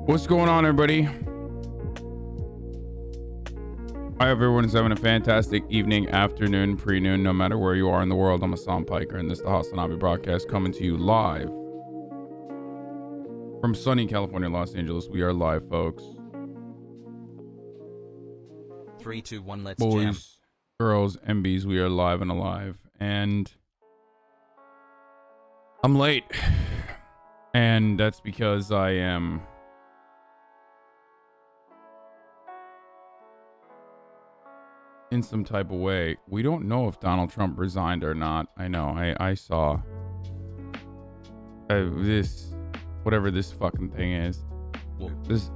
What's going on, everybody? I hope everyone's having a fantastic evening, afternoon, pre-noon, no matter where you are in the world. I'm Hasan Piker, and this is the HasanAbi broadcast coming to you live from sunny California, Los Angeles. We are live, folks. 3, 2, 1, let's Boys, jam. girls, MBs, we are live and alive. And I'm late. And that's because I am in some type of way. We don't know if Donald Trump resigned or not. I know. I saw this, whatever this fucking thing is. This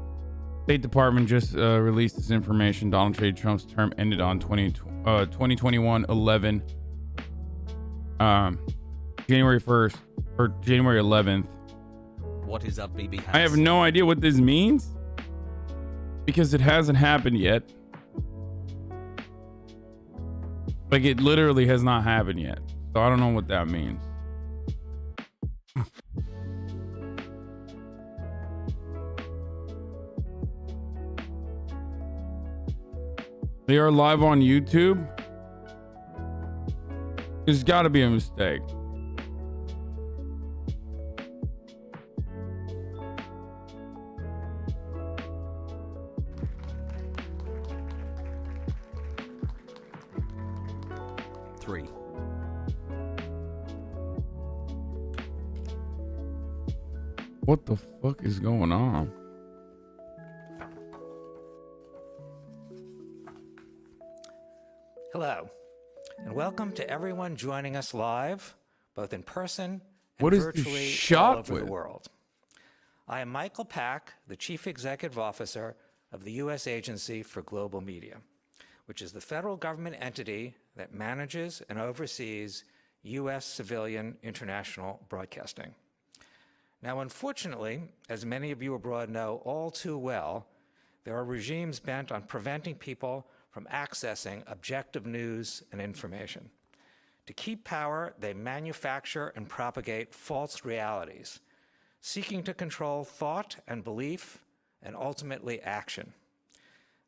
State Department just released this information. Donald J. Trump's term ended on 2021-11, January 1st or January 11th. What is up, BB? I have no idea what this means because it hasn't happened yet. Like, it literally has not happened yet. So I don't know what that means. They are live on YouTube. There's got to be a mistake. What the fuck is going on? Hello, and welcome to everyone joining us live, both in person and What is virtually this shot all over with? the world. I am Michael Pack, the Chief Executive Officer of the U.S. Agency for Global Media, which is the federal government entity that manages and oversees U.S. civilian international broadcasting. Now, unfortunately, as many of you abroad know all too well, there are regimes bent on preventing people from accessing objective news and information. To keep power, they manufacture and propagate false realities, seeking to control thought and belief and ultimately action.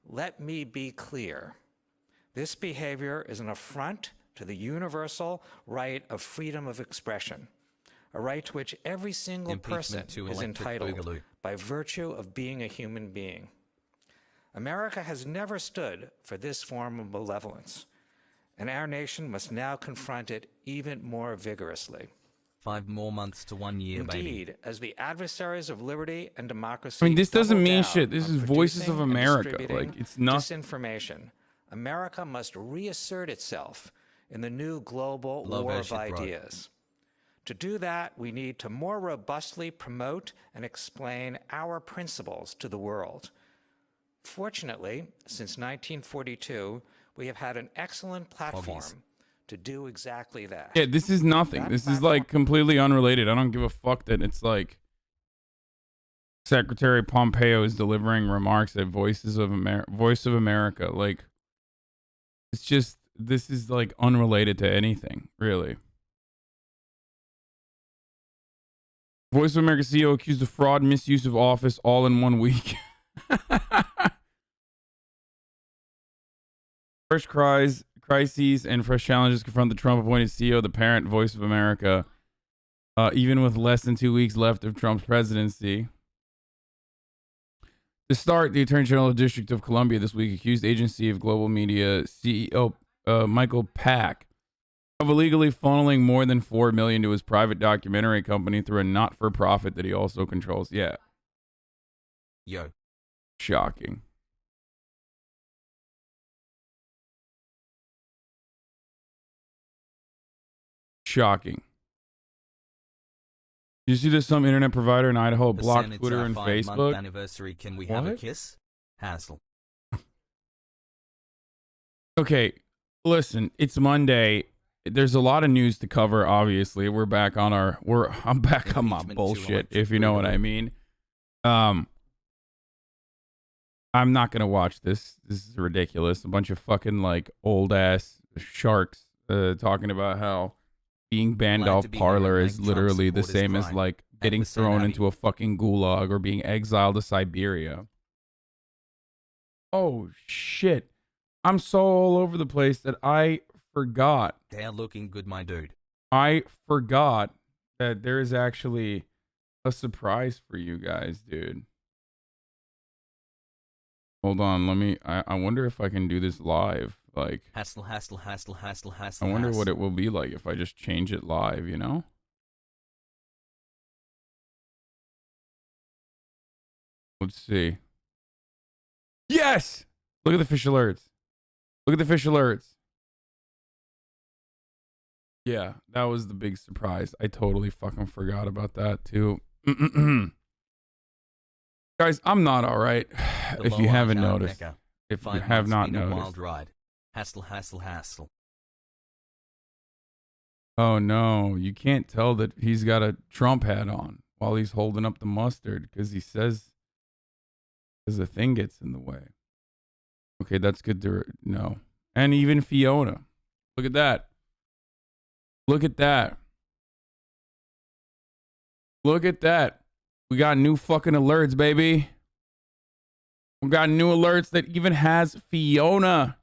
Let me be clear. This behavior is an affront to the universal right of freedom of expression, a right to which every single person is entitled Boogaloo. by virtue of being a human being. America has never stood for this form of malevolence, and our nation must now confront it even more vigorously. 5 more months to 1 year, Indeed, baby. as the adversaries of liberty and democracy I mean, this doesn't double mean down shit. This on is Voices of producing and America. distributing Like, it's not. disinformation, America must reassert itself in the new global Love war our of shit, bro. ideas. To do that, we need to more robustly promote and explain our principles to the world. Fortunately, since 1942, we have had an excellent platform to do exactly that. Yeah, this is nothing. That This is platform- like completely unrelated. I don't give a fuck that it's like Secretary Pompeo is delivering remarks at Voice of America. Like, it's just, this is like unrelated to anything, really. Voice of America CEO accused of fraud and misuse of office all in 1 week. Fresh crises and fresh challenges confront the Trump-appointed CEO of the parent Voice of America, even with less than 2 weeks left of Trump's presidency. To start, the Attorney General of the District of Columbia this week accused Agency of Global Media CEO Michael Pack of illegally funneling more than $4 million to his private documentary company through a not-for-profit that he also controls. Yeah, Yo. shocking. Shocking. You see this some internet provider in Idaho blocked Hasan, it's Twitter our and 5-month Facebook? anniversary. Can we have a What? kiss? Hassle. Okay, listen, it's Monday. There's a lot of news to cover, obviously. I'm back on my Impeachment bullshit, 2 if you know what I mean. I'm not gonna watch this. This is ridiculous. A bunch of fucking like old ass sharks talking about how being banned Glad off to be Parler here and is make Trump literally the support his same as crime. like getting thrown HasanAbi. into a fucking gulag or being exiled to Siberia. Oh, shit. I'm so all over the place that I forgot. They're looking good, my dude. I forgot that there is actually a surprise for you guys, dude. Hold on, let me... I wonder if I can do this live. Like, Hassle. I wonder what it will be like if I just change it live, you know? Let's see. Yes! Look at the fish alerts. Look at the fish alerts. Yeah, that was the big surprise. I totally fucking forgot about that too. Guys, I'm not all right. If you haven't noticed. If you have not noticed. Wild ride. Hassle. Oh no, you can't tell that he's got a Trump hat on while he's holding up the mustard because he says the thing gets in the way. Okay, that's good to know. And even Fiona. Look at that. Look at that. Look at that. We got new fucking alerts, baby. We got new alerts that even has Fiona.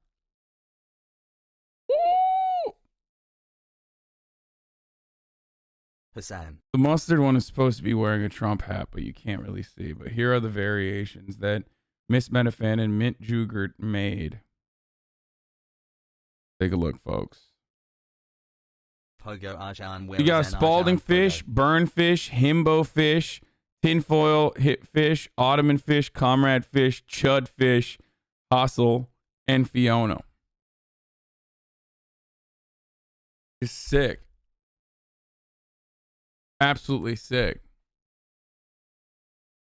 Woo! Hasan. The mustard one is supposed to be wearing a Trump hat, but you can't really see. But here are the variations that Miss Metafan and Mint Jugert made. Take a look, folks. Pogo Arjan. You got Spalding fish, burn fish, himbo fish, tinfoil hit fish, Ottoman fish, comrade fish, chud fish, hostel, and Fiona. It's sick. Absolutely sick.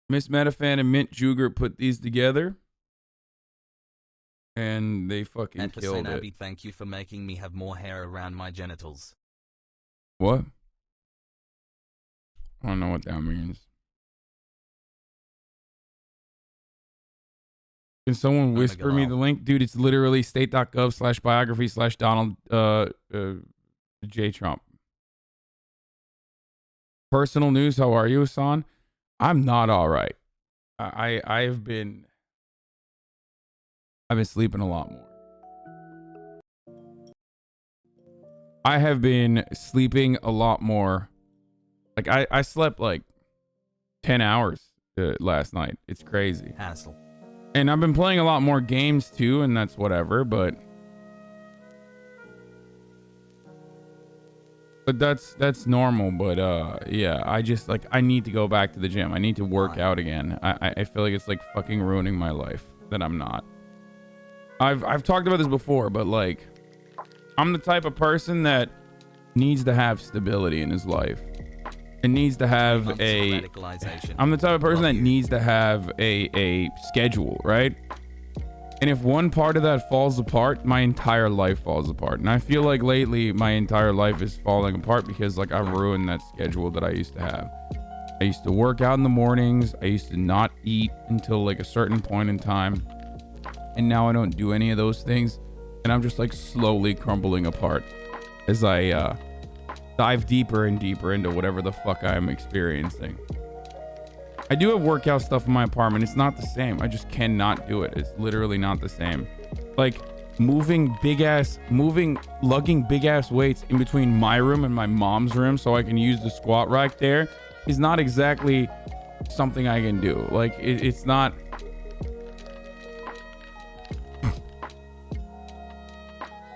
Miss Metafan and Mint Jugert put these together. And they fucking killed it. HasanAbi, thank you for making me have more hair around my genitals. What? I don't know what that means. Can someone whisper me the link? Dude, it's literally state.gov/biography/Donald J. Trump. Personal news, how are you, Hasan? I'm not all right. I've been sleeping a lot more. I have been sleeping a lot more. Like I slept like 10 hours last night. It's crazy. Hassle. And I've been playing a lot more games too, and that's whatever, but that's normal. But yeah, I just like I need to go back to the gym. I need to work out again. I feel like it's like fucking ruining my life that I'm not. I've talked about this before, but like I'm the type of person that needs to have stability in his life. It needs to have I'm the type of person that needs to have a schedule, right? And if one part of that falls apart, my entire life falls apart. And I feel like lately my entire life is falling apart because like I ruined that schedule that I used to have. I used to work out in the mornings. I used to not eat until like a certain point in time. And now I don't do any of those things. And I'm just like slowly crumbling apart as I dive deeper and deeper into whatever the fuck I'm experiencing. I do have workout stuff in my apartment. It's not the same. I just cannot do it. It's literally not the same. Like lugging big ass weights in between my room and my mom's room so I can use the squat rack there is not exactly something I can do. Like it's not.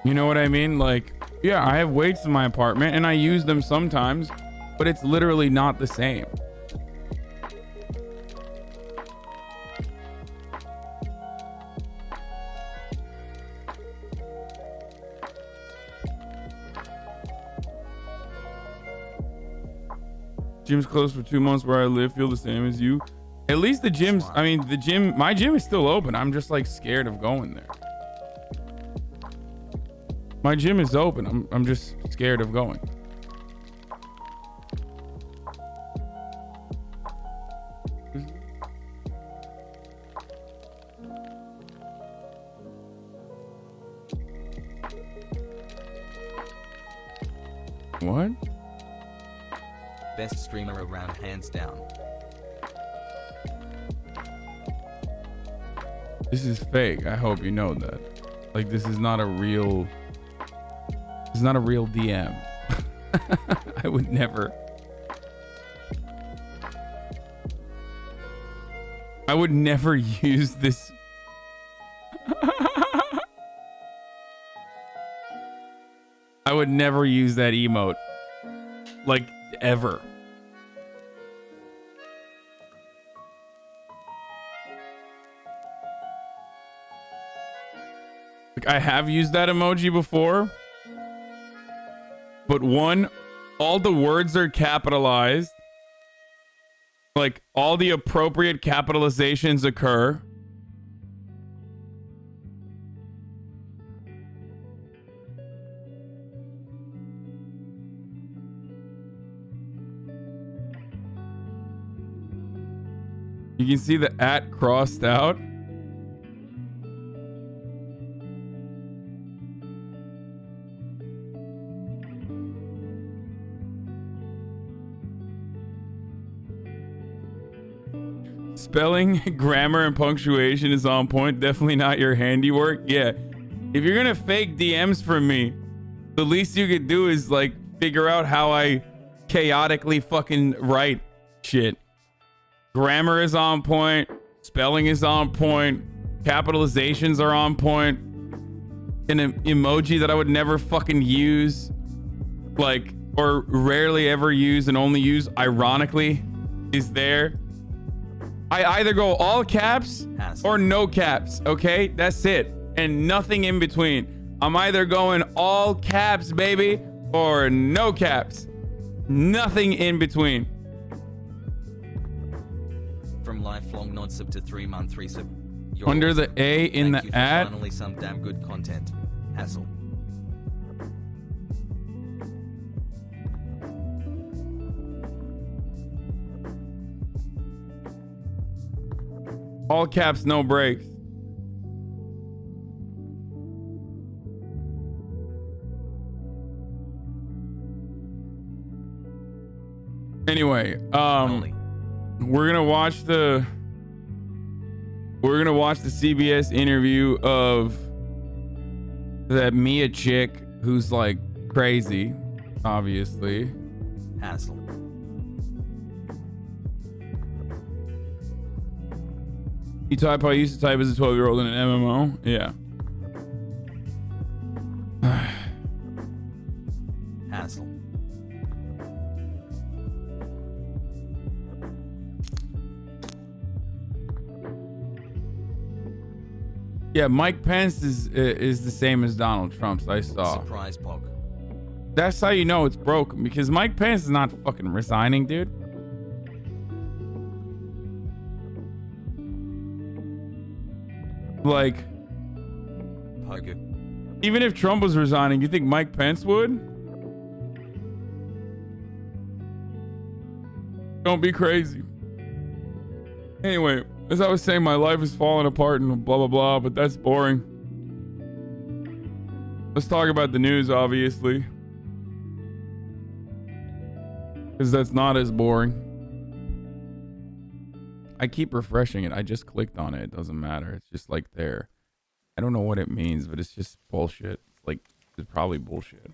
You know what I mean? Like, yeah, I have weights in my apartment and I use them sometimes, but it's literally not the same. Gym's closed for 2 months where I live. Feel the same as you. At least the gym's, I mean, my gym is still open. I'm just like scared of going there. My gym is open. I'm just scared of going. What? Best streamer around, hands down. This is fake. I hope you know that. Like, this is not a real... It's not a real DM. I would never... I would never use this... I would never use that emote. Like, ever. Like, I have used that emoji before. But one, all the words are capitalized. Like, all the appropriate capitalizations occur. You can see the @ crossed out. Spelling, grammar, and punctuation is on point. Definitely not your handiwork. Yeah. If you're gonna fake DMs from me, the least you could do is like figure out how I chaotically fucking write shit. Grammar is on point. Spelling is on point. Capitalizations are on point. An emoji that I would never fucking use, like, or rarely ever use and only use ironically, is there. I either go all caps or no caps, okay? That's it. And nothing in between. I'm either going all caps, baby, or no caps. Nothing in between. From lifelong non-sub to 3-month resub. Under the A in the @ Finally some damn good content. Hassle. all caps, no breaks. Anyway, we're gonna watch the CBS interview of that Mia chick who's like crazy, obviously. Hassle. You type how I used to type as a 12-year-old in an MMO? Yeah. Hassle. Yeah, Mike Pence is the same as Donald Trump's. I saw. Surprise Pog. That's how you know it's broken, because Mike Pence is not fucking resigning, dude. Like, Pogo. even if Trump was resigning, you think Mike Pence would? Don't be crazy. Anyway, as I was saying, my life is falling apart and blah, blah, blah, but that's boring. Let's talk about the news, obviously. Because that's not as boring. I keep refreshing it. I just clicked on it. It doesn't matter. It's just like there. I don't know what it means, but it's just bullshit. Like, it's probably bullshit.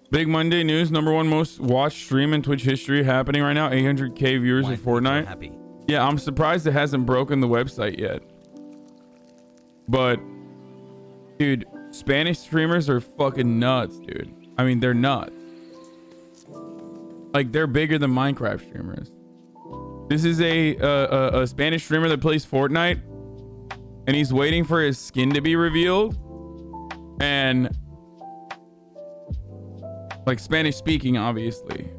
Big Monday news. #1 most watched stream in Twitch history happening right now. 800k viewers of Fortnite. Happy. Yeah, I'm surprised it hasn't broken the website yet. But, dude, Spanish streamers are fucking nuts, dude. I mean, they're nuts. Like, they're bigger than Minecraft streamers. This is a Spanish streamer that plays Fortnite, and he's waiting for his skin to be revealed. And, like, Spanish speaking, obviously.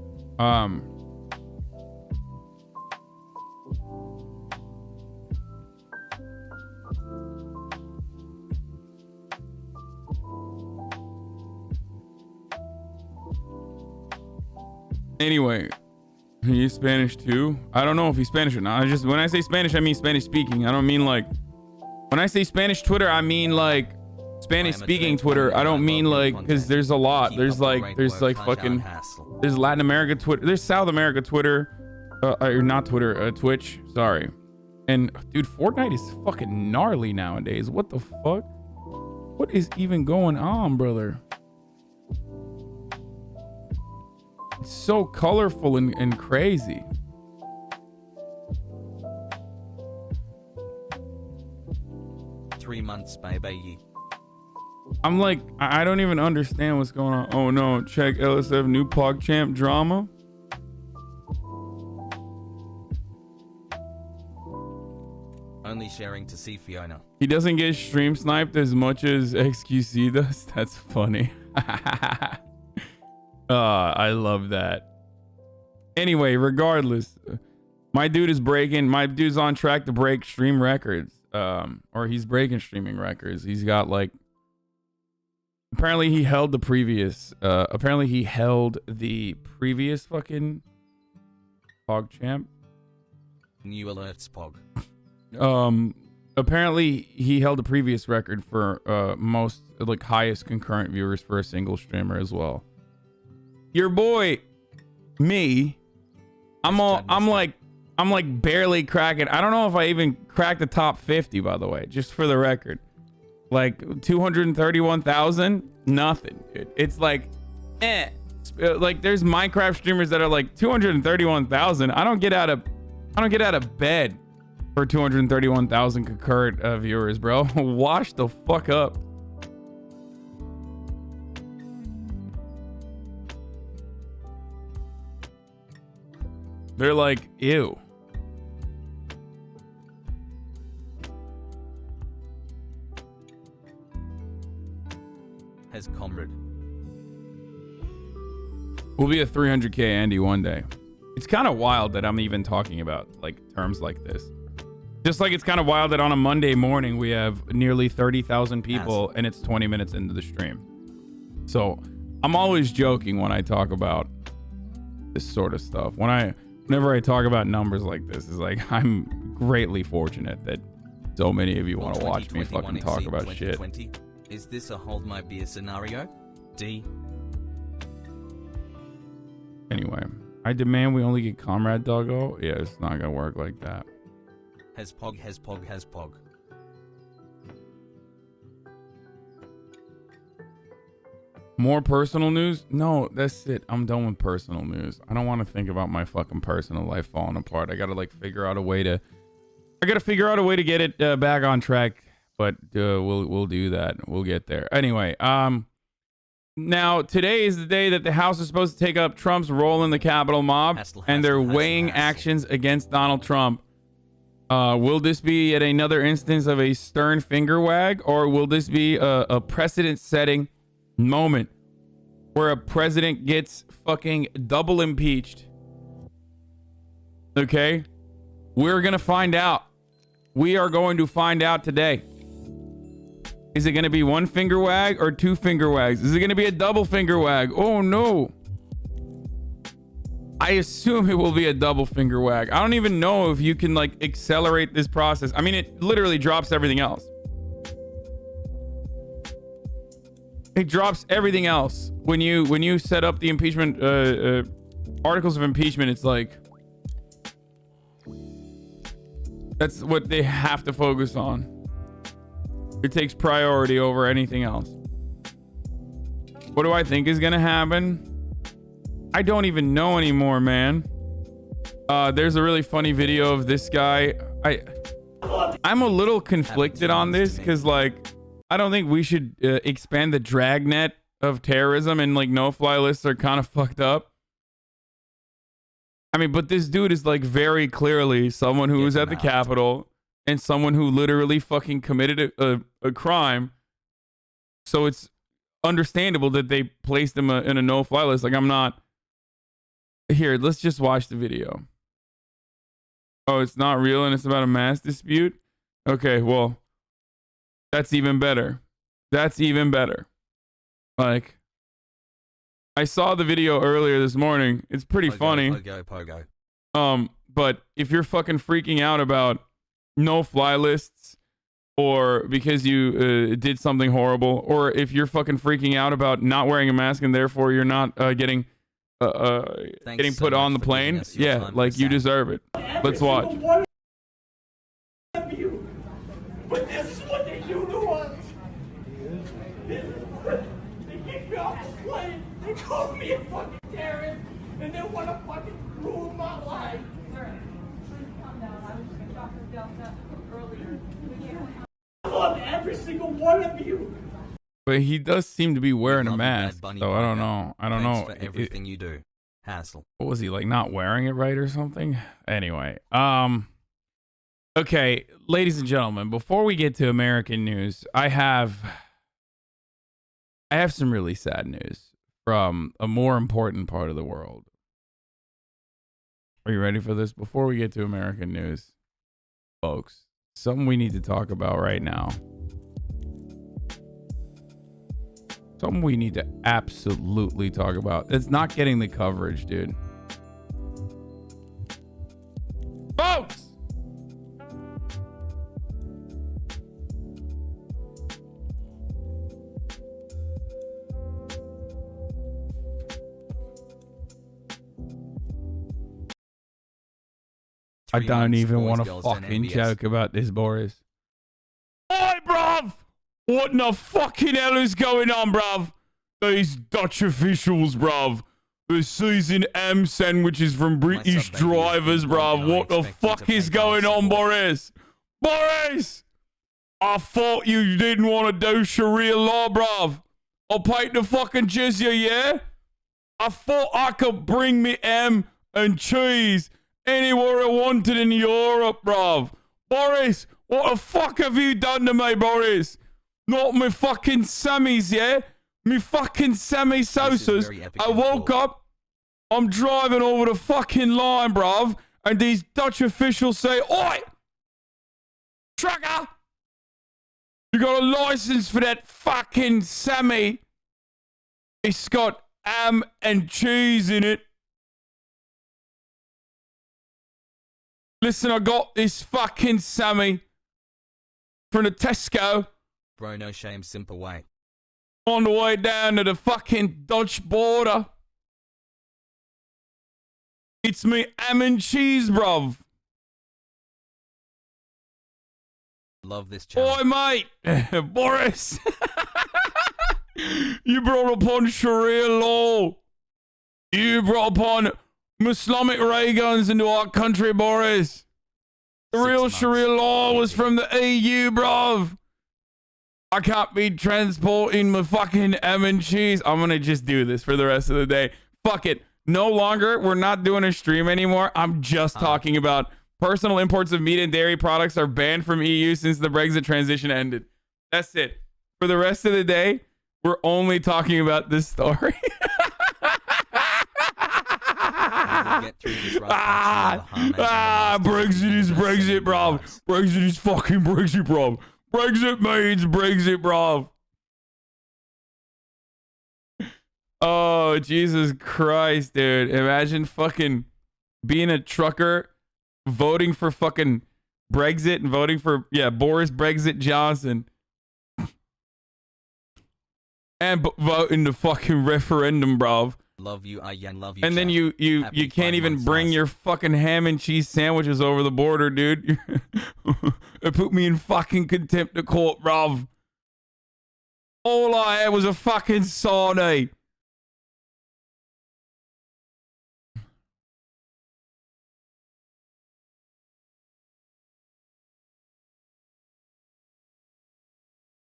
Anyway, he's Spanish too. I don't know if he's Spanish or not. When I say Spanish, I mean Spanish speaking. I don't mean like, when I say Spanish Twitter, I mean like Spanish speaking Twitter, I don't mean like, because there's a lot. There's like fucking, there's Latin America Twitter, there's South America Twitter, or not Twitter, Twitch, sorry. And dude, Fortnite is fucking gnarly nowadays. What the fuck? What is even going on, brother? It's so colorful and crazy. Three months, baby. I'm like, I don't even understand what's going on. Oh no, check LSF new PogChamp drama. Only sharing to see Fiona. He doesn't get stream sniped as much as XQC does. That's funny. I love that. Anyway, regardless, my dude's on track to break stream records. Or he's breaking streaming records. He's got like, apparently he held the previous fucking PogChamp. New alerts, Pog. Apparently he held the previous record for most like highest concurrent viewers for a single streamer as well. Your boy, me, I'm like barely cracking. I don't know if I even cracked the top 50, by the way, just for the record. Like 231,000, nothing, dude. It's like, like there's Minecraft streamers that are like 231,000. I don't get out of bed for 231,000 concurrent viewers, bro. Wash the fuck up. They're like, ew. Has comrade. We'll be a 300K Andy one day. It's kind of wild that I'm even talking about like terms like this. Just like it's kind of wild that on a Monday morning we have nearly 30,000 people and it's 20 minutes into the stream. So I'm always joking when I talk about this sort of stuff. Whenever I talk about numbers like this, it's like I'm greatly fortunate that so many of you want to watch me fucking talk about shit. Is this a hold my beer scenario? D. Anyway, I demand we only get Comrade Doggo. Yeah, it's not gonna work like that. Has Pog, has Pog, has Pog. More personal news? No, that's it. I'm done with personal news. I don't want to think about my fucking personal life falling apart. I gotta like figure out a way to get it back on track. But we'll do that. We'll get there. Anyway, now today is the day that the House is supposed to take up Trump's role in the Capitol mob, and they're weighing actions against Donald Trump. Will this be yet another instance of a stern finger wag, or will this be a precedent-setting moment where a president gets fucking double impeached? Okay, we're gonna find out. We are going to find out today. Is it going to be one finger wag or two finger wags? Is it going to be a double finger wag? Oh no. I assume it will be a double finger wag. I don't even know if you can like accelerate this process. I mean, it literally drops everything else. It drops everything else. When you set up the impeachment, articles of impeachment, it's like, that's what they have to focus on. It takes priority over anything else. What do I think is gonna happen? I don't even know anymore, man. There's a really funny video of this guy. I'm a little conflicted on this because like I don't think we should expand the dragnet of terrorism, and like no-fly lists are kind of fucked up. I mean, but this dude is like very clearly someone who was at the Capitol and someone who literally fucking committed a crime. So it's understandable that they placed him in a no-fly list. Like, I'm not... Here, let's just watch the video. Oh, it's not real and it's about a mass dispute? Okay, well, that's even better. That's even better. Like, I saw the video earlier this morning. It's pretty funny. Pogo. But if you're fucking freaking out about no-fly lists or because you did something horrible, or if you're fucking freaking out about not wearing a mask and therefore you're not getting put on the plane, yeah, like you deserve it. Let's watch. But this is what they do to us. They kick me off the plane. They call me a fucking terrorist, and they want to fucking ruin my life. Sir, please calm down. I was just with Dr. Delta earlier. I love every single one of you. But he does seem to be wearing a Love mask, Bad Bunny so I don't Bunny. know. I don't Thanks know. for everything you do. Hassle. What was he, like, not wearing it right or something? Anyway, okay, ladies and gentlemen, before we get to American news, I have some really sad news from a more important part of the world. Are you ready for this? Before we get to American news, folks, something we need to talk about right now. Something we need to absolutely talk about. It's not getting the coverage, dude. Folks! I don't even want to fucking joke about this, Boris. Oi, bruv! What in the fucking hell is going on, bruv? These Dutch officials, bruv. They're seizing M sandwiches from British drivers, bruv. What the fuck is going on, Boris? Boris! I thought you didn't want to do Sharia law, bruv. I'll pay the fucking jizya, yeah? I thought I could bring me M and cheese anywhere I wanted in Europe, bruv. Boris, what the fuck have you done to me, Boris? Not my fucking Sammys, yeah? Me fucking Sammy Sosas. I woke up, I'm driving over the fucking line, bruv, and these Dutch officials say, oi! Trucker! You got a license for that fucking Sammy? It's got ham and cheese in it. Listen, I got this fucking Sammy from the Tesco. Bro, no shame, simple way. On the way down to the fucking Dutch border. It's me ham and cheese, bruv. Love this channel. Oi, mate. Boris. You brought upon Sharia law. You brought upon Islamic ray guns into our country, Boris. The real Sharia law was from the EU, bruv. I can't be transporting my fucking ham and cheese. I'm gonna just do this for the rest of the day. Fuck it. No longer. We're not doing a stream anymore. I'm just talking about personal imports of meat and dairy products are banned from EU since the Brexit transition ended. That's it. For the rest of the day, we're only talking about this story. Brexit is Brexit, bruv. Brexit is fucking Brexit, bruv. Brexit means Brexit, bruv. Oh, Jesus Christ, dude. Imagine fucking being a trucker, voting for fucking Brexit and voting for, Boris Brexit Johnson. And voting the fucking referendum, bruv. Love you, Ian. Love you. And then you can't even bring your fucking ham and cheese sandwiches over the border, dude. It put me in fucking contempt of court, bruv. All I had was a fucking sardine.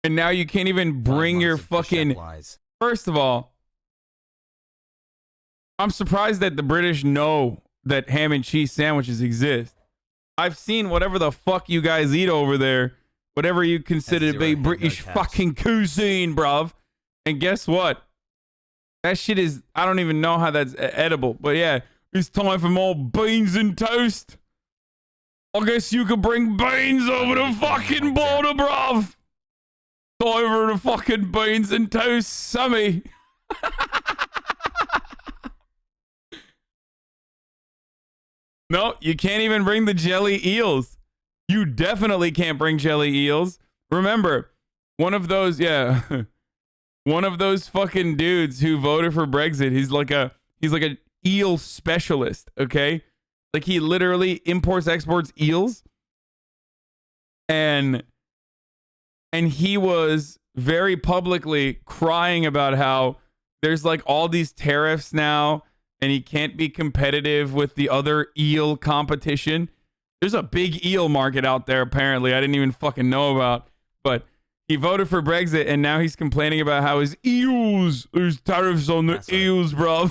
And now you can't even bring your fucking... First of all, I'm surprised that the British know that ham and cheese sandwiches exist. I've seen whatever the fuck you guys eat over there, whatever you consider to be British fucking cuisine, bruv. And guess what? That shit is, I don't even know how that's edible. But yeah, it's time for more beans and toast. I guess you could bring beans over the fucking border, bruv. Time for the fucking beans and toast, Sammy. No, you can't even bring the jelly eels. You definitely can't bring jelly eels. Remember, one of those, yeah, one of those fucking dudes who voted for Brexit. He's like an eel specialist. Okay, like he literally imports, exports eels, and he was very publicly crying about how there's like all these tariffs now, and he can't be competitive with the other eel competition. There's a big eel market out there, apparently. I didn't even fucking know about. But he voted for Brexit, and now he's complaining about how his eels, there's tariffs on the eels, bro.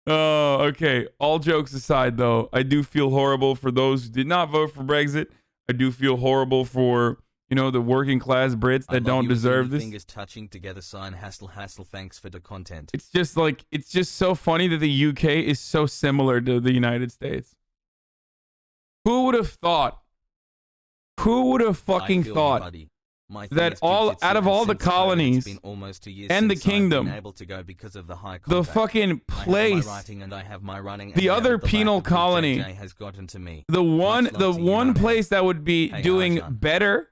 Oh, okay. All jokes aside, though, I do feel horrible for those who did not vote for Brexit. I do feel horrible for, you know, the working class Brits that don't deserve this. Fingers touching together. Sign hassle. Thanks for the content. It's just like, it's just so funny that the UK is so similar to the United States. Who would have thought? Who would have fucking thought that out of all the colonies and the kingdom, the fucking place, the other penal colony, the one place that would be doing better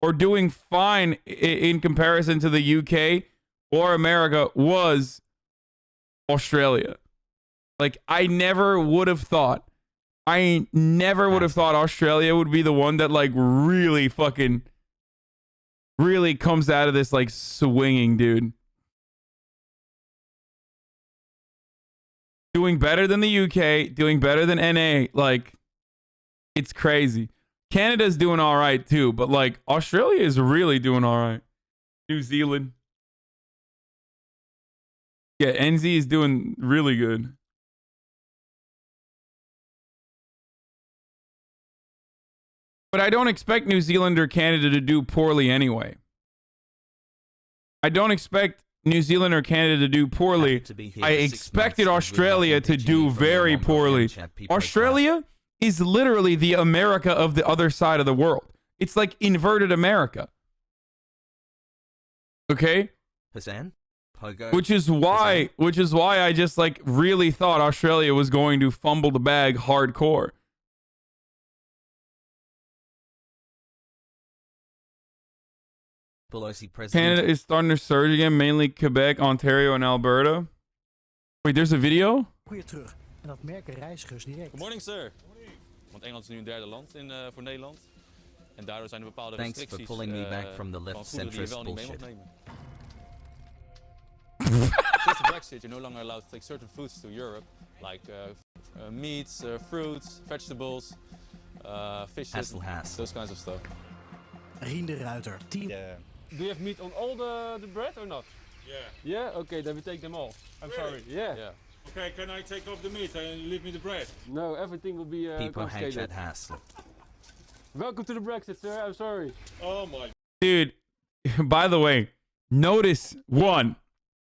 or doing fine in comparison to the UK or America was Australia. Like, I never would have thought Australia would be the one that like really comes out of this like swinging, dude. Doing better than the UK, doing better than NA, like it's crazy. Canada's doing all right too, but like Australia is really doing all right. New Zealand. Yeah, NZ is doing really good. But I don't expect New Zealand or Canada to do poorly anyway. I don't expect New Zealand or Canada to do poorly. I expected Australia to do very poorly. Australia is literally the America of the other side of the world. It's like inverted America. Okay? Hasan? Which is why I just like really thought Australia was going to fumble the bag hardcore. Pelosi president. Canada is starting to surge again, mainly Quebec, Ontario en Alberta. Wait, there's a video? Weer terug. En dat merken reizigers direct. Good morning, sir. Want Engeland is nu een derde land voor Nederland. En daardoor zijn er bepaalde restricties Thanks for pulling me back from the left centrist bullshit. Since the Brexit, you're no longer allowed to take certain foods to Europe, like meats, fruits, vegetables, fishes, those kinds of stuff. Rien de Ruiter, 10. Do you have meat on all the bread or not? Yeah. Yeah? Okay, then we take them all. I'm sorry. Yeah. Okay, can I take off the meat and leave me the bread? No, everything will be People hate confiscated. that hassle. Welcome to the Brexit, sir. I'm sorry. Oh my. Dude, by the way, notice one,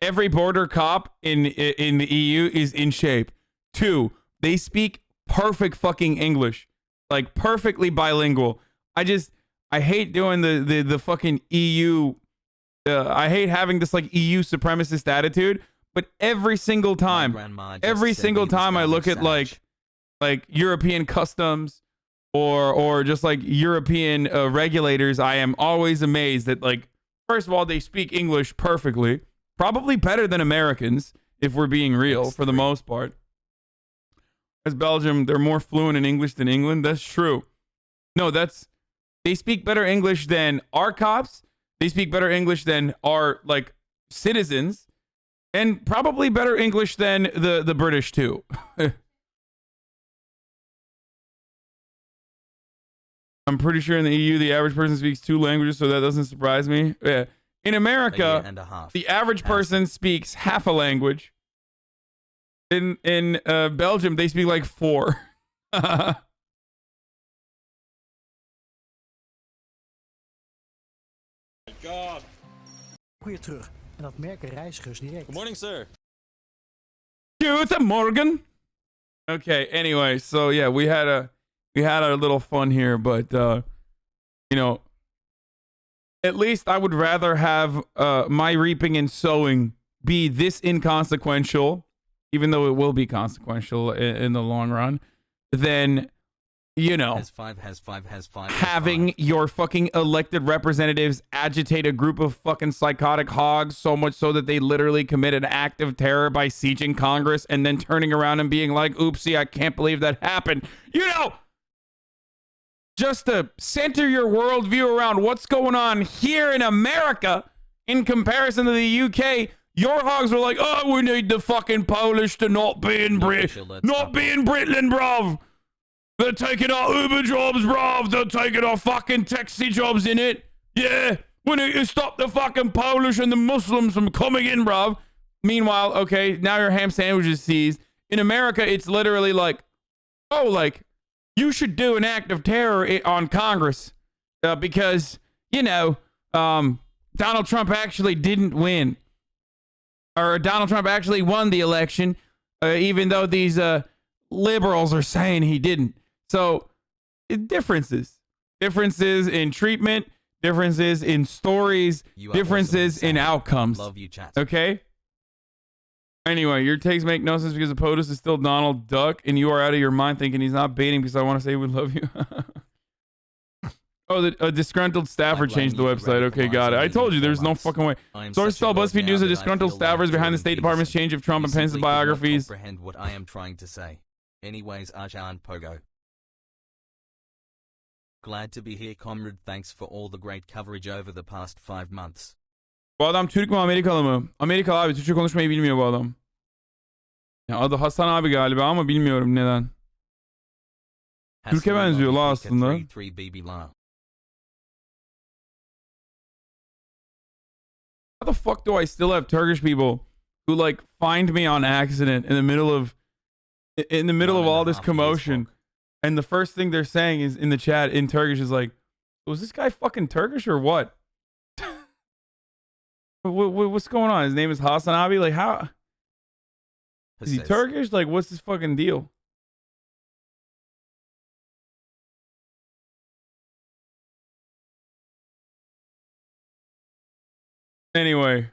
every border cop in the EU is in shape. Two, they speak perfect fucking English. Like perfectly bilingual. I hate doing the fucking EU. I hate having this like EU supremacist attitude. But every single time I look at like European customs or just like European regulators, I am always amazed that like, first of all, they speak English perfectly, probably better than Americans if we're being real for the most part. As Belgium, they're more fluent in English than England. That's true. No, they speak better English than our cops. They speak better English than our like citizens, and probably better English than the British too. I'm pretty sure in the EU the average person speaks 2 languages, so that doesn't surprise me. Yeah. In America, the average person speaks half a language. In Belgium, they speak like 4. God. Weer terug. En dat merken reizigers direct. Good morning, sir. Good morning. Okay, anyway, so yeah, we had a little fun here, but you know, at least I would rather have my reaping and sowing be this inconsequential, even though it will be consequential in the long run, than you know, having your fucking elected representatives agitate a group of fucking psychotic hogs so much so that they literally commit an act of terror by sieging Congress and then turning around and being like, oopsie, I can't believe that happened. You know, just to center your worldview around what's going on here in America in comparison to the UK, your hogs were like, oh, we need the fucking Polish to not be in Britain, bruv. They're taking our Uber jobs, bruv. They're taking our fucking taxi jobs in it. Yeah, we need to stop the fucking Polish and the Muslims from coming in, bruv. Meanwhile, okay, now your ham sandwich is seized. In America, it's literally like, oh, like, you should do an act of terror on Congress because, you know, Donald Trump actually didn't win. Or Donald Trump actually won the election, even though these liberals are saying he didn't. So, differences in treatment, differences in stories, differences in outcomes. Love you, chat. Okay? Anyway, your takes make no sense because the POTUS is still Donald Duck, and you are out of your mind thinking he's not baiting because I want to say we love you. Oh, a disgruntled staffer changed the website. Okay, got it. I told you there's no fucking way. Sources tell BuzzFeed News a disgruntled staffer is behind the State Department's change of Trump and Pence's biographies. Comprehend what I am trying to say. Anyways, Hasan Pogo. Glad to be here, comrade. Thanks for all the great coverage over the past 5 months. Bu adam Türk mü Amerikalı mı? Amerikalı abi. Türkçe konuşmayı bilmiyor bu adam. Ya adı HasanAbi galiba ama bilmiyorum neden. Türk'e benziyor la aslında. How the fuck do I still have Turkish people who like find me on accident in the middle of all this commotion, and the first thing they're saying is in the chat in Turkish is like, was this guy fucking Turkish or what? What's going on? His name is HasanAbi. Like, how is he Turkish? Like, what's his fucking deal? Anyway,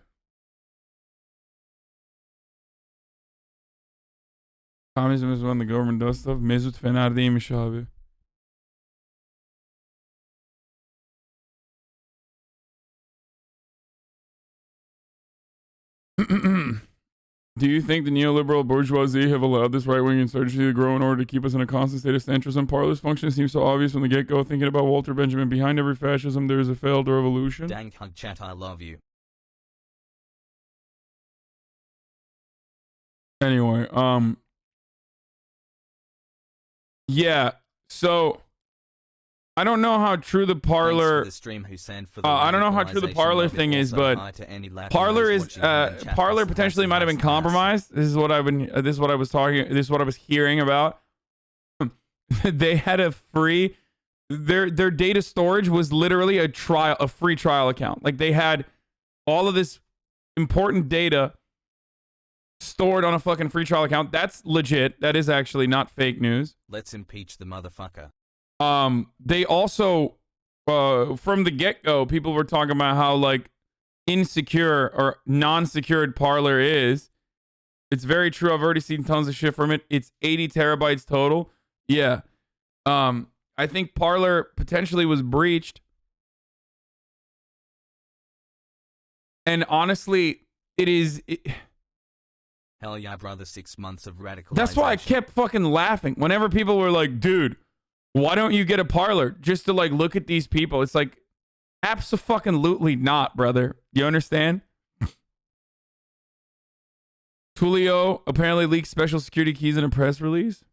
communism is when the government does stuff. Mesut Fener değilmiş abi. Do you think the neoliberal bourgeoisie have allowed this right-wing insurgency to grow in order to keep us in a constant state of centrism? Parler's function seems so obvious from the get-go. Thinking about Walter Benjamin, behind every fascism there is a failed revolution. Dang hug chat, I love you. Anyway, yeah, so I don't know how true the Parler I don't know how true the Parler thing is, but Parler potentially might have been compromised. This is what I was hearing about. They had a free their data storage was literally a free trial account. Like, they had all of this important data stored on a fucking free trial account. That's legit. That is actually not fake news. Let's impeach the motherfucker. They also, from the get-go, people were talking about how, like, insecure or non-secured Parler is. It's very true. I've already seen tons of shit from it. It's 80 terabytes total. Yeah. I think Parler potentially was breached. And honestly, it is... Hell yeah, brother, 6 months of radicalization. That's why I kept fucking laughing. Whenever people were like, dude, why don't you get a Parler just to, like, look at these people? It's like, abso-fucking-lutely not, brother. You understand? Tulio apparently leaked special security keys in a press release.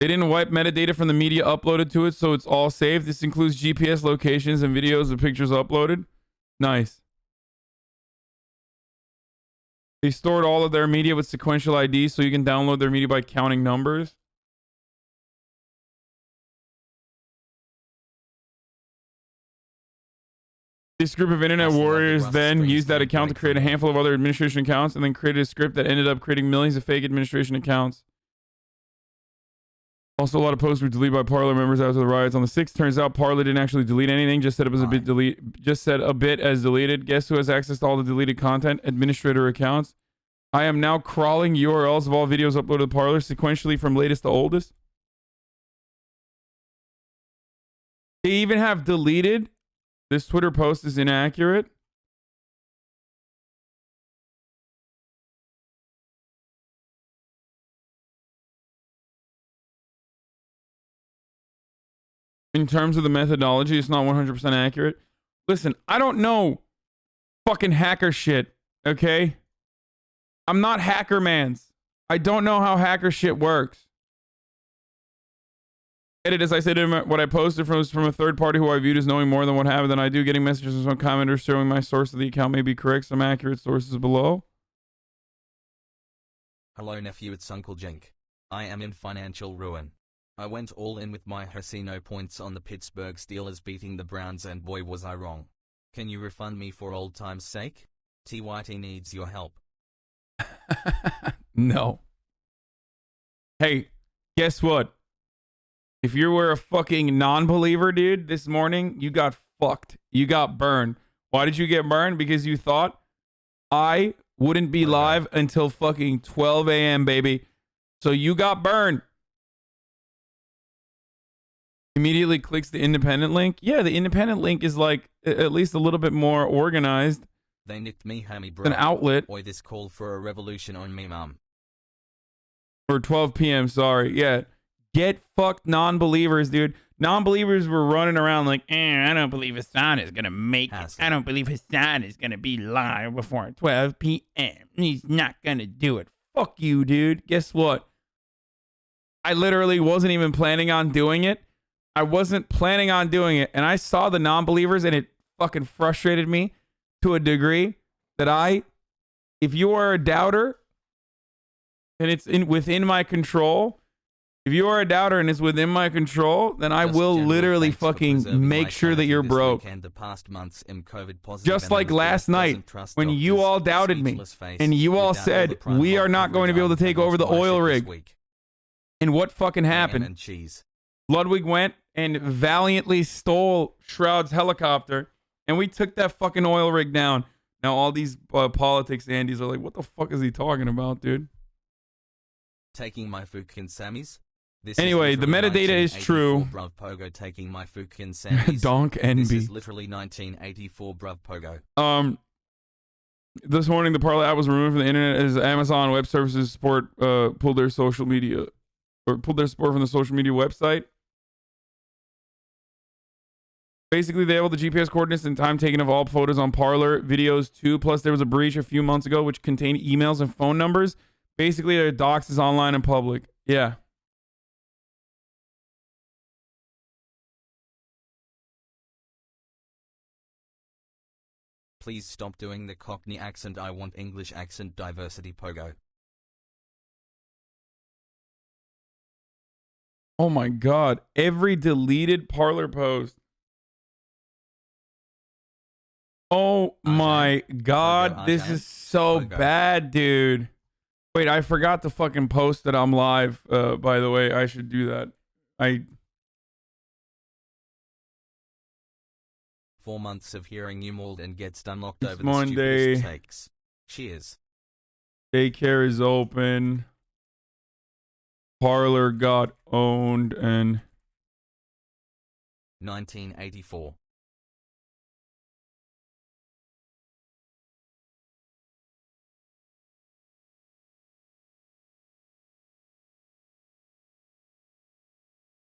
They didn't wipe metadata from the media uploaded to it, so it's all saved. This includes GPS locations and videos of pictures uploaded. Nice. They stored all of their media with sequential IDs so you can download their media by counting numbers. This group of internet warriors then used that account to create a handful of other administration accounts and then created a script that ended up creating millions of fake administration accounts. Also, a lot of posts were deleted by Parler members after the riots on the 6th. Turns out Parler didn't actually delete anything, just said it was a bit as deleted. Guess who has access to all the deleted content? Administrator accounts. I am now crawling URLs of all videos uploaded to Parler sequentially from latest to oldest. They even have deleted. This Twitter post is inaccurate. In terms of the methodology, it's not 100% accurate. Listen, I don't know fucking hacker shit, okay? I'm not hacker mans. I don't know how hacker shit works. Edit, as I said, what I posted was from a third party who I viewed as knowing more than what happened than I do. Getting messages from some commenters showing my source of the account may be correct. Some accurate sources below. Hello nephew, it's Uncle Jink. I am in financial ruin. I went all in with my casino points on the Pittsburgh Steelers beating the Browns and boy was I wrong. Can you refund me for old time's sake? TYT needs your help. No. Hey, guess what? If you were a fucking non-believer, dude, this morning, you got fucked. You got burned. Why did you get burned? Because you thought I wouldn't be live until fucking 12 a.m., baby. So you got burned. Immediately clicks the independent link. Yeah, the independent link is like at least a little bit more organized. They nicked me, hammy bro. An outlet. Boy, this call for a revolution on me, mum. Or 12 p.m., sorry. Yeah. Get fucked non-believers, dude. Non-believers were running around like, I don't believe Hasan is going to make it. I don't believe Hasan is going to be live before 12 p.m. He's not going to do it. Fuck you, dude. Guess what? I literally wasn't even planning on doing it. I wasn't planning on doing it. And I saw the non-believers and it fucking frustrated me to a degree that if you are a doubter and it's within my control, if you are a doubter and it's within my control, then I will literally fucking make sure that you're broke. Just like last night when you all doubted me and you all said, we are not going to be able to take over the oil rig. And what fucking happened? Ludwig went and valiantly stole Shroud's helicopter and we took that fucking oil rig down. Now all these politics Andys are like, what the fuck is he talking about, dude? Taking my fucking Sammys? Anyway, the metadata is true. Bruv Pogo taking my fucking Sammys. Donk NB. This is literally 1984 Bruv Pogo. This morning the Parler app was removed from the internet as Amazon Web Services support pulled their support from the social media website. Basically, they have the GPS coordinates and time taken of all photos on Parler videos too. Plus, there was a breach a few months ago which contained emails and phone numbers. Basically, their docs is online and public. Yeah. Please stop doing the Cockney accent. I want English accent diversity, Pogo. Oh my God. Every deleted Parler post. Oh my God. This is so bad, dude. Wait, I forgot to fucking post that I'm live. By the way, I should do that. 4 months of hearing you mauled and gets unlocked It's over Monday. the stupidest takes. Cheers. Daycare is open. Parler got owned and 1984.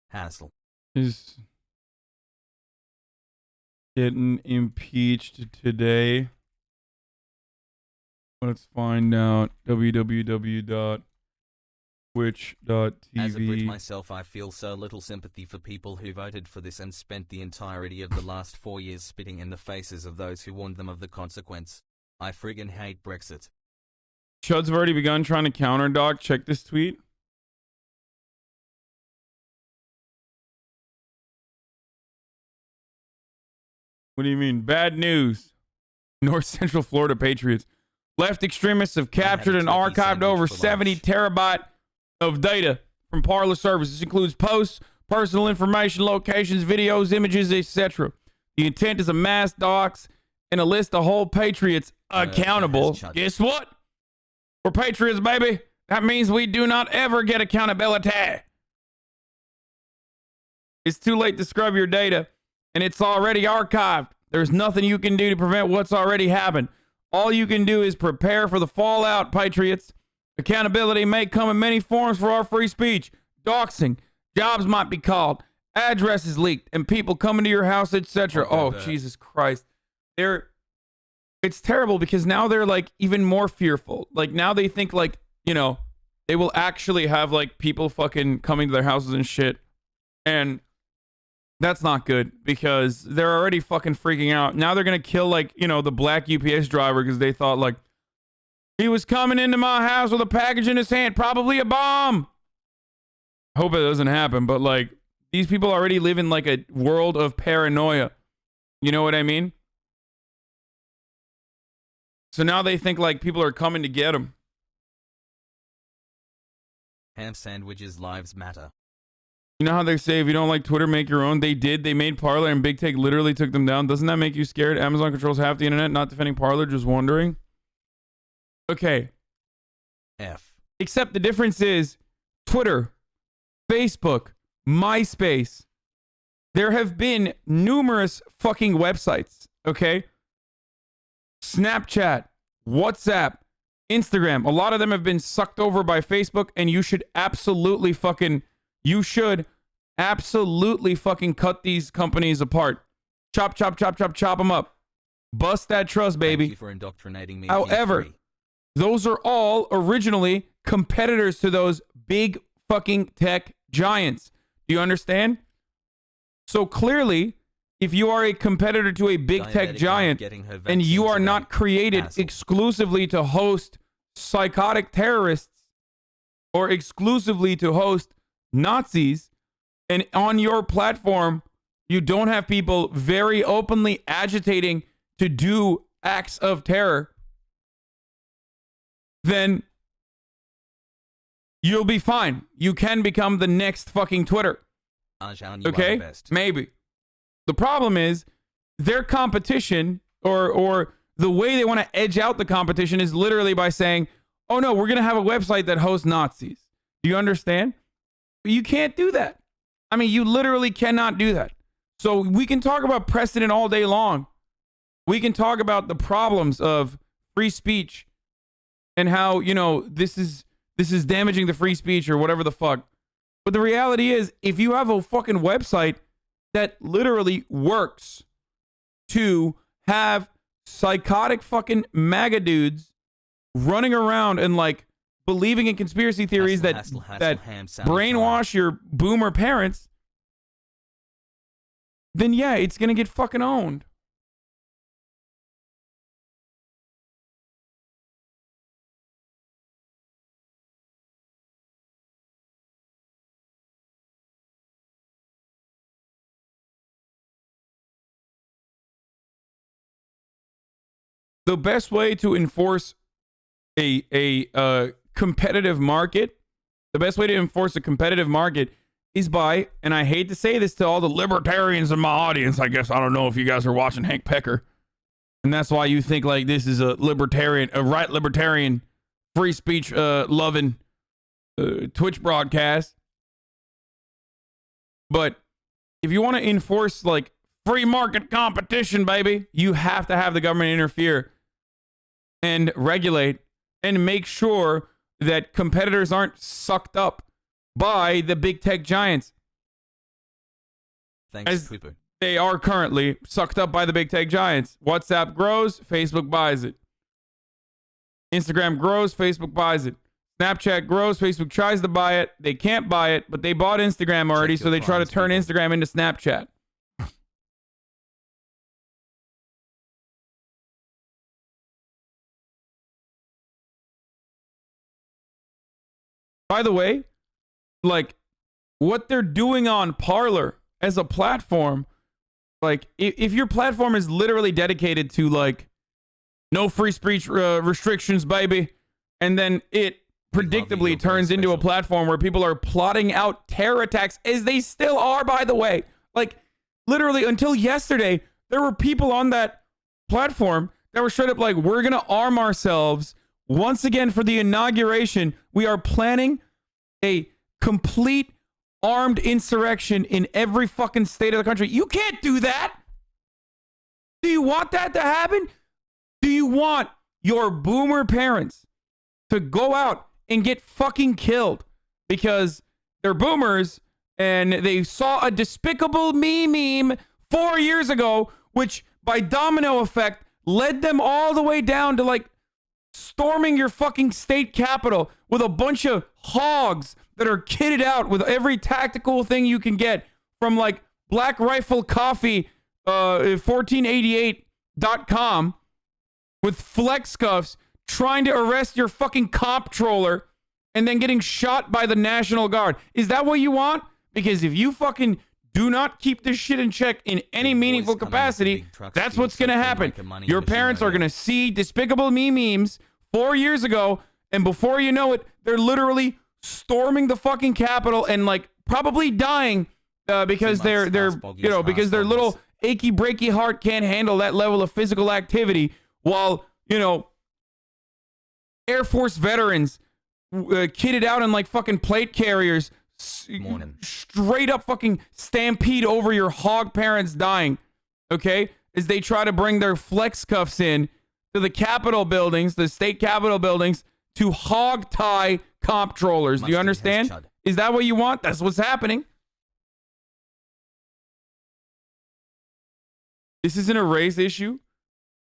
Hassle. is getting impeached today. Let's find out. www.twitch.tv. As a Brit myself, I feel so little sympathy for people who voted for this and spent the entirety of the last 4 years spitting in the faces of those who warned them of the consequence. I friggin' hate Brexit. Chuds have already begun trying to counter Doc. Check this tweet. What do you mean? Bad news. North Central Florida Patriots. Left extremists have captured and archived over 70 terabyte of data from Parler services. This includes posts, personal information, locations, videos, images, etc. The intent is a mass docs and a list of whole Patriots accountable. Guess what? We're Patriots, baby. That means we do not ever get accountability. It's too late to scrub your data. and it's already archived. There's nothing you can do to prevent what's already happened. All you can do is prepare for the fallout, patriots. Accountability may come in many forms for our free speech. Doxing, jobs might be called, addresses leaked, and people coming to your house, etc. Oh, Jesus Christ. It's terrible because now they're like even more fearful. Like now they think like, you know, they will actually have like people fucking coming to their houses and shit. And that's not good because they're already fucking freaking out. Now they're going to kill like, you know, the black UPS driver because they thought like he was coming into my house with a package in his hand, probably a bomb. Hope it doesn't happen, but like these people already live in like a world of paranoia. You know what I mean? So now they think like people are coming to get them. Ham sandwiches lives matter. You know how they say if you don't like Twitter, make your own? They did. They made Parler and Big Tech literally took them down. Doesn't that make you scared? Amazon controls half the internet. Not defending Parler, just wondering. Okay. F. Except the difference is Twitter, Facebook, MySpace. There have been numerous fucking websites, okay? Snapchat, WhatsApp, Instagram. A lot of them have been sucked over by Facebook, and you should absolutely fucking cut these companies apart. Chop them up. Bust that trust, baby. Thank you for indoctrinating me. However, those are all originally competitors to those big fucking tech giants. Do you understand? So clearly, if you are a competitor to a big tech giant and you are not created exclusively to host psychotic terrorists or exclusively to host Nazis, and on your platform you don't have people very openly agitating to do acts of terror, then you'll be fine. You can become the next fucking Twitter. Okay? Maybe. The problem is their competition or the way they want to edge out the competition is literally by saying, oh no, we're going to have a website that hosts Nazis. Do you understand? You can't do that. I mean, you literally cannot do that. So we can talk about precedent all day long. We can talk about the problems of free speech and how, you know, this is damaging the free speech or whatever the fuck. But the reality is, if you have a fucking website that literally works to have psychotic fucking MAGA dudes running around and like believing in conspiracy theories that brainwash your boomer parents, then yeah, it's gonna get fucking owned. The best way to enforce a competitive market, is by, and I hate to say this to all the libertarians in my audience, I guess, I don't know if you guys are watching Hank Pecker, and that's why you think like this is a right libertarian, free speech loving Twitch broadcast. But if you want to enforce like free market competition, baby, you have to have the government interfere and regulate and make sure that competitors aren't sucked up by the big tech giants. Thanks, as Tweeper. They are currently sucked up by the big tech giants. WhatsApp grows, Facebook buys it. Instagram grows, Facebook buys it. Snapchat grows, Facebook tries to buy it. They can't buy it, but they bought Instagram already, so they try to turn Instagram into Snapchat. By the way, like what they're doing on Parler as a platform, like if your platform is literally dedicated to like no free speech restrictions, baby, and then it predictably turns into a platform where people are plotting out terror attacks, as they still are, by the way. Like literally until yesterday, there were people on that platform that were straight up like, we're going to arm ourselves once again for the inauguration. We are planning a complete armed insurrection in every fucking state of the country. You can't do that. Do you want that to happen? Do you want your boomer parents to go out and get fucking killed because they're boomers and they saw a despicable meme 4 years ago, which by domino effect led them all the way down to like storming your fucking state capitol with a bunch of hogs that are kitted out with every tactical thing you can get from like Black Rifle Coffee 1488.com with flex cuffs trying to arrest your fucking comptroller and then getting shot by the National Guard. Is that what you want? Because if you fucking do not keep this shit in check in any meaningful capacity, that's what's going to happen. Your parents are going to see despicable memes 4 years ago, and before you know it, they're literally storming the fucking Capitol and like probably dying because they're because their little achy breaky heart can't handle that level of physical activity, while Air Force veterans kitted out in like fucking plate carriers straight up fucking stampede over your hog parents dying, okay, as they try to bring their flex cuffs in to the Capitol buildings, the state Capitol buildings, to hog tie comptrollers. Do you understand? Is that what you want? That's what's happening. This isn't a race issue.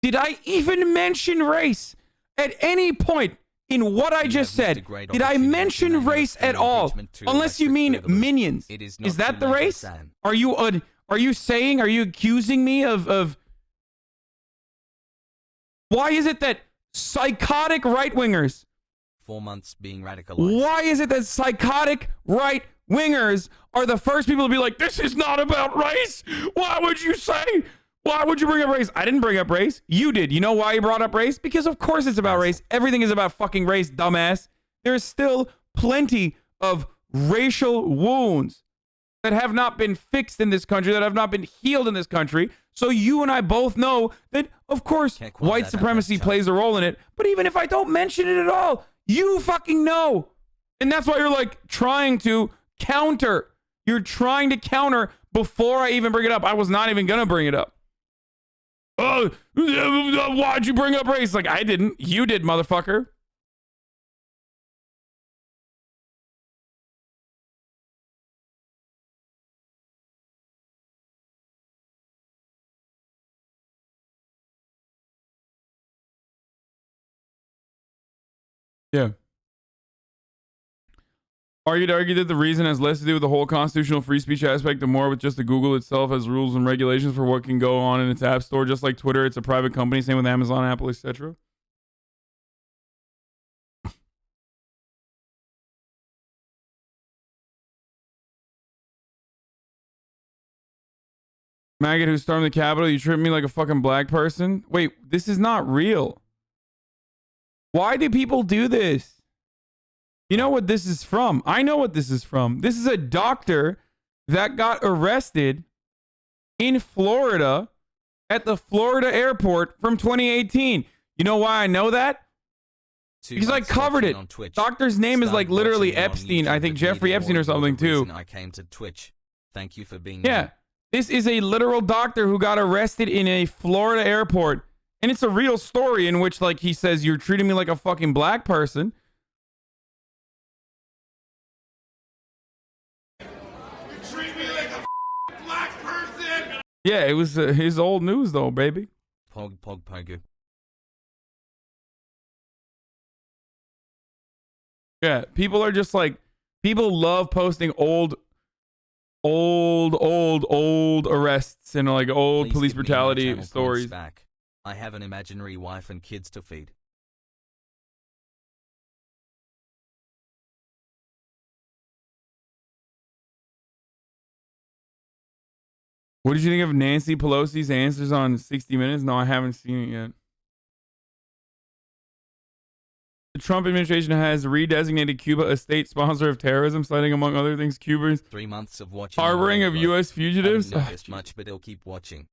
Did I even mention race at any point in what I just said? Did I mention race at all? Unless you mean minions. Is that the race? Are you accusing me of why is it that psychotic right-wingers 4 months being radicalized? Why is it that psychotic right-wingers are the first people to be like, this is not about race? Why would you bring up race? I didn't bring up race. You did. You know why you brought up race? Because of course it's about race. Everything is about fucking race, dumbass. There's still plenty of racial wounds that have not been fixed in this country, that have not been healed in this country. So you and I both know that, of course, white supremacy plays a role in it. But even if I don't mention it at all, you fucking know. And that's why you're like trying to counter. You're trying to counter before I even bring it up. I was not even going to bring it up. Oh, why'd you bring up race? Like, I didn't. You did, motherfucker. Yeah. Argued that the reason has less to do with the whole constitutional free speech aspect and more with just the Google itself has rules and regulations for what can go on in its app store. Just like Twitter, it's a private company. Same with Amazon, Apple, etc. Maggot who stormed the Capitol, you tripped me like a fucking black person? Wait, this is not real. Why do people do this? You know what this is from? I know what this is from. This is a doctor that got arrested in Florida at the Florida airport from 2018. You know why I know that? Because I covered it. Doctor's name is like literally Epstein. I think Jeffrey Epstein or something too. I came to Twitch. Thank you for being here. This is a literal doctor who got arrested in a Florida airport. And it's a real story in which, like, he says, you're treating me like a fucking black person. You treat me like a black person! Yeah, it was his old news, though, baby. Pog. Yeah, people are just like, people love posting old arrests and, like, old police brutality stories. Back. I have an imaginary wife and kids to feed. What did you think of Nancy Pelosi's answers on 60 Minutes? No, I haven't seen it yet. The Trump administration has redesignated Cuba a state sponsor of terrorism, citing, among other things, Cuba's 3 months of watching harboring of U.S. fugitives. I haven't noticed much, but I'll keep watching.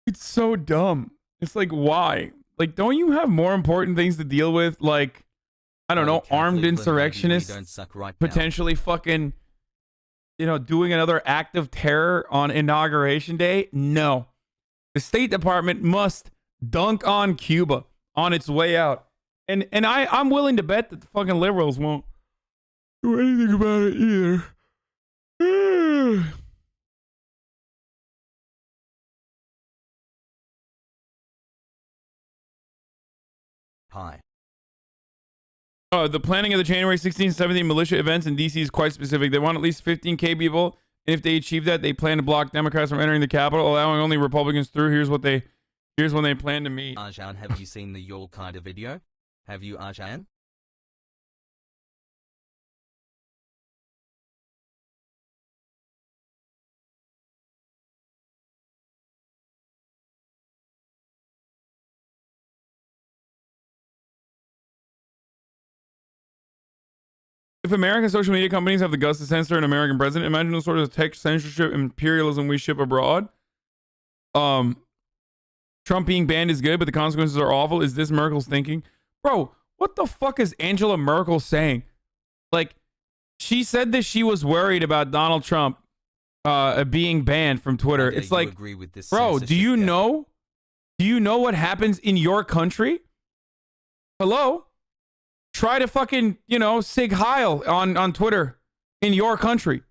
It's so dumb. It's like, why? Like, don't you have more important things to deal with? Like, I don't know, armed insurrectionists don't suck right now. potentially fucking, you know, doing another act of terror on Inauguration Day? No. The State Department must dunk on Cuba on its way out. And I'm willing to bet that the fucking liberals won't do anything about it either. Hi. The planning of the January 16th, 17th militia events in D.C. is quite specific. They want at least 15K people, and if they achieve that, they plan to block Democrats from entering the Capitol, allowing only Republicans through. Here's when they plan to meet. Hasan, have you seen the Al-Qaeda video? Have you, Hasan? If American social media companies have the guts to censor an American president, imagine the sort of tech censorship imperialism we ship abroad. Trump being banned is good, but the consequences are awful. Is this Merkel's thinking? Bro, what the fuck is Angela Merkel saying? Like, she said that she was worried about Donald Trump being banned from Twitter. It's like, bro, do you know what happens in your country? Hello? Try to fucking, you know, Sig Heil on Twitter in your country.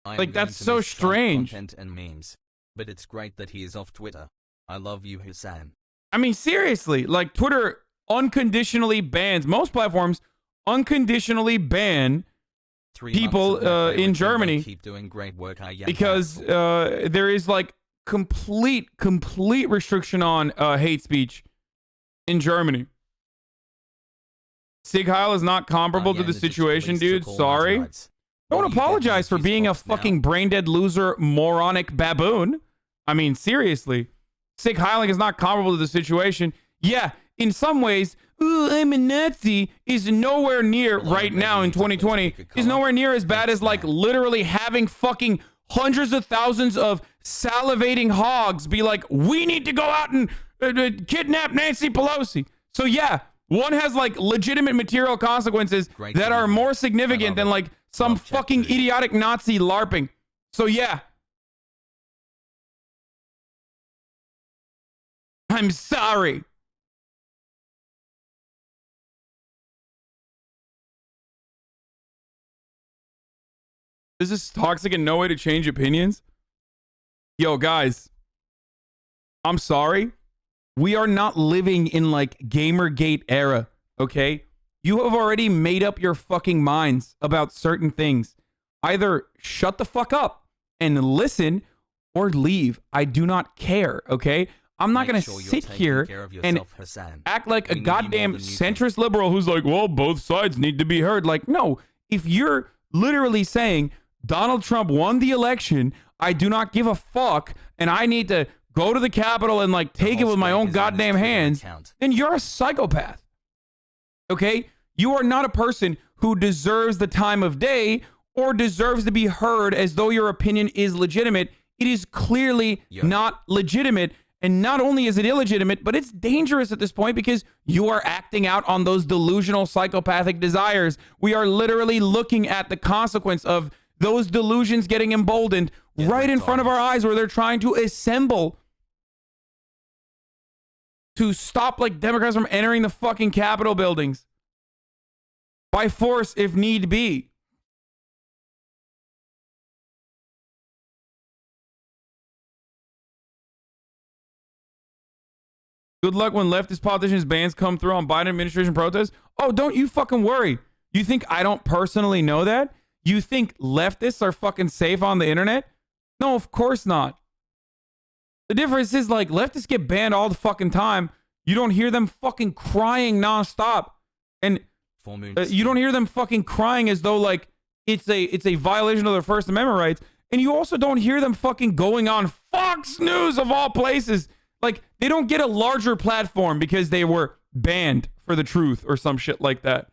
Like, that's so strange. Content and memes, but it's great that he is off Twitter. I love you, Hasan. I mean, seriously, like, Twitter unconditionally bans, most platforms unconditionally ban people in Germany. Keep doing great work, because there is like complete restriction on hate speech in Germany. Sig Heil is not comparable to the situation, dude. Sorry. Don't apologize for being a fucking brain-dead loser, moronic baboon. I mean, seriously. Sig Heiling is not comparable to the situation. Yeah, in some ways, I'm a Nazi is nowhere near right now in 2020 is nowhere near as bad as like literally having fucking hundreds of thousands of salivating hogs be like, we need to go out and kidnap Nancy Pelosi. So yeah, one has like legitimate material consequences that are more significant than like some fucking idiotic Nazi LARPing. So yeah. I'm sorry. This is toxic and no way to change opinions. Yo, guys. I'm sorry. We are not living in like Gamergate era, okay? You have already made up your fucking minds about certain things. Either shut the fuck up and listen or leave. I do not care, okay? I'm not going to sit here and act like a goddamn centrist liberal who's like, well, both sides need to be heard. Like, no, if you're literally saying Donald Trump won the election, I do not give a fuck, and I need to go to the Capitol and like take it with my own goddamn hands, then you're a psychopath. Okay? You are not a person who deserves the time of day or deserves to be heard as though your opinion is legitimate. It is clearly not legitimate. And not only is it illegitimate, but it's dangerous at this point because you are acting out on those delusional psychopathic desires. We are literally looking at the consequence of those delusions getting emboldened right in front of our eyes, where they're trying to assemble to stop like Democrats from entering the fucking Capitol buildings by force if need be. Good luck when leftist politicians' bans come through on Biden administration protests. Oh, don't you fucking worry. You think I don't personally know that? You think leftists are fucking safe on the internet? No, of course not. The difference is like leftists get banned all the fucking time. You don't hear them fucking crying nonstop. And you don't hear them fucking crying as though like it's a violation of their First Amendment rights. And you also don't hear them fucking going on Fox News of all places. Like, they don't get a larger platform because they were banned for the truth or some shit like that.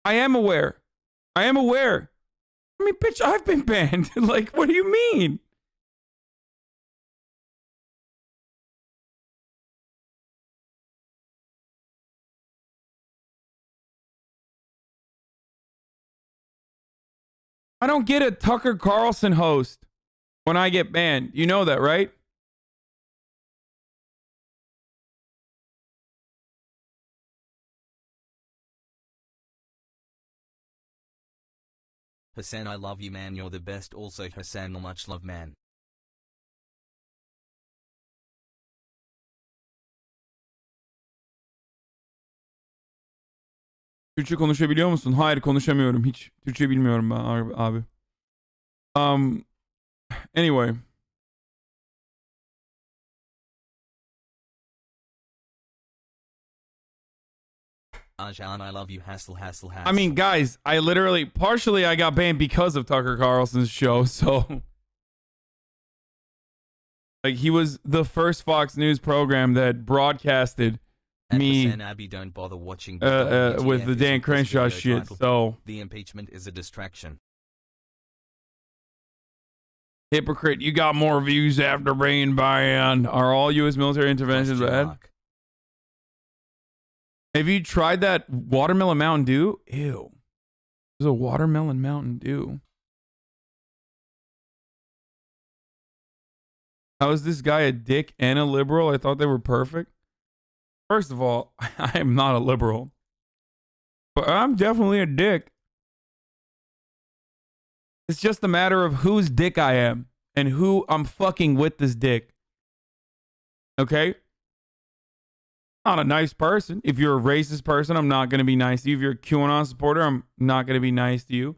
I am aware. I mean, bitch, I've been banned. Like, what do you mean? I don't get a Tucker Carlson host when I get banned. You know that, right? Hasan, I love you, man. You're the best. Also, Hasan, much love, man. Türkçe konuşabiliyor musun? Hayır, konuşamıyorum. Hiç Türkçe bilmiyorum ben abi. Anyway. Hasan, I love you, hassle. I mean, guys, I got banned because of Tucker Carlson's show, so like he was the first Fox News program that broadcasted me HasanAbi, don't bother watching with the Dan Crenshaw shit. So the impeachment is a distraction. Hypocrite, you got more views after being banned. Are all U.S. military interventions bad? Have you tried that watermelon Mountain Dew? Ew. There's a watermelon Mountain Dew. How is this guy a dick and a liberal? I thought they were perfect. First of all, I am not a liberal. But I'm definitely a dick. It's just a matter of whose dick I am and who I'm fucking with this dick. Okay? Not a nice person. If you're a racist person, I'm not going to be nice to you. If you're a QAnon supporter, I'm not going to be nice to you.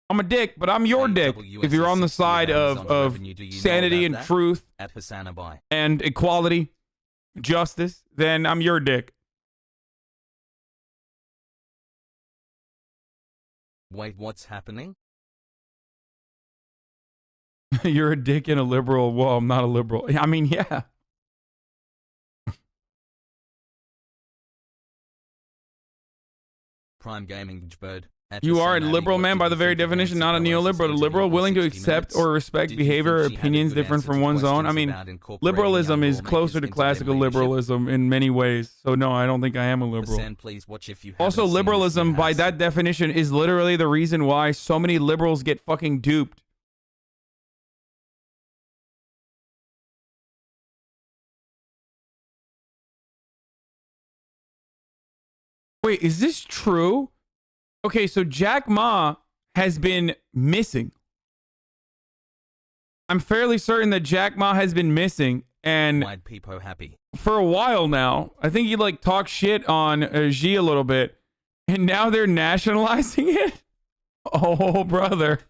I'm a dick, but I'm your dick. If you're on the side of sanity and truth at HasanAbi and equality, justice, then I'm your dick. Wait, what's happening? You're a dick and a liberal. Well, I'm not a liberal. I mean, yeah. Prime Gaming Bird. You are a liberal, man, by the very definition, not a neoliberal. A liberal willing to accept or respect behavior or opinions different from one's own. I mean, liberalism is closer to classical liberalism in many ways. So, no, I don't think I am a liberal. Also, liberalism, by that definition, is literally the reason why so many liberals get fucking duped. Wait, is this true? Okay, so Jack Ma has been missing. I'm fairly certain that Jack Ma has been missing, and Wide peepo happy. For a while now. I think he like talked shit on Xi a little bit, and now they're nationalizing it. Oh, brother.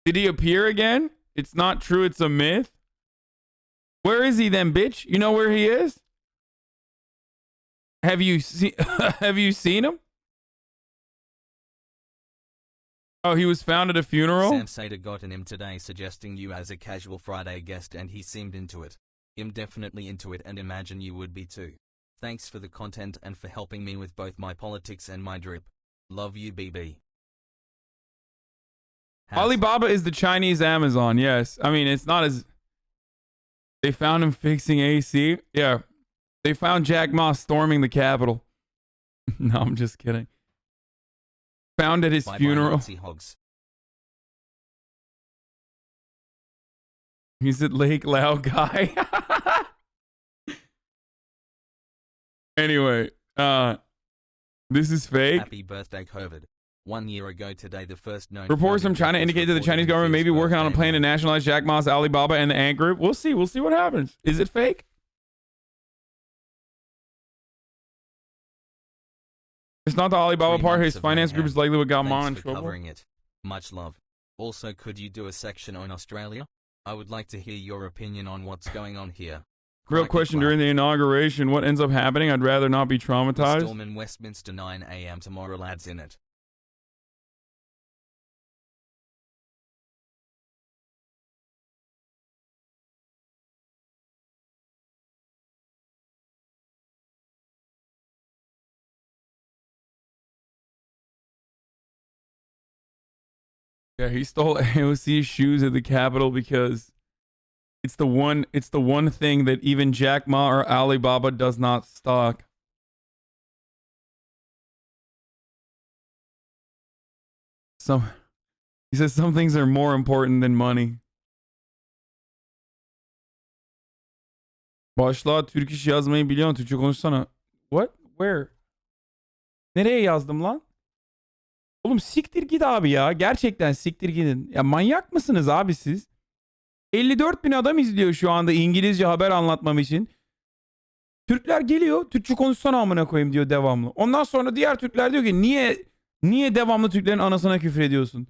Did he appear again? It's not true. It's a myth. Where is he then, bitch? You know where he is? Have you seen him? Oh, he was found at a funeral? Sam Sater got in him today suggesting you as a casual Friday guest and he seemed into it. I'm definitely into it and imagine you would be too. Thanks for the content and for helping me with both my politics and my drip. Love you, BB. Alibaba is the Chinese Amazon, yes. I mean, it's not as... They found him fixing AC? Yeah. They found Jack Ma storming the Capitol. No, I'm just kidding. Found at his funeral. He's at Lake Lao Kai. Anyway, this is fake. Happy birthday, COVID. 1 year ago today, the first known reports from China indicate that the Chinese government may be working on a plan to nationalize Jack Ma's Alibaba and the Ant Group. We'll see. We'll see what happens. Is it fake? It's not the Alibaba part. His finance group is likely what got Ma in trouble. Covering it. Much love. Also, could you do a section on Australia? I would like to hear your opinion on what's going on here. Real question during the inauguration, what ends up happening? I'd rather not be traumatized. Storm in Westminster 9 a.m. tomorrow, lads, in it. Yeah, he stole AOC's shoes at the Capitol because it's the one thing that even Jack Ma or Alibaba does not stock. He says some things are more important than money. Başla Türk iş yazmayı biliyorsun. Türkçe konuşsana. What? Where? Nereye yazdım lan? Oğlum siktir git abi ya. Gerçekten siktir gidin. Ya manyak mısınız abi siz? 54 bin adam izliyor şu anda İngilizce haber anlatmam için. Türkler geliyor. Türkçe konuşsana amına koyayım diyor devamlı. Ondan sonra diğer Türkler diyor ki niye devamlı Türklerin anasına küfür ediyorsun?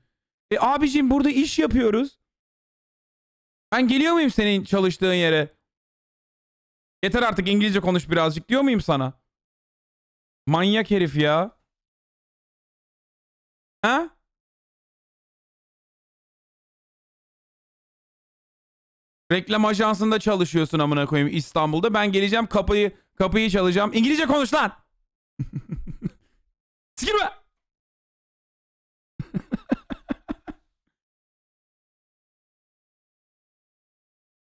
Abicim burada iş yapıyoruz. Ben geliyor muyum senin çalıştığın yere? Yeter artık İngilizce konuş birazcık diyor muyum sana? Manyak herif ya. Ha? Reklam ajansında çalışıyorsun amına koyayım İstanbul'da. Ben geleceğim kapıyı çalacağım. İngilizce konuş lan. Sikirme.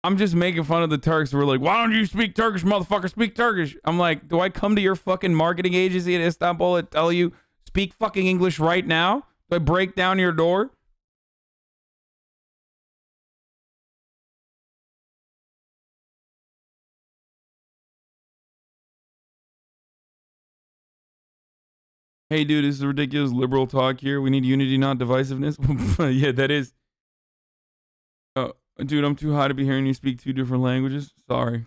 I'm just making fun of the Turks. We're like, why don't you speak Turkish, motherfucker? Speak Turkish. I'm like, do I come to your fucking marketing agency in Istanbul and tell you speak fucking English right now? Do I break down your door? Hey, dude, this is ridiculous liberal talk here. We need unity, not divisiveness. Yeah, that is. Dude, I'm too high to be hearing you speak two different languages. Sorry.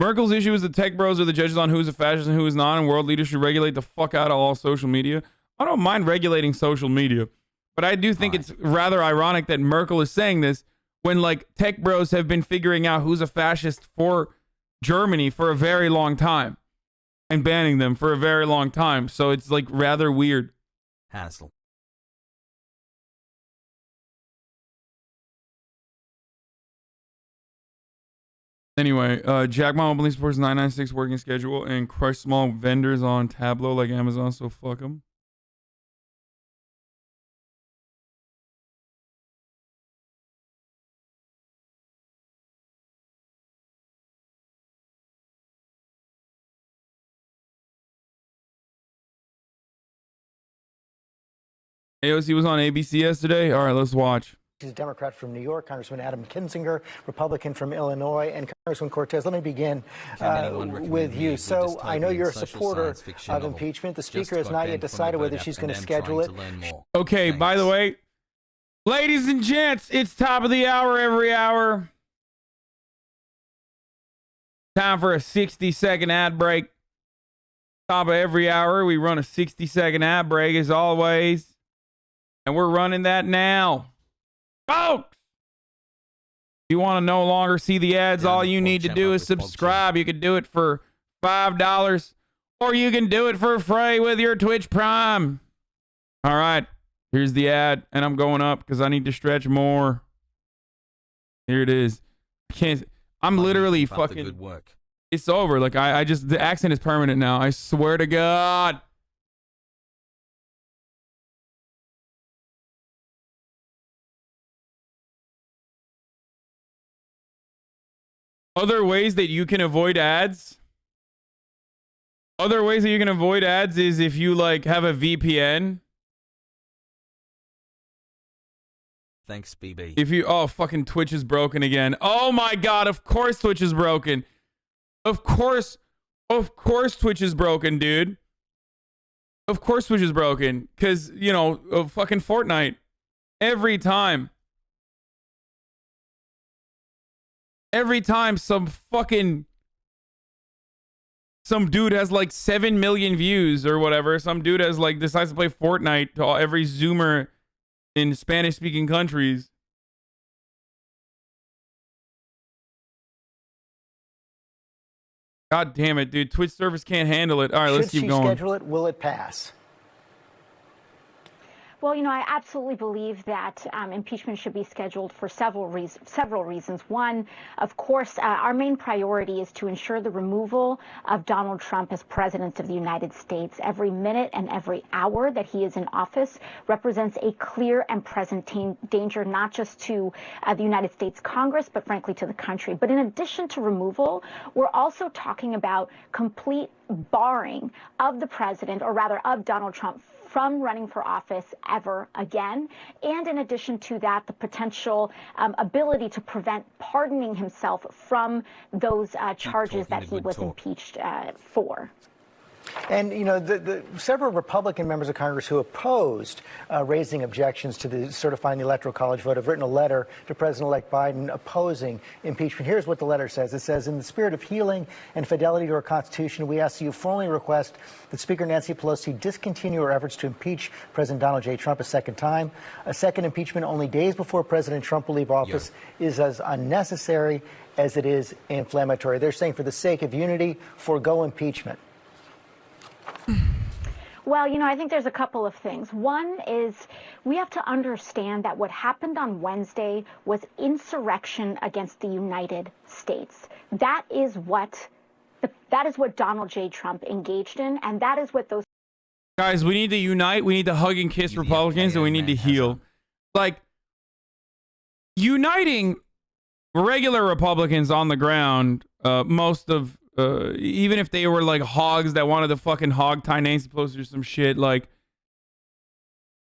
Merkel's issue is the tech bros are the judges on who's a fascist and who is not, and world leaders should regulate the fuck out of all social media. I don't mind regulating social media, but I do think it's rather ironic that Merkel is saying this when, like, tech bros have been figuring out who's a fascist for Germany for a very long time. And banning them for a very long time. So it's like rather weird. Hassle. Anyway, Jack Ma openly supports 996 working schedule and crush small vendors on Tableau like Amazon, so fuck them. AOC was on ABC yesterday. All right, let's watch. He's a Democrat from New York, Congressman Adam Kinzinger, Republican from Illinois, and Congressman Cortez. Let me begin with you. So I know you're a supporter of impeachment. The Speaker has not yet decided whether she's going to schedule it. Okay, by the way, ladies and gents, it's top of the hour every hour. Time for a 60-second ad break. Top of every hour, we run a 60-second ad break as always. And we're running that now. Folks! If you want to no longer see the ads, all you need to do is subscribe. You can do it for $5, or you can do it for free with your Twitch Prime. All right. Here's the ad, and I'm going up because I need to stretch more. Here it is. I'm literally fucking... Good work. It's over. Like, I just... The accent is permanent now. I swear to God. Other ways that you can avoid ads. Other ways that you can avoid ads is if you like have a VPN. Thanks, BB. If you fucking Twitch is broken again. Oh my God, of course Twitch is broken. Of course Twitch is broken, dude. Of course Twitch is broken. Cause, you know, fucking Fortnite. Every time some dude has like 7 million views or whatever, some dude has like decides to play Fortnite to every Zoomer in Spanish speaking countries. God damn it, dude. Twitch service can't handle it. All right, let's keep going. Should she schedule it? Will it pass? Well, you know, I absolutely believe that impeachment should be scheduled for several reasons. One, of course, our main priority is to ensure the removal of Donald Trump as president of the United States. Every minute and every hour that he is in office represents a clear and present danger, not just to the United States Congress, but frankly to the country. But in addition to removal, we're also talking about complete barring of the president, or rather of Donald Trump, from running for office ever again. And in addition to that, the potential ability to prevent pardoning himself from those charges that he was impeached for. And, you know, the several Republican members of Congress who opposed raising objections to certifying the Electoral College vote have written a letter to President-elect Biden opposing impeachment. Here's what the letter says. It says, in the spirit of healing and fidelity to our Constitution, we ask you formally request that Speaker Nancy Pelosi discontinue her efforts to impeach President Donald J. Trump a second time. A second impeachment only days before President Trump will leave office is as unnecessary as it is inflammatory. They're saying for the sake of unity, forego impeachment. Well, you know, I think there's a couple of things. One is we have to understand that what happened on Wednesday was insurrection against the United States. That is what Donald J. Trump engaged in, and that is what those guys, we need to unite, we need to hug and kiss Republicans, and we need to heal. Like, uniting regular Republicans on the ground, most of even if they were like hogs that wanted to fucking hog tie Nancy Pelosi or some shit, like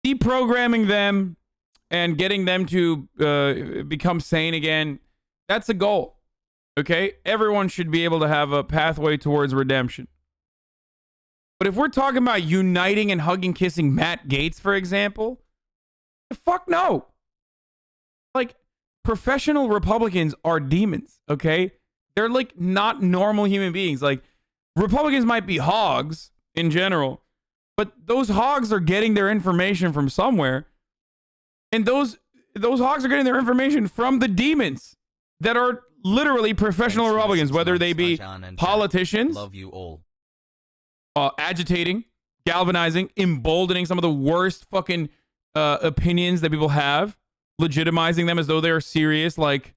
deprogramming them and getting them to become sane again, that's a goal. Okay? Everyone should be able to have a pathway towards redemption. But if we're talking about uniting and hugging, kissing Matt Gaetz, for example, fuck no. Like, professional Republicans are demons, okay? They're like not normal human beings. Like, Republicans might be hogs in general, but those hogs are getting their information from somewhere. And those hogs are getting their information from the demons that are literally professional Republicans, whether they be politicians, love you all, agitating, galvanizing, emboldening some of the worst fucking opinions that people have, legitimizing them as though they are serious, like,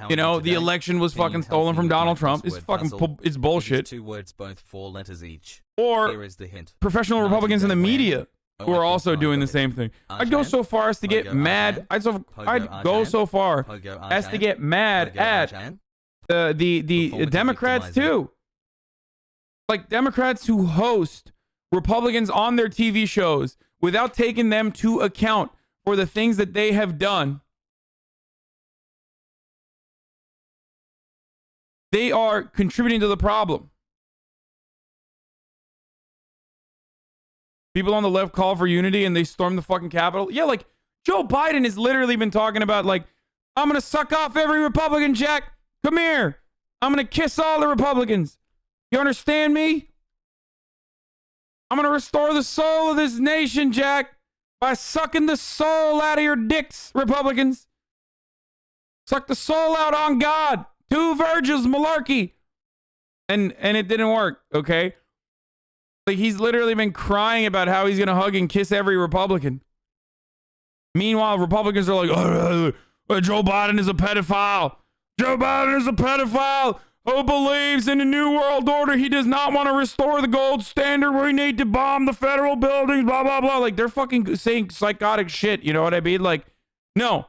you know, the election was fucking stolen from Donald Trump. It's fucking, it's bullshit. 2 words, both 4 letters each. Or here is the hint. Professional Republicans in the media who are also doing the same thing. I'd go so far as to get mad. I'd go so far as to get mad at the Democrats too. Like, Democrats who host Republicans on their TV shows without taking them to account for the things that they have done. They are contributing to the problem. People on the left call for unity and they storm the fucking Capitol. Yeah, like, Joe Biden has literally been talking about, like, I'm going to suck off every Republican, Jack. Come here. I'm going to kiss all the Republicans. You understand me? I'm going to restore the soul of this nation, Jack, by sucking the soul out of your dicks, Republicans. Suck the soul out on God. 2 virgins, malarkey. And it didn't work, okay? Like, he's literally been crying about how he's going to hug and kiss every Republican. Meanwhile, Republicans are like, Joe Biden is a pedophile. Joe Biden is a pedophile who believes in the New World Order. He does not want to restore the gold standard. We need to bomb the federal buildings, blah, blah, blah. Like, they're fucking saying psychotic shit. You know what I mean? Like, no.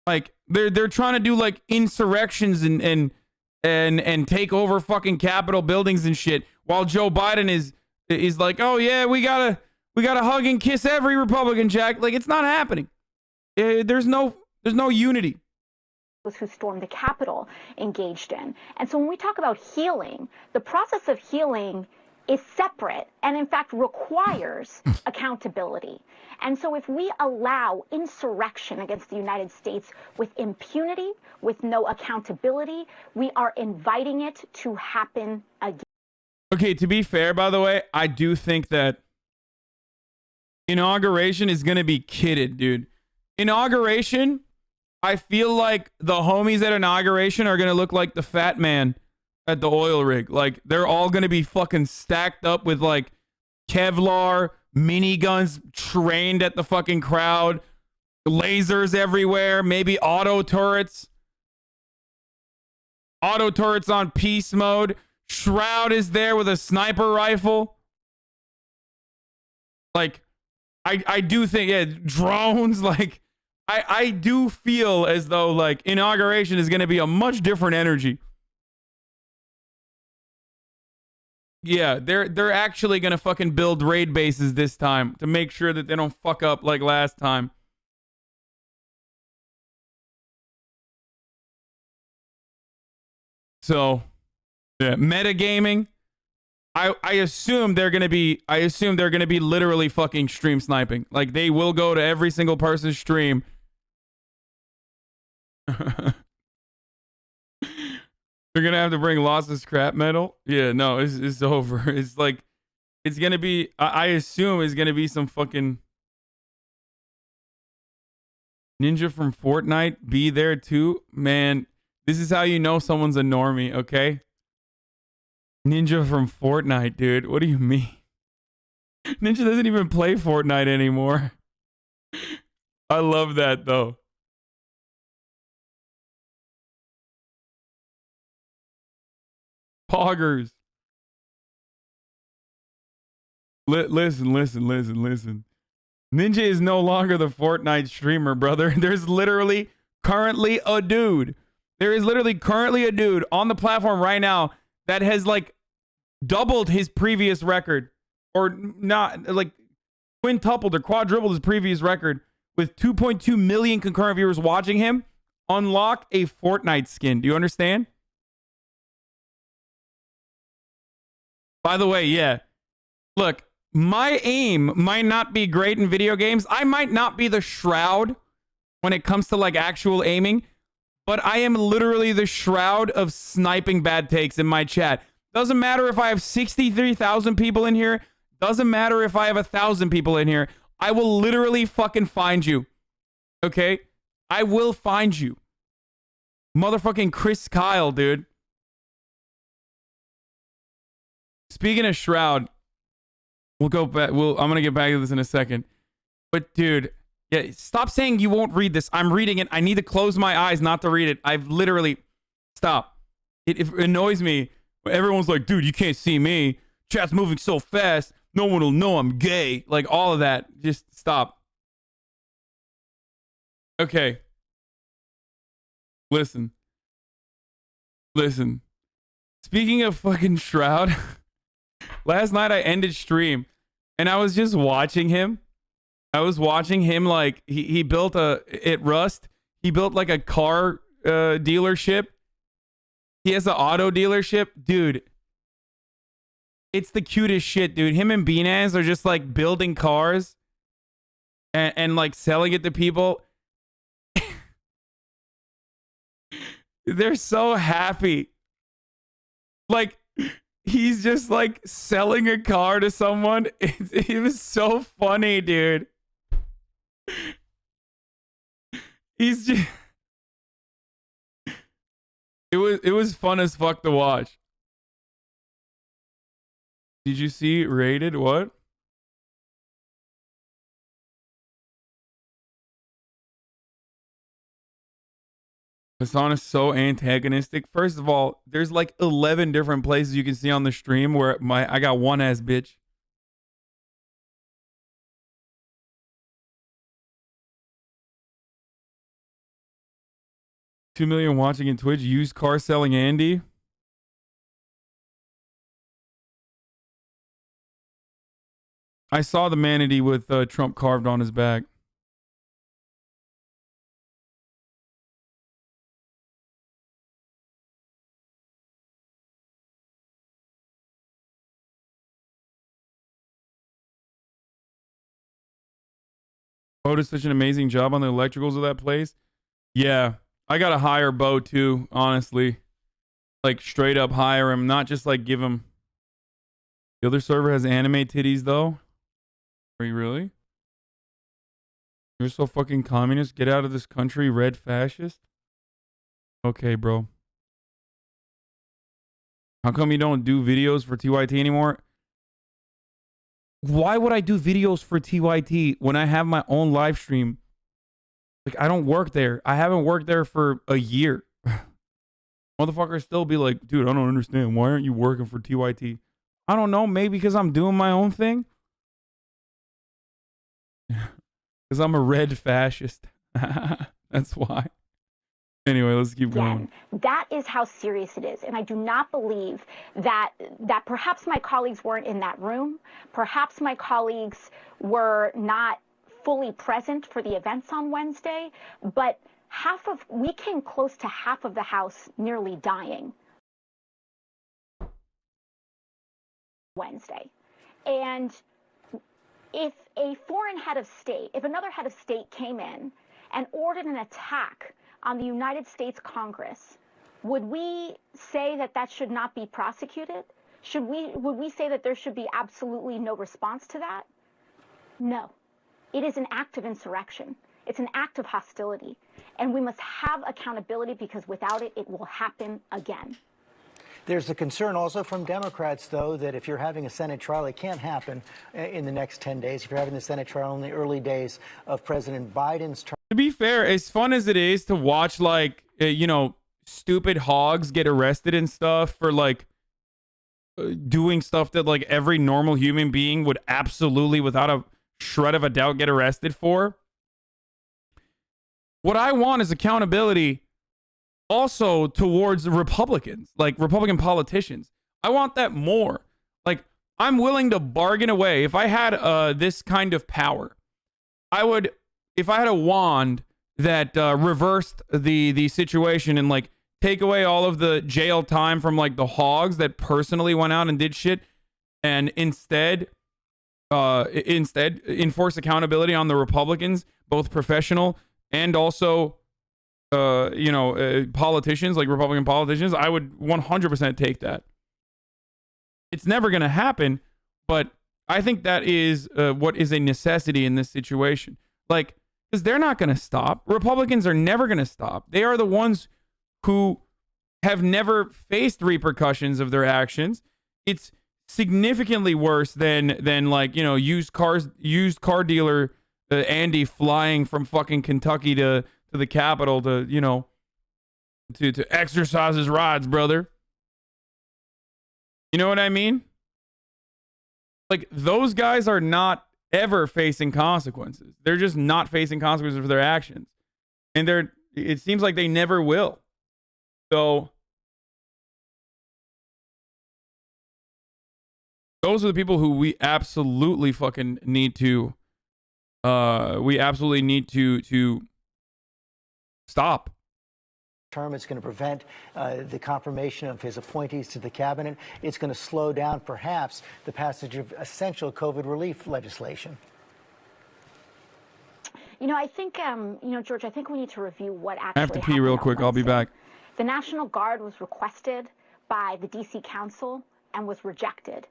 Like, they're trying to do like insurrections and take over fucking Capitol buildings and shit, while Joe Biden is like, oh yeah, we gotta hug and kiss every Republican, Jack. Like, it's not happening. There's no unity. Who stormed the Capitol engaged in. And so when we talk about healing, the process of healing is separate and in fact requires accountability. And so if we allow insurrection against the United States with impunity, with no accountability, we are inviting it to happen again. Okay, to be fair, by the way, I do think that inauguration is going to be kidded, dude. Inauguration, I feel like the homies at inauguration are going to look like the fat man at the oil rig. Like, they're all going to be fucking stacked up with like Kevlar, miniguns trained at the fucking crowd, lasers everywhere, maybe auto turrets. Auto turrets on peace mode. Shroud is there with a sniper rifle. Like, I do think, yeah, drones, like, I do feel as though, like, inauguration is going to be a much different energy. Yeah, they're actually going to fucking build raid bases this time to make sure that they don't fuck up like last time. So, yeah, metagaming. I assume they're gonna be literally fucking stream sniping. Like, they will go to every single person's stream. They're gonna have to bring lots of scrap metal. Yeah, no, it's over. It's like, it's gonna be, I assume it's gonna be some fucking ninja from Fortnite be there too. Man, this is how you know someone's a normie, okay? Ninja from Fortnite, dude. What do you mean? Ninja doesn't even play Fortnite anymore. I love that, though. Poggers. Listen. Ninja is no longer the Fortnite streamer, brother. There's literally currently a dude. There is literally currently a dude on the platform right now that has, like, doubled his previous record, or not, like, quintupled or quadrupled his previous record, with 2.2 million concurrent viewers watching him unlock a Fortnite skin. Do you understand? By the way, yeah. Look, my aim might not be great in video games. I might not be the Shroud when it comes to, like, actual aiming, but I am literally the Shroud of sniping bad takes in my chat. Doesn't matter if I have 63,000 people in here. Doesn't matter if I have 1,000 people in here. I will literally fucking find you. Okay? I will find you. Motherfucking Chris Kyle, dude. Speaking of Shroud, we'll go back. I'm going to get back to this in a second. But, dude, yeah, stop saying you won't read this. I'm reading it. I need to close my eyes not to read it. I've literally... Stop. It annoys me. Everyone's like, dude, you can't see me. Chat's moving so fast. No one will know I'm gay. Like, all of that. Just stop. Okay. Listen. Speaking of fucking Shroud, last night I ended stream and I was just watching him. I was watching him, like, he built at Rust. He built, like, a car dealership. He has an auto dealership. Dude, it's the cutest shit, dude. Him and Beanaz are just, like, building cars and like, selling it to people. They're so happy. Like, he's just, like, selling a car to someone. It was so funny, dude. He's just... It was fun as fuck to watch. Did you see Rated? What? Hasan is so antagonistic. First of all, there's like 11 different places you can see on the stream where I got one ass bitch. $2 million watching in Twitch. Used car selling Andy. I saw the manatee with Trump carved on his back. Bo did such an amazing job on the electricals of that place. Yeah. I gotta hire Bo too, honestly. Like, straight up hire him, not just like give him. The other server has anime titties though. Are you really? You're so fucking communist. Get out of this country, red fascist. Okay, bro. How come you don't do videos for TYT anymore? Why would I do videos for TYT when I have my own live stream? Like, I don't work there. I haven't worked there for a year. Motherfuckers still be like, dude, I don't understand. Why aren't you working for TYT? I don't know. Maybe because I'm doing my own thing. Because I'm a red fascist. That's why. Anyway, let's keep going. That is how serious it is. And I do not believe that perhaps my colleagues weren't in that room. Perhaps my colleagues were not fully present for the events on Wednesday. But we came close to half of the House nearly dying Wednesday. And if a foreign head of state, if another head of state came in and ordered an attack on the United States Congress, would we say that that should not be prosecuted? Would we say that there should be absolutely no response to that? No. It is an act of insurrection. It's an act of hostility. And we must have accountability, because without it, it will happen again. There's a concern also from Democrats, though, that if you're having a Senate trial, it can't happen in the next 10 days. If you're having the Senate trial in the early days of President Biden's term. To be fair, as fun as it is to watch, like, stupid hogs get arrested and stuff for, like, doing stuff that, like, every normal human being would absolutely, without a shred of a doubt, get arrested for. What I want is accountability also towards Republicans, like Republican politicians. I want that more. Like, I'm willing to bargain away. If I had this kind of power, if I had a wand that reversed the situation and, like, take away all of the jail time from, like, the hogs that personally went out and did shit, and instead enforce accountability on the Republicans, both professional and also politicians, like Republican politicians, I would 100% take that. It's never going to happen, but I think that is what is a necessity in this situation. Like, because they're not going to stop. Republicans are never going to stop. They are the ones who have never faced repercussions of their actions. It's significantly worse than like, used car dealer Andy flying from fucking Kentucky to the Capitol to exercise his rights, brother. You know what I mean? Like, those guys are not ever facing consequences. They're just not facing consequences for their actions. And it seems like they never will. So those are the people who we absolutely fucking need to stop. It's going to prevent the confirmation of his appointees to the cabinet. It's going to slow down, perhaps, the passage of essential COVID relief legislation. I think, George, I think we need to review what actually happened. I have to pee real quick. I'll be back. The National Guard was requested by the D.C. Council and was rejected.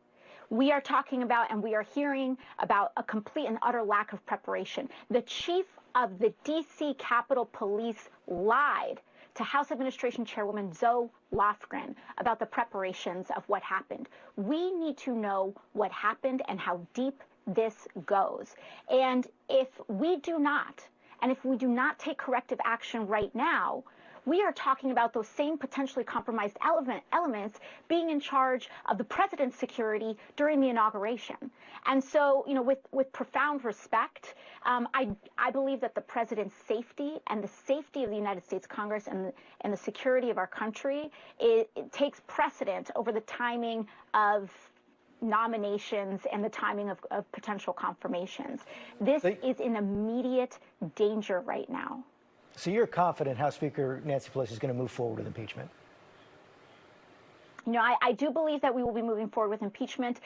We are talking about, and we are hearing about, a complete and utter lack of preparation. The chief of the D.C. Capitol Police lied to House Administration Chairwoman Zoe Lofgren about the preparations of what happened. We need to know what happened and how deep this goes. And if we do not take corrective action right now, we are talking about those same potentially compromised elements being in charge of the president's security during the inauguration. And so, with profound respect, I believe that the president's safety and the safety of the United States Congress and the security of our country, it takes precedent over the timing of nominations and the timing of potential confirmations. This is in immediate danger right now. So you're confident House Speaker Nancy Pelosi is going to move forward with impeachment? I do believe that we will be moving forward with impeachment,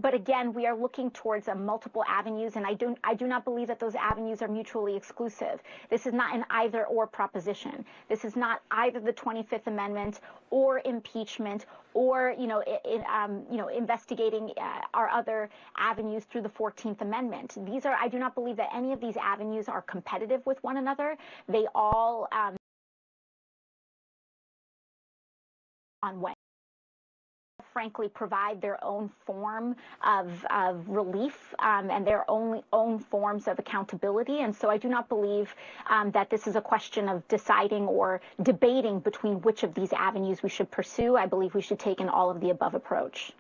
but again, we are looking towards multiple avenues, and I do not believe that those avenues are mutually exclusive. This is not an either-or proposition. This is not either the 25th Amendment or impeachment or investigating our other avenues through the 14th Amendment. I do not believe that any of these avenues are competitive with one another. They all on Wednesday. frankly, provide their own form of relief and their own forms of accountability. And so I do not believe that this is a question of deciding or debating between which of these avenues we should pursue. I believe we should take an all of the above approach.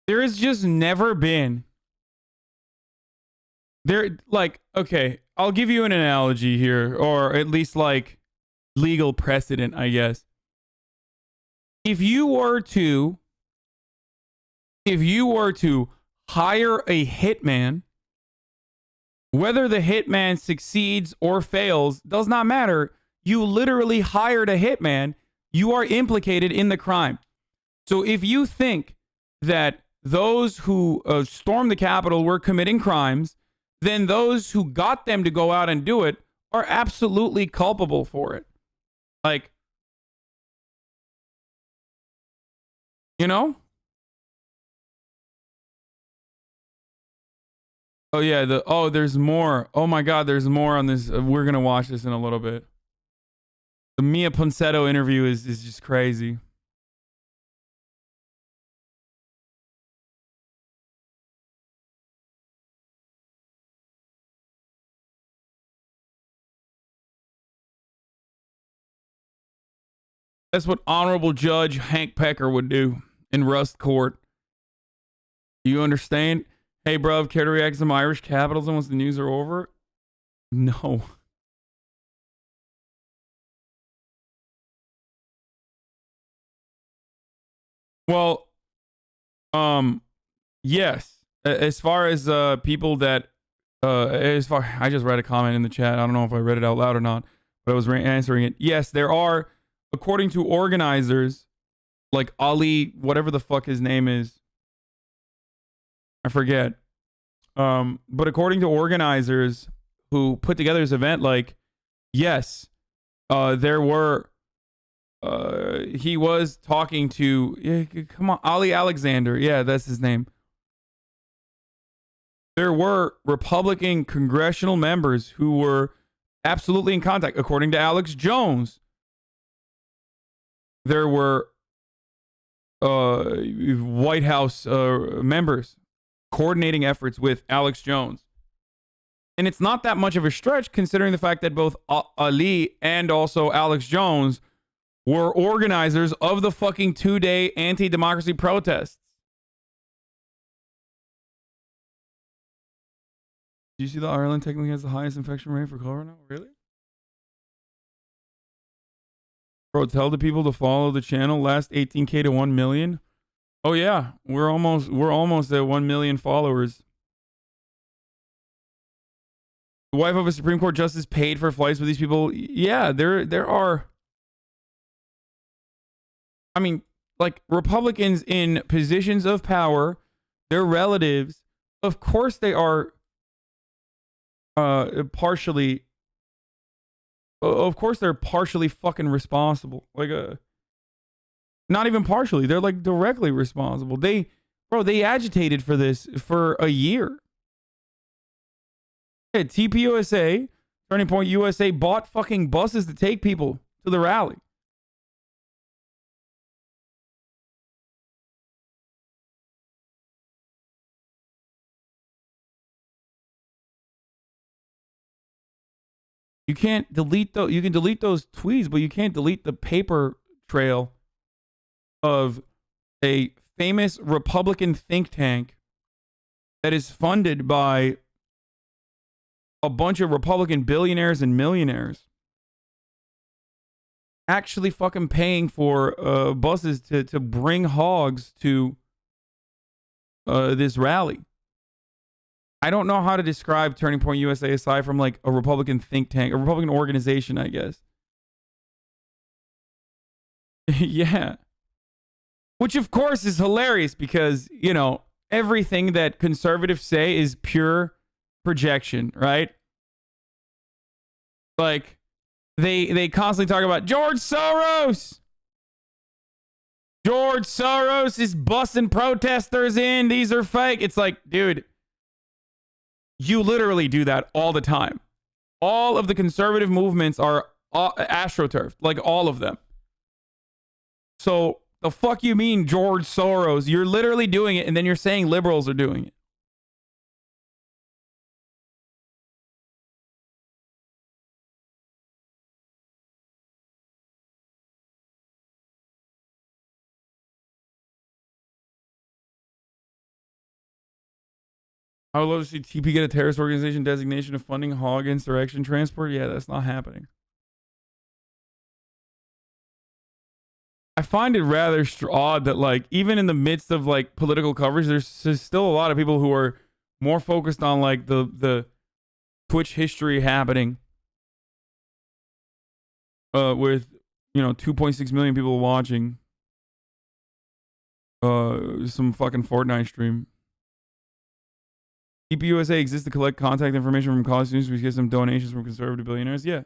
There has just never been like, okay, I'll give you an analogy here, or at least like legal precedent, I guess. If you were to hire a hitman, whether the hitman succeeds or fails does not matter. You literally hired a hitman. You are implicated in the crime. So if you think that those who stormed the Capitol were committing crimes, then those who got them to go out and do it are absolutely culpable for it. Like, you know? Oh yeah, there's more. Oh my God, there's more on this. We're gonna watch this in a little bit. The Mia Ponsetto interview is just crazy. That's what Honorable Judge Hank Pecker would do in Rust Court. You understand? Hey, bruv, care to react to some Irish capitalism once the news are over? No. Well, yes. As far as people that, I just read a comment in the chat. I don't know if I read it out loud or not, but I was answering it. Yes, there are, according to organizers, like Ali, whatever the fuck his name is, I forget. But according to organizers who put together this event, like, yes, there were, he was talking to, come on, Ali Alexander. Yeah, that's his name. There were Republican congressional members who were absolutely in contact. According to Alex Jones, there were White House members coordinating efforts with Alex Jones. And it's not that much of a stretch considering the fact that both Ali and also Alex Jones were organizers of the fucking 2-day anti-democracy protests. Do you see that Ireland technically has the highest infection rate for COVID now? Really? Bro, tell the people to follow the channel. Last 18K to 1 million. Oh yeah, we're almost at 1 million followers. The wife of a Supreme Court justice paid for flights with these people. Yeah, there are. I mean, like Republicans in positions of power, their relatives, of course they are partially. Of course they're partially fucking responsible. Like not even partially. They're like directly responsible. They agitated for this for a year. Yeah, TPUSA, Turning Point USA, bought fucking buses to take people to the rally. You can't delete those. You can delete those tweets, but you can't delete the paper trail of a famous Republican think tank that is funded by a bunch of Republican billionaires and millionaires actually fucking paying for buses to bring hogs to this rally. I don't know how to describe Turning Point USA aside from like a Republican think tank, a Republican organization, I guess. Yeah. Which of course is hilarious because, you know, everything that conservatives say is pure projection, right? Like they constantly talk about George Soros. George Soros is busting protesters in. These are fake. It's like, dude, you literally do that all the time. All of the conservative movements are astroturfed, like all of them. So The fuck you mean, George Soros? You're literally doing it, and then you're saying liberals are doing it. I would love to see TP get a terrorist organization designation of funding hog insurrection transport. Yeah, that's not happening. I find it rather odd that, like, even in the midst of, like, political coverage, there's still a lot of people who are more focused on, like, the Twitch history happening with, you know, 2.6 million people watching some fucking Fortnite stream. TPUSA exists to collect contact information from college students to get some donations from conservative billionaires. Yeah.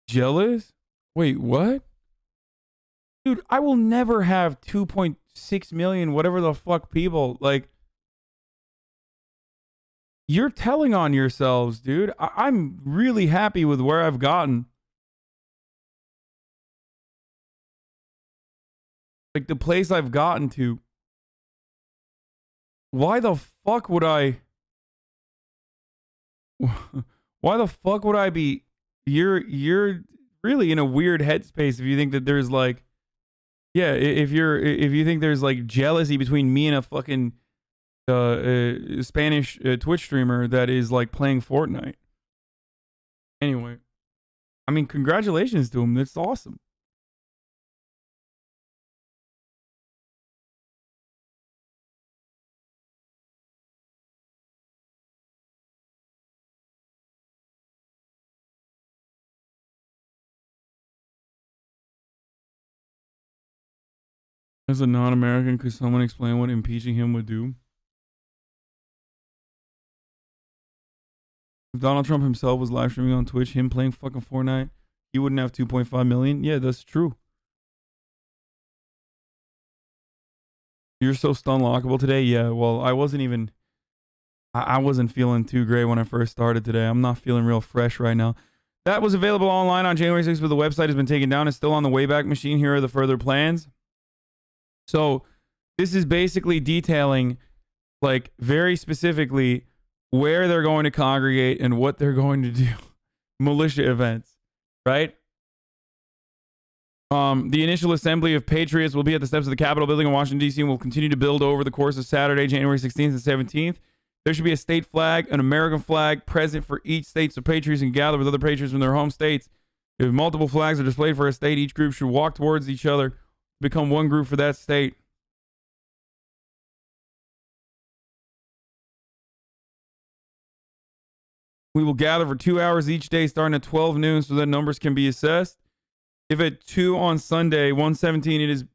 Jealous? Wait, what? Dude, I will never have 2.6 million, whatever the fuck people. Like, you're telling on yourselves, dude. I'm really happy with where I've gotten. Like, the place I've gotten to. Why the fuck would I... Why the fuck would I be... You're really in a weird headspace if you think that there's, like... Yeah, if you think there's, like, jealousy between me and a fucking Spanish Twitch streamer that is, like, playing Fortnite. Anyway. I mean, congratulations to him. That's awesome. As a non-American, could someone explain what impeaching him would do? If Donald Trump himself was live streaming on Twitch, him playing fucking Fortnite, he wouldn't have 2.5 million. Yeah, that's true. You're so stun lockable today? Yeah, well, I wasn't even... I wasn't feeling too great when I first started today. I'm not feeling real fresh right now. That was available online on January 6th, but the website has been taken down. It's still on the Wayback Machine. Here are the further plans. So this is basically detailing, like, very specifically where they're going to congregate and what they're going to do. Militia events, right? The initial assembly of patriots will be at the steps of the Capitol building in Washington, D.C. and will continue to build over the course of Saturday, January 16th and 17th. There should be a state flag, an American flag present for each state so patriots can gather with other patriots from their home states. If multiple flags are displayed for a state, each group should walk towards each other, become one group for that state. We will gather for 2 hours each day starting at 12 noon so that numbers can be assessed. If at 2 on Sunday, 1:17,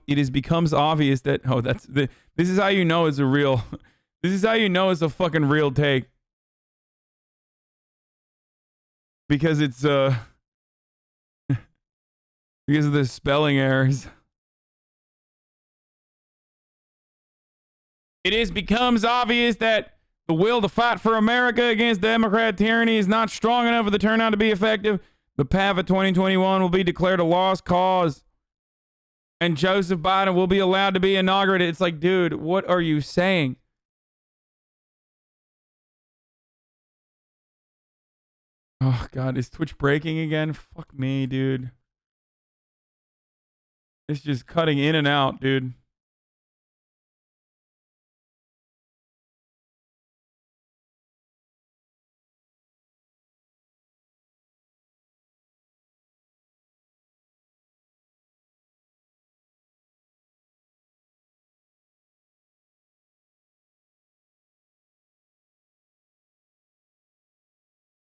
it becomes obvious that this is how you know it's a real this is how you know it's a fucking real take. Because it's because of the spelling errors. It becomes obvious that the will to fight for America against Democrat tyranny is not strong enough for the turnout to be effective. The path of 2021 will be declared a lost cause. And Joseph Biden will be allowed to be inaugurated. It's like, dude, what are you saying? Oh, God, is Twitch breaking again? Fuck me, dude. It's just cutting in and out, dude.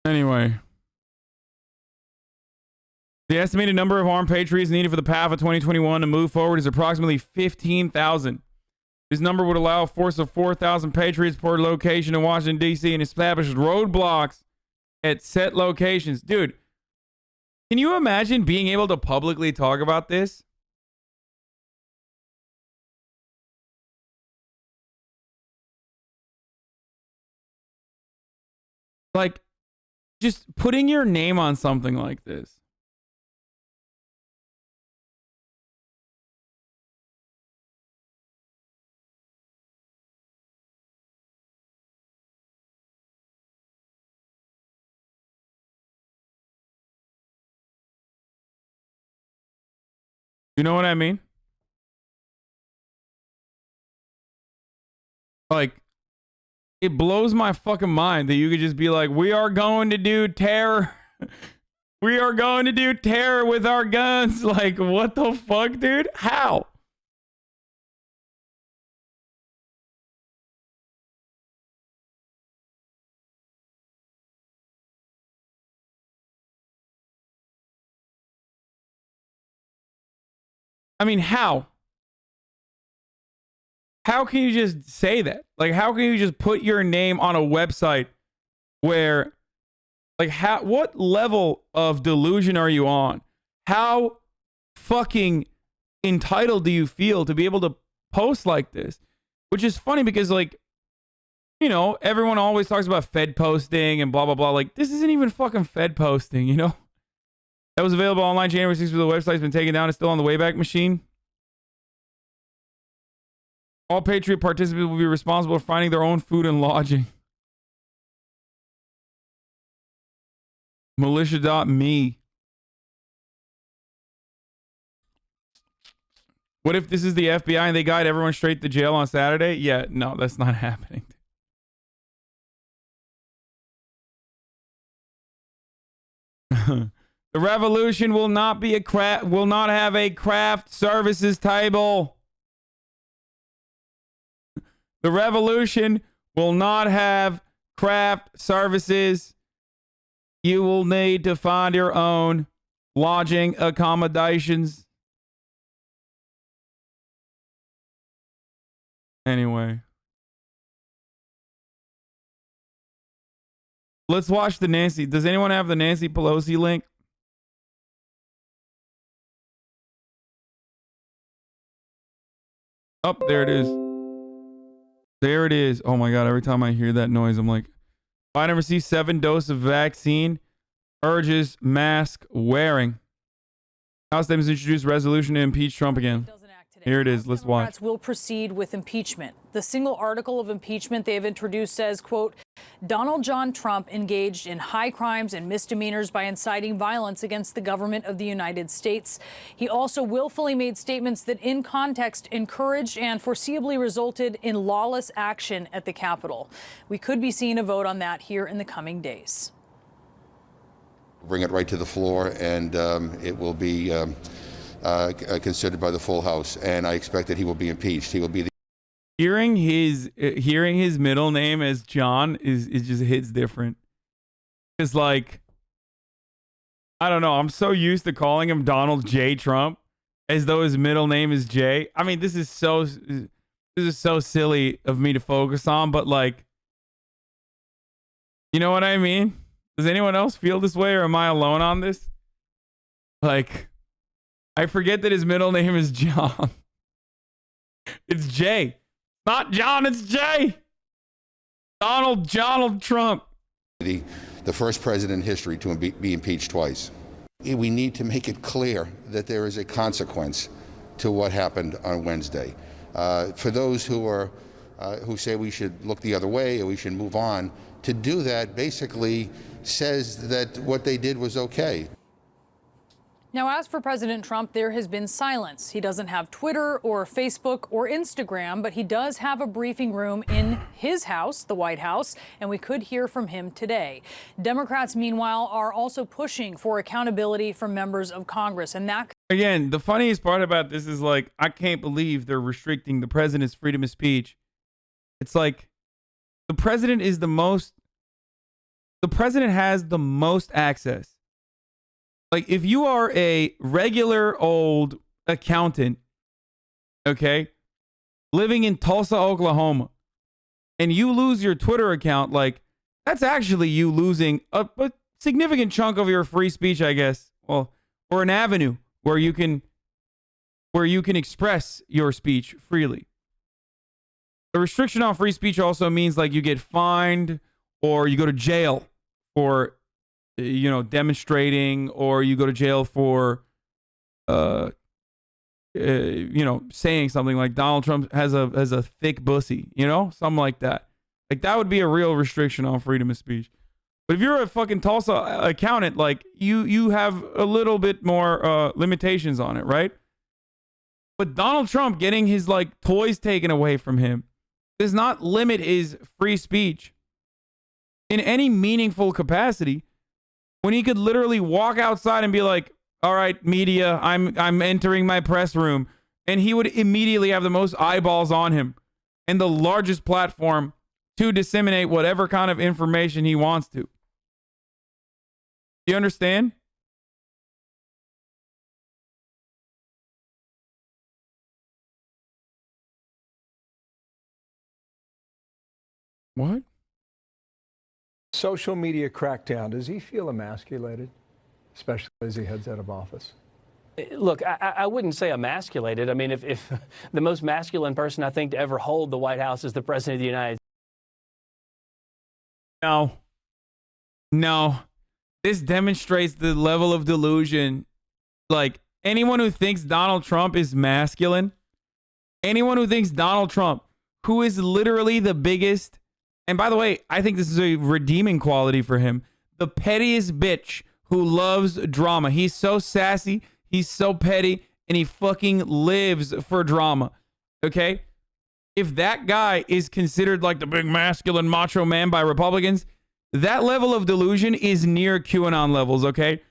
Anyway. The estimated number of armed patriots needed for the path of 2021 to move forward is approximately 15,000. This number would allow a force of 4,000 patriots per location in Washington, D.C. and establish roadblocks at set locations. Dude, can you imagine being able to publicly talk about this? Like, just putting your name on something like this. You know what I mean? Like, it blows my fucking mind that you could just be like, we are going to do terror. We are going to do terror with our guns. Like, what the fuck, dude? How? I mean, how? How can you just say that? Like, how can you just put your name on a website where, like, what level of delusion are you on? How fucking entitled do you feel to be able to post like this? Which is funny because, like, you know, everyone always talks about Fed posting and blah, blah, blah. Like, this isn't even fucking Fed posting, you know? That was available online January 6th, but the website's been taken down. It's still on the Wayback Machine. All Patriot participants will be responsible for finding their own food and lodging. Militia.me. What if this is the FBI and they guide everyone straight to jail on Saturday? Yeah, no, that's not happening. The revolution will not be will not have a craft services table. The revolution will not have craft services. You will need to find your own lodging accommodations. Anyway. Let's watch the Nancy. Does anyone have the Nancy Pelosi link? Oh, there it is. There it is. Oh my God. Every time I hear that noise, I'm like, Biden received 7 doses of vaccine, urges mask wearing. House Democrats introduced resolution to impeach Trump again. Here it is. Let's watch. Democrats will proceed with impeachment. The single article of impeachment they have introduced says, quote, Donald John Trump engaged in high crimes and misdemeanors by inciting violence against the government of the United States. He also willfully made statements that in context encouraged and foreseeably resulted in lawless action at the Capitol. We could be seeing a vote on that here in the coming days. Bring it right to the floor, and it will be considered by the full House, and I expect that he will be impeached. He will be the hearing his middle name as John is just hits different. It's like, I don't know. I'm so used to calling him Donald J. Trump as though his middle name is J. I mean, this is so silly of me to focus on, but like, you know what I mean? Does anyone else feel this way, or am I alone on this? Like, I forget that his middle name is John. It's Jay. Not John, it's Jay. Donald Trump. The first president in history to be impeached twice. We need to make it clear that there is a consequence to what happened on Wednesday. For those who say we should look the other way or we should move on, to do that basically says that what they did was okay. Now, as for President Trump, there has been silence. He doesn't have Twitter or Facebook or Instagram, but he does have a briefing room in his house, the White House, and we could hear from him today. Democrats, meanwhile, are also pushing for accountability from members of Congress, and that... Again, the funniest part about this is, like, I can't believe they're restricting the president's freedom of speech. It's like, the president has the most access. Like, if you are a regular old accountant, okay, living in Tulsa, Oklahoma, and you lose your Twitter account, like, that's actually you losing a significant chunk of your free speech, I guess. Well, or an avenue where you can express your speech freely. The restriction on free speech also means, like, you get fined or you go to jail for, you know, demonstrating, or you go to jail for, you know, saying something like Donald Trump has a thick pussy, you know, something like that. Like that would be a real restriction on freedom of speech. But if you're a fucking Tulsa accountant, like you have a little bit more limitations on it, right? But Donald Trump getting his like toys taken away from him does not limit his free speech in any meaningful capacity, when he could literally walk outside and be like, all right, media, I'm entering my press room, and he would immediately have the most eyeballs on him and the largest platform to disseminate whatever kind of information he wants to. You understand? What? Social media crackdown. Does he feel emasculated, especially as he heads out of office? Look, I wouldn't say emasculated. I mean, if the most masculine person I think to ever hold the White House is the President of the United States. No. This demonstrates the level of delusion. Like, anyone who thinks Donald Trump is masculine, anyone who thinks Donald Trump, who is literally the biggest, and by the way, I think this is a redeeming quality for him, the pettiest bitch who loves drama. He's so sassy, he's so petty, and he fucking lives for drama. Okay? If that guy is considered like the big masculine macho man by Republicans, that level of delusion is near QAnon levels, okay?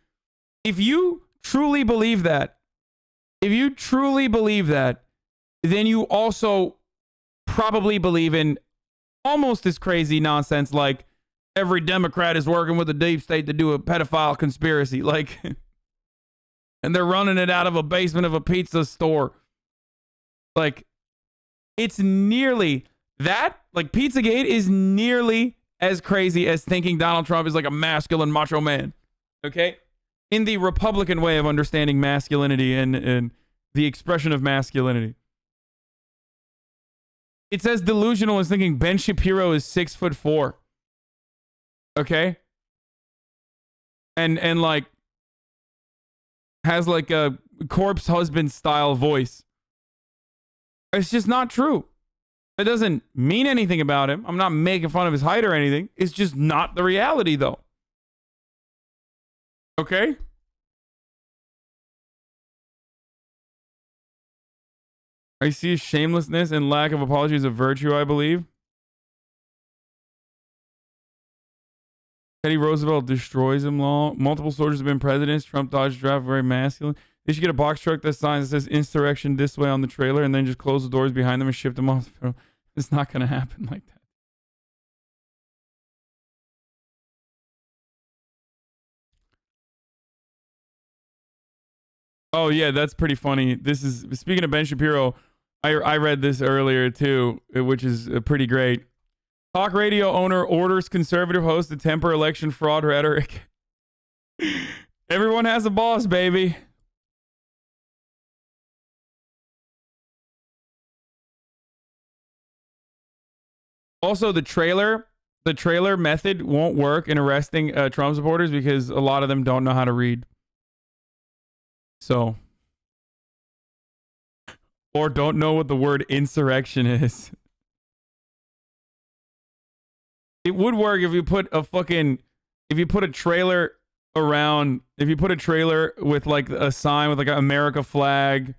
If you truly believe that, then you also probably believe in almost as crazy nonsense like every Democrat is working with the deep state to do a pedophile conspiracy, like, and they're running it out of a basement of a pizza store. Like, it's nearly that. Like, Pizzagate is nearly as crazy as thinking Donald Trump is like a masculine macho man. Okay? In the Republican way of understanding masculinity and the expression of masculinity. It says delusional is thinking Ben Shapiro is 6'4". Okay? And like has like a corpse husband style voice. It's just not true. It doesn't mean anything about him. I'm not making fun of his height or anything. It's just not the reality, though. Okay? I see shamelessness and lack of apology as a virtue, I believe. Teddy Roosevelt destroys him law. Multiple soldiers have been presidents. Trump dodged draft, very masculine. They should get a box truck that signs that says insurrection this way on the trailer and then just close the doors behind them and ship them off. It's not going to happen like that. Oh, yeah, that's pretty funny. This is, speaking of Ben Shapiro, I read this earlier too, which is pretty great. Talk radio owner orders conservative host to temper election fraud rhetoric. Everyone has a boss, baby. Also, the trailer method won't work in arresting Trump supporters because a lot of them don't know how to read. So, or don't know what the word insurrection is. It would work if you put a trailer around, if you put a trailer with like a sign with like an America flag,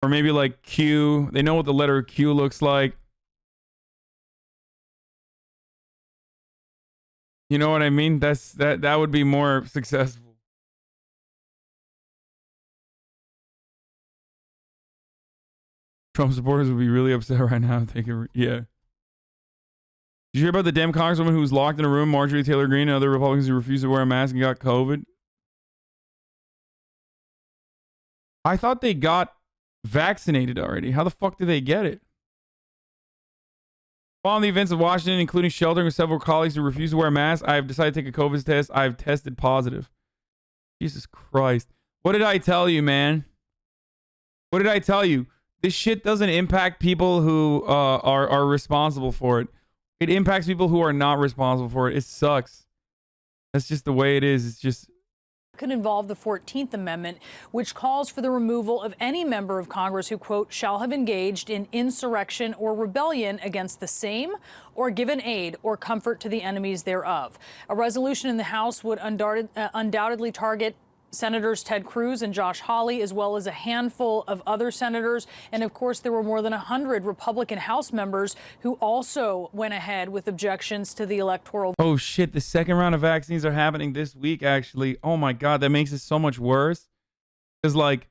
or maybe like Q. They know what the letter Q looks like. You know what I mean? That would be more successful. Trump supporters would be really upset right now if they could, yeah. Did you hear about the Dem congresswoman who was locked in a room, Marjorie Taylor Greene, and other Republicans who refused to wear a mask and got COVID? I thought they got vaccinated already. How the fuck did they get it? Following the events of Washington, including sheltering with several colleagues who refused to wear a mask, I have decided to take a COVID test. I have tested positive. Jesus Christ. What did I tell you, man? What did I tell you? This shit doesn't impact people who are responsible for it. It impacts people who are not responsible for it. It sucks. That's just the way it is. It's just could involve the 14th Amendment, which calls for the removal of any member of Congress who, quote, shall have engaged in insurrection or rebellion against the same or given aid or comfort to the enemies thereof. A resolution in the House would undoubtedly target Senators Ted Cruz and Josh Hawley, as well as a handful of other senators. And of course, there were more than 100 Republican House members who also went ahead with objections to the electoral. Oh shit, the second round of vaccines are happening this week, actually. Oh my God, that makes it so much worse. Because, like,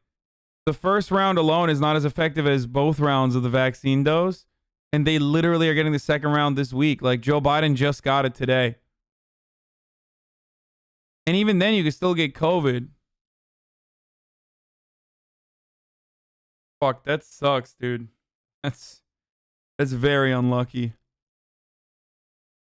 the first round alone is not as effective as both rounds of the vaccine dose. And they literally are getting the second round this week. Like, Joe Biden just got it today. And even then, you can still get COVID. Fuck, that sucks, dude. That's very unlucky.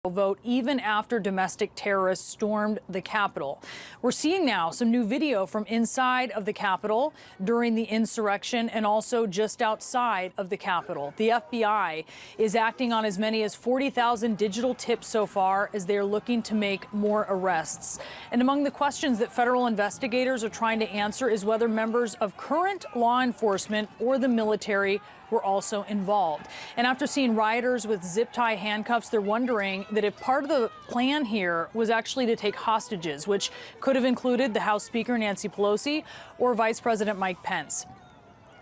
Vote even after domestic terrorists stormed the Capitol. We're seeing now some new video from inside of the Capitol during the insurrection and also just outside of the Capitol. The FBI is acting on as many as 40,000 digital tips so far as they're looking to make more arrests. And among the questions that federal investigators are trying to answer is whether members of current law enforcement or the military were also involved. And after seeing rioters with zip tie handcuffs, they're wondering that if part of the plan here was actually to take hostages, which could have included the House Speaker Nancy Pelosi or Vice President Mike Pence.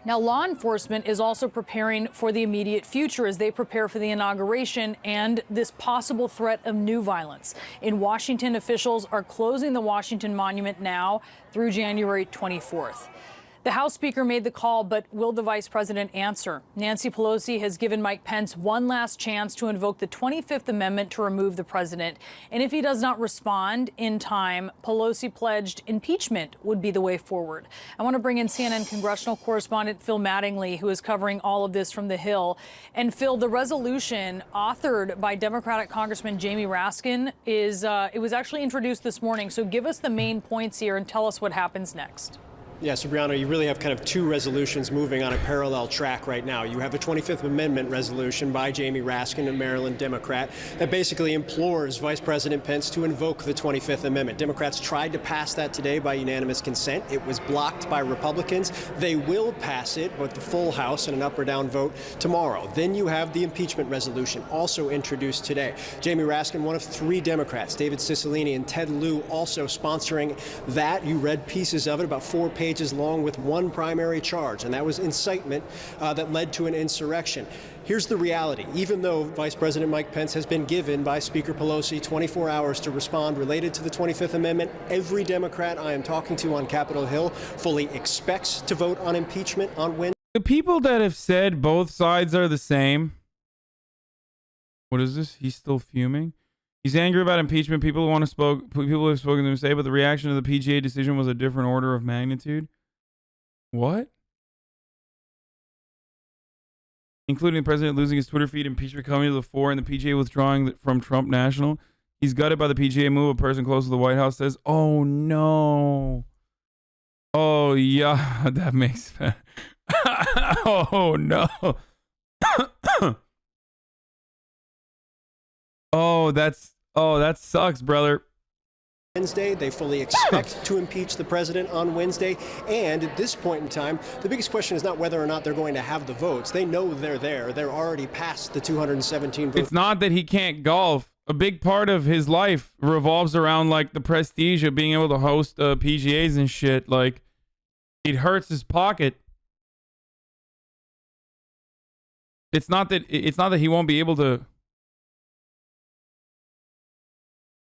Now, law enforcement is also preparing for the immediate future as they prepare for the inauguration and this possible threat of new violence. In Washington, officials are closing the Washington Monument now through January 24th. The House Speaker made the call, but will the Vice President answer? Nancy Pelosi has given Mike Pence one last chance to invoke the 25th Amendment to remove the president. And if he does not respond in time, Pelosi pledged impeachment would be the way forward. I want to bring in CNN congressional correspondent Phil Mattingly, who is covering all of this from the Hill. And Phil, the resolution authored by Democratic Congressman Jamie Raskin it was actually introduced this morning. So give us the main points here and tell us what happens next. Yeah, so Brianna, you really have kind of two resolutions moving on a parallel track right now. You have a 25th Amendment resolution by Jamie Raskin, a Maryland Democrat, that basically implores Vice President Pence to invoke the 25th Amendment. Democrats tried to pass that today by unanimous consent. It was blocked by Republicans. They will pass it with the full House in an up or down vote tomorrow. Then you have the impeachment resolution, also introduced today. Jamie Raskin, one of three Democrats, David Cicilline and Ted Lieu, also sponsoring that. You read pieces of it, about 4 pages long, with one primary charge, and that was incitement that led to an insurrection. Here's the reality. Even though Vice President Mike Pence has been given by Speaker Pelosi 24 hours to respond related to the 25th Amendment, every Democrat I am talking to on Capitol Hill fully expects to vote on impeachment on Wednesday. The people that have said both sides are the same. What is this? He's still fuming. He's angry about impeachment. People have spoken to him say, but the reaction to the PGA decision was a different order of magnitude. What? Including the president losing his Twitter feed, impeachment coming to the fore, and the PGA withdrawing from Trump National. He's gutted by the PGA move. A person close to the White House says, "Oh no. Oh yeah, that makes sense." Oh no. Oh, that sucks, brother. Wednesday, they fully expect to impeach the president on Wednesday. And at this point in time, the biggest question is not whether or not they're going to have the votes. They know they're there. They're already past the 217 votes. It's not that he can't golf. A big part of his life revolves around, like, the prestige of being able to host PGAs and shit. Like, it hurts his pocket. It's not that he won't be able to.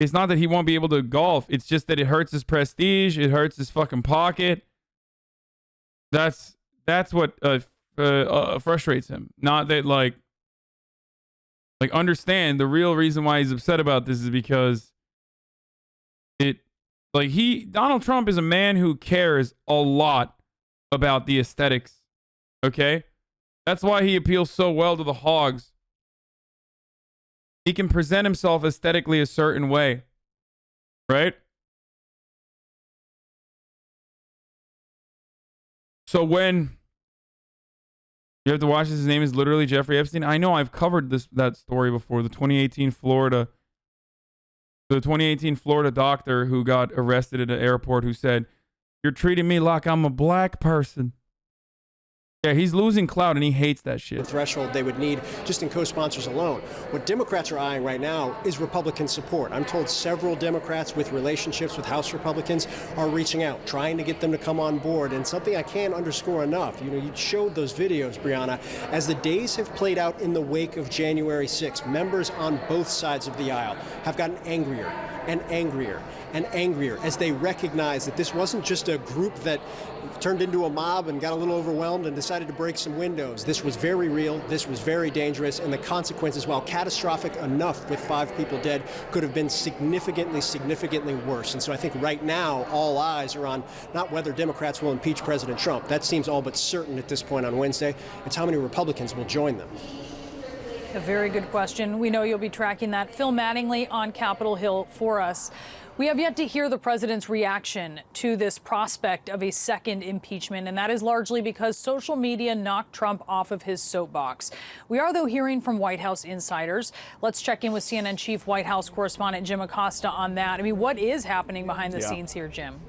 It's not that he won't be able to golf. It's just that it hurts his prestige. It hurts his fucking pocket. That's what frustrates him. Not that, like understand the real reason why he's upset about this is because Donald Trump is a man who cares a lot about the aesthetics. Okay? That's why he appeals so well to the hogs. He can present himself aesthetically a certain way, right? So when you have to watch this, his name is literally Jeffrey Epstein. I know I've covered that story before, the 2018 Florida The 2018 Florida doctor who got arrested at an airport who said, "You're treating me like I'm a black person." Yeah, he's losing clout and he hates that shit. The threshold they would need just in co-sponsors alone. What Democrats are eyeing right now is Republican support. I'm told several Democrats with relationships with House Republicans are reaching out, trying to get them to come on board. And something I can't underscore enough, you showed those videos, Brianna, as the days have played out in the wake of January 6th, members on both sides of the aisle have gotten angrier and angrier and angrier as they recognize that this wasn't just a group that turned into a mob and got a little overwhelmed and decided to break some windows. This was very real, this was very dangerous, and the consequences, while catastrophic enough with 5 people dead, could have been significantly worse. And so I think right now all eyes are on not whether Democrats will impeach President Trump. That seems all but certain at this point on Wednesday. It's how many Republicans will join them. A very good question. We know you'll be tracking that. Phil Mattingly on Capitol Hill for us. We have yet to hear the president's reaction to this prospect of a second impeachment, and that is largely because social media knocked Trump off of his soapbox. We are, though, hearing from White House insiders. Let's check in with CNN Chief White House correspondent Jim Acosta on that. I mean, what is happening behind the scenes here, Jim?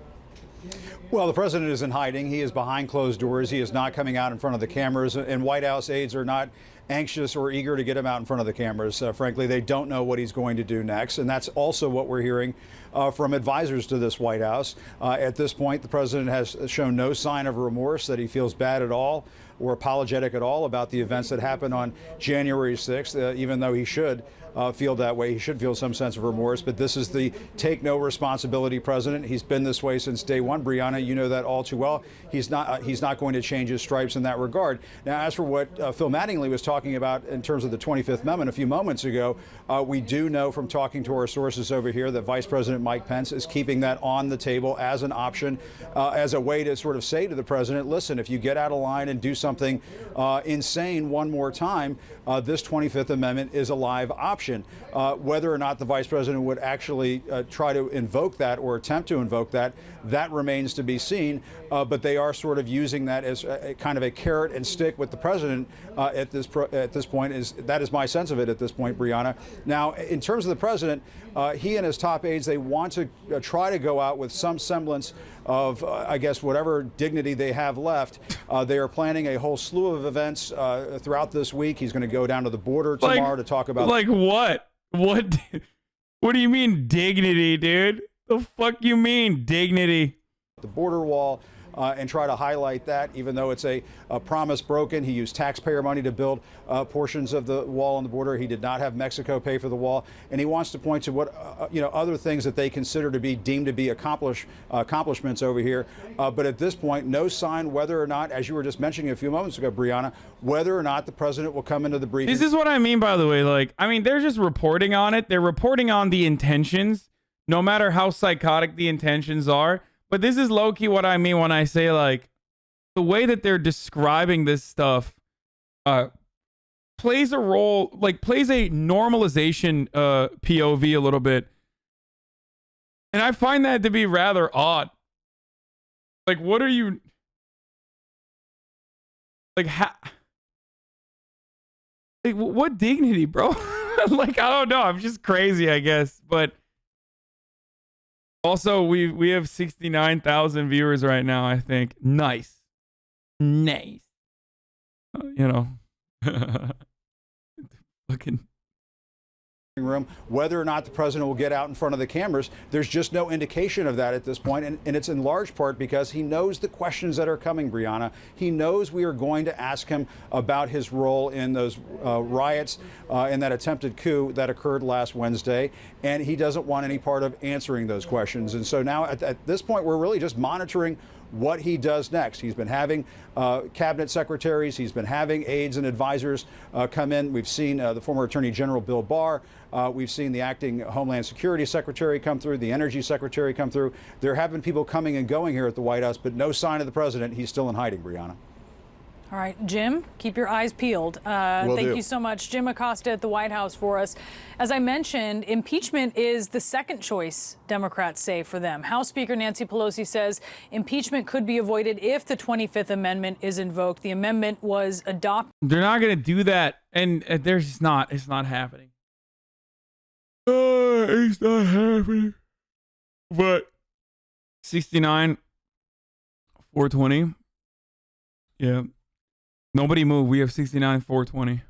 Well, the president is in hiding. He is behind closed doors. He is not coming out in front of the cameras, and White House aides are not anxious or eager to get him out in front of the cameras. Frankly, they don't know what he's going to do next, and that's also what we're hearing from advisors to this White House. At this point, the president has shown no sign of remorse, that he feels bad at all or apologetic at all about the events that happened on January 6th, even though he should feel that way. He should feel some sense of remorse, but this is the take no responsibility president. He's been this way since day one. Brianna, you know that all too well. He's not going to change his stripes in that regard. Now, as for what Phil Mattingly was talking about in terms of the 25th Amendment a few moments ago, we do know from talking to our sources over here that Vice President Mike Pence is keeping that on the table as an option, as a way to sort of say to the president, listen, if you get out of line and do something insane one more time, this 25th Amendment is a live option. Whether or not the vice president would actually try to invoke that or attempt to invoke that, that remains to be seen. But they are sort of using that as a kind of a carrot and stick with the president at this point. That is my sense of it at this point, Brianna. Now, in terms of the president, he and his top aides, they want to try to go out with some semblance of, I guess, whatever dignity they have left. They are planning a whole slew of events throughout this week. He's going to go down to the border tomorrow to talk about... Like what? What do you mean dignity, dude? The fuck you mean dignity? The border wall. And try to highlight that, even though it's a promise broken. He used taxpayer money to build portions of the wall on the border. He did not have Mexico pay for the wall, and he wants to point to what other things that they consider to be deemed to be accomplishments over here. But at this point, no sign whether or not, as you were just mentioning a few moments ago, Brianna, whether or not the president will come into the briefing. This is what I mean, by the way. Like, I mean, they're just reporting on it. They're reporting on the intentions, no matter how psychotic the intentions are. But this is low-key what I mean when I say, like, the way that they're describing this stuff plays a role, like, plays a normalization POV a little bit. And I find that to be rather odd. Like, what are you... Like, like what dignity, bro? Like, I don't know. I'm just crazy, I guess. But... Also, we have 69,000 viewers right now, I think. Nice. You know. Fucking room. Whether or not the president will get out in front of the cameras, there's just no indication of that at this point. And it's in large part because he knows the questions that are coming, Brianna. He knows we are going to ask him about his role in those riots in that attempted coup that occurred last Wednesday. And he doesn't want any part of answering those questions. And so now at this point, we're really just monitoring what he does next. He's been having cabinet secretaries. He's been having aides and advisors come in. We've seen the former Attorney General Bill Barr. We've seen the acting Homeland Security Secretary come through, the Energy Secretary come through. There have been people coming and going here at the White House, but no sign of the president. He's still in hiding, Brianna. All right, Jim, keep your eyes peeled. Thank you so much. Jim Acosta at the White House for us. As I mentioned, impeachment is the second choice, Democrats say, for them. House Speaker Nancy Pelosi says impeachment could be avoided if the 25th Amendment is invoked. The amendment was adopted. They're not going to do that. And it's not happening. It's not happening. But 69, 420. Yeah. Nobody move. We have 69, 420.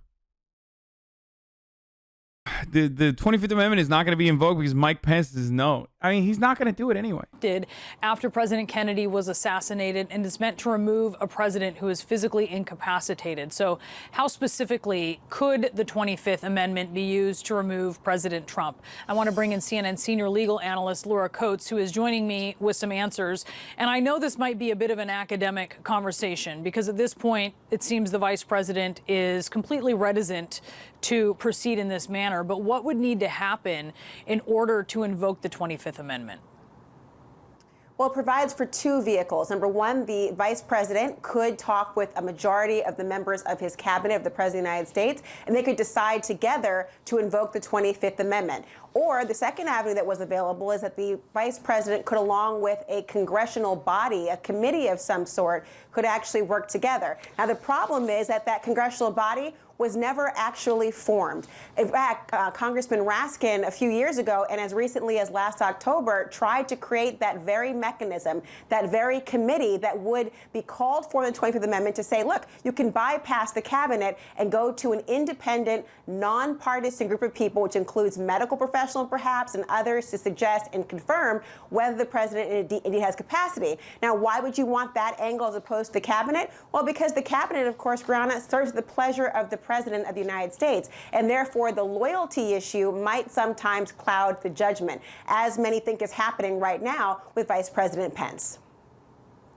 The 25th Amendment is not going to be invoked because Mike Pence says no. I mean, he's not going to do it anyway. Did after President Kennedy was assassinated, and is meant to remove a president who is physically incapacitated. So how specifically could the 25th Amendment be used to remove President Trump? I want to bring in CNN senior legal analyst Laura Coates, who is joining me with some answers. And I know this might be a bit of an academic conversation because at this point, it seems the vice president is completely reticent to proceed in this manner. But what would need to happen in order to invoke the 25th Amendment? Well, it provides for two vehicles. Number one, the vice president could talk with a majority of the members of his cabinet of the president of the United States, and they could decide together to invoke the 25th Amendment. Or the second avenue that was available is that the vice president could, along with a congressional body, a committee of some sort, could actually work together. Now, the problem is that that congressional body was never actually formed. In fact, Congressman Raskin a few years ago, and as recently as last October, tried to create that very mechanism, that very committee that would be called for in the 25th Amendment to say, look, you can bypass the cabinet and go to an independent, nonpartisan group of people, which includes medical professionals perhaps and others, to suggest and confirm whether the president indeed has capacity. Now, why would you want that angle as opposed to the cabinet? Well, because the cabinet, of course, Brianna, serves at the pleasure of the president of the United States, and therefore the loyalty issue might sometimes cloud the judgment, as many think is happening right now with Vice President Pence.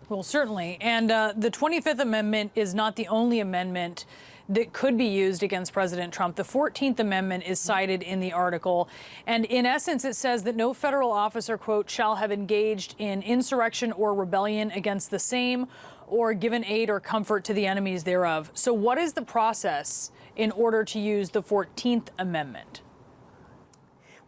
Well, certainly. And the 25th Amendment is not the only amendment that could be used against President Trump. The 14th Amendment is cited in the article. And in essence, it says that no federal officer, quote, shall have engaged in insurrection or rebellion against the same or given aid or comfort to the enemies thereof. So what is the process in order to use the 14th Amendment?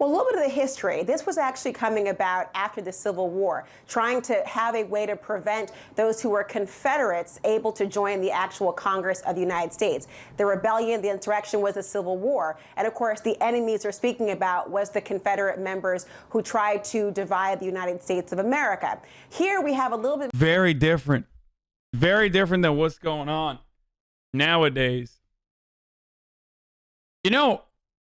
Well, a little bit of the history. This was actually coming about after the Civil War, trying to have a way to prevent those who were Confederates able to join the actual Congress of the United States. The rebellion, the insurrection was the Civil War. And of course, the enemies we're speaking about was the Confederate members who tried to divide the United States of America. Here we have a little bit... Very different than what's going on nowadays. You know,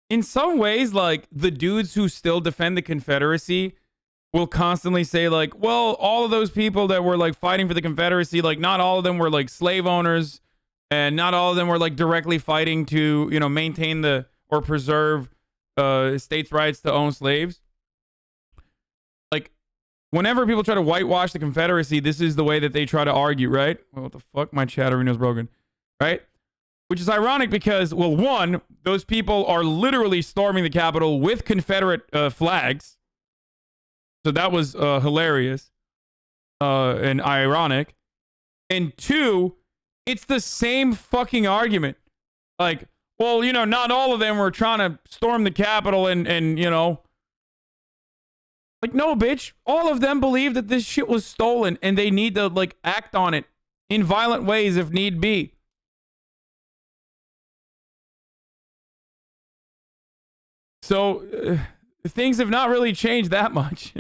in some ways, like, the dudes who still defend the Confederacy will constantly say, like, well, all of those people that were, like, fighting for the Confederacy, like, not all of them were, like, slave owners, and not all of them were, like, directly fighting to, you know, maintain or preserve states' rights to own slaves. Like, whenever people try to whitewash the Confederacy, this is the way that they try to argue, right? Well, what the fuck? My chat arena is broken, right? Which is ironic because, well, one, those people are literally storming the Capitol with Confederate flags. So that was hilarious and ironic. And two, it's the same fucking argument. Like, well, you know, not all of them were trying to storm the Capitol and you know. Like, no, bitch. All of them believe that this shit was stolen and they need to, like, act on it in violent ways if need be. So things have not really changed that much.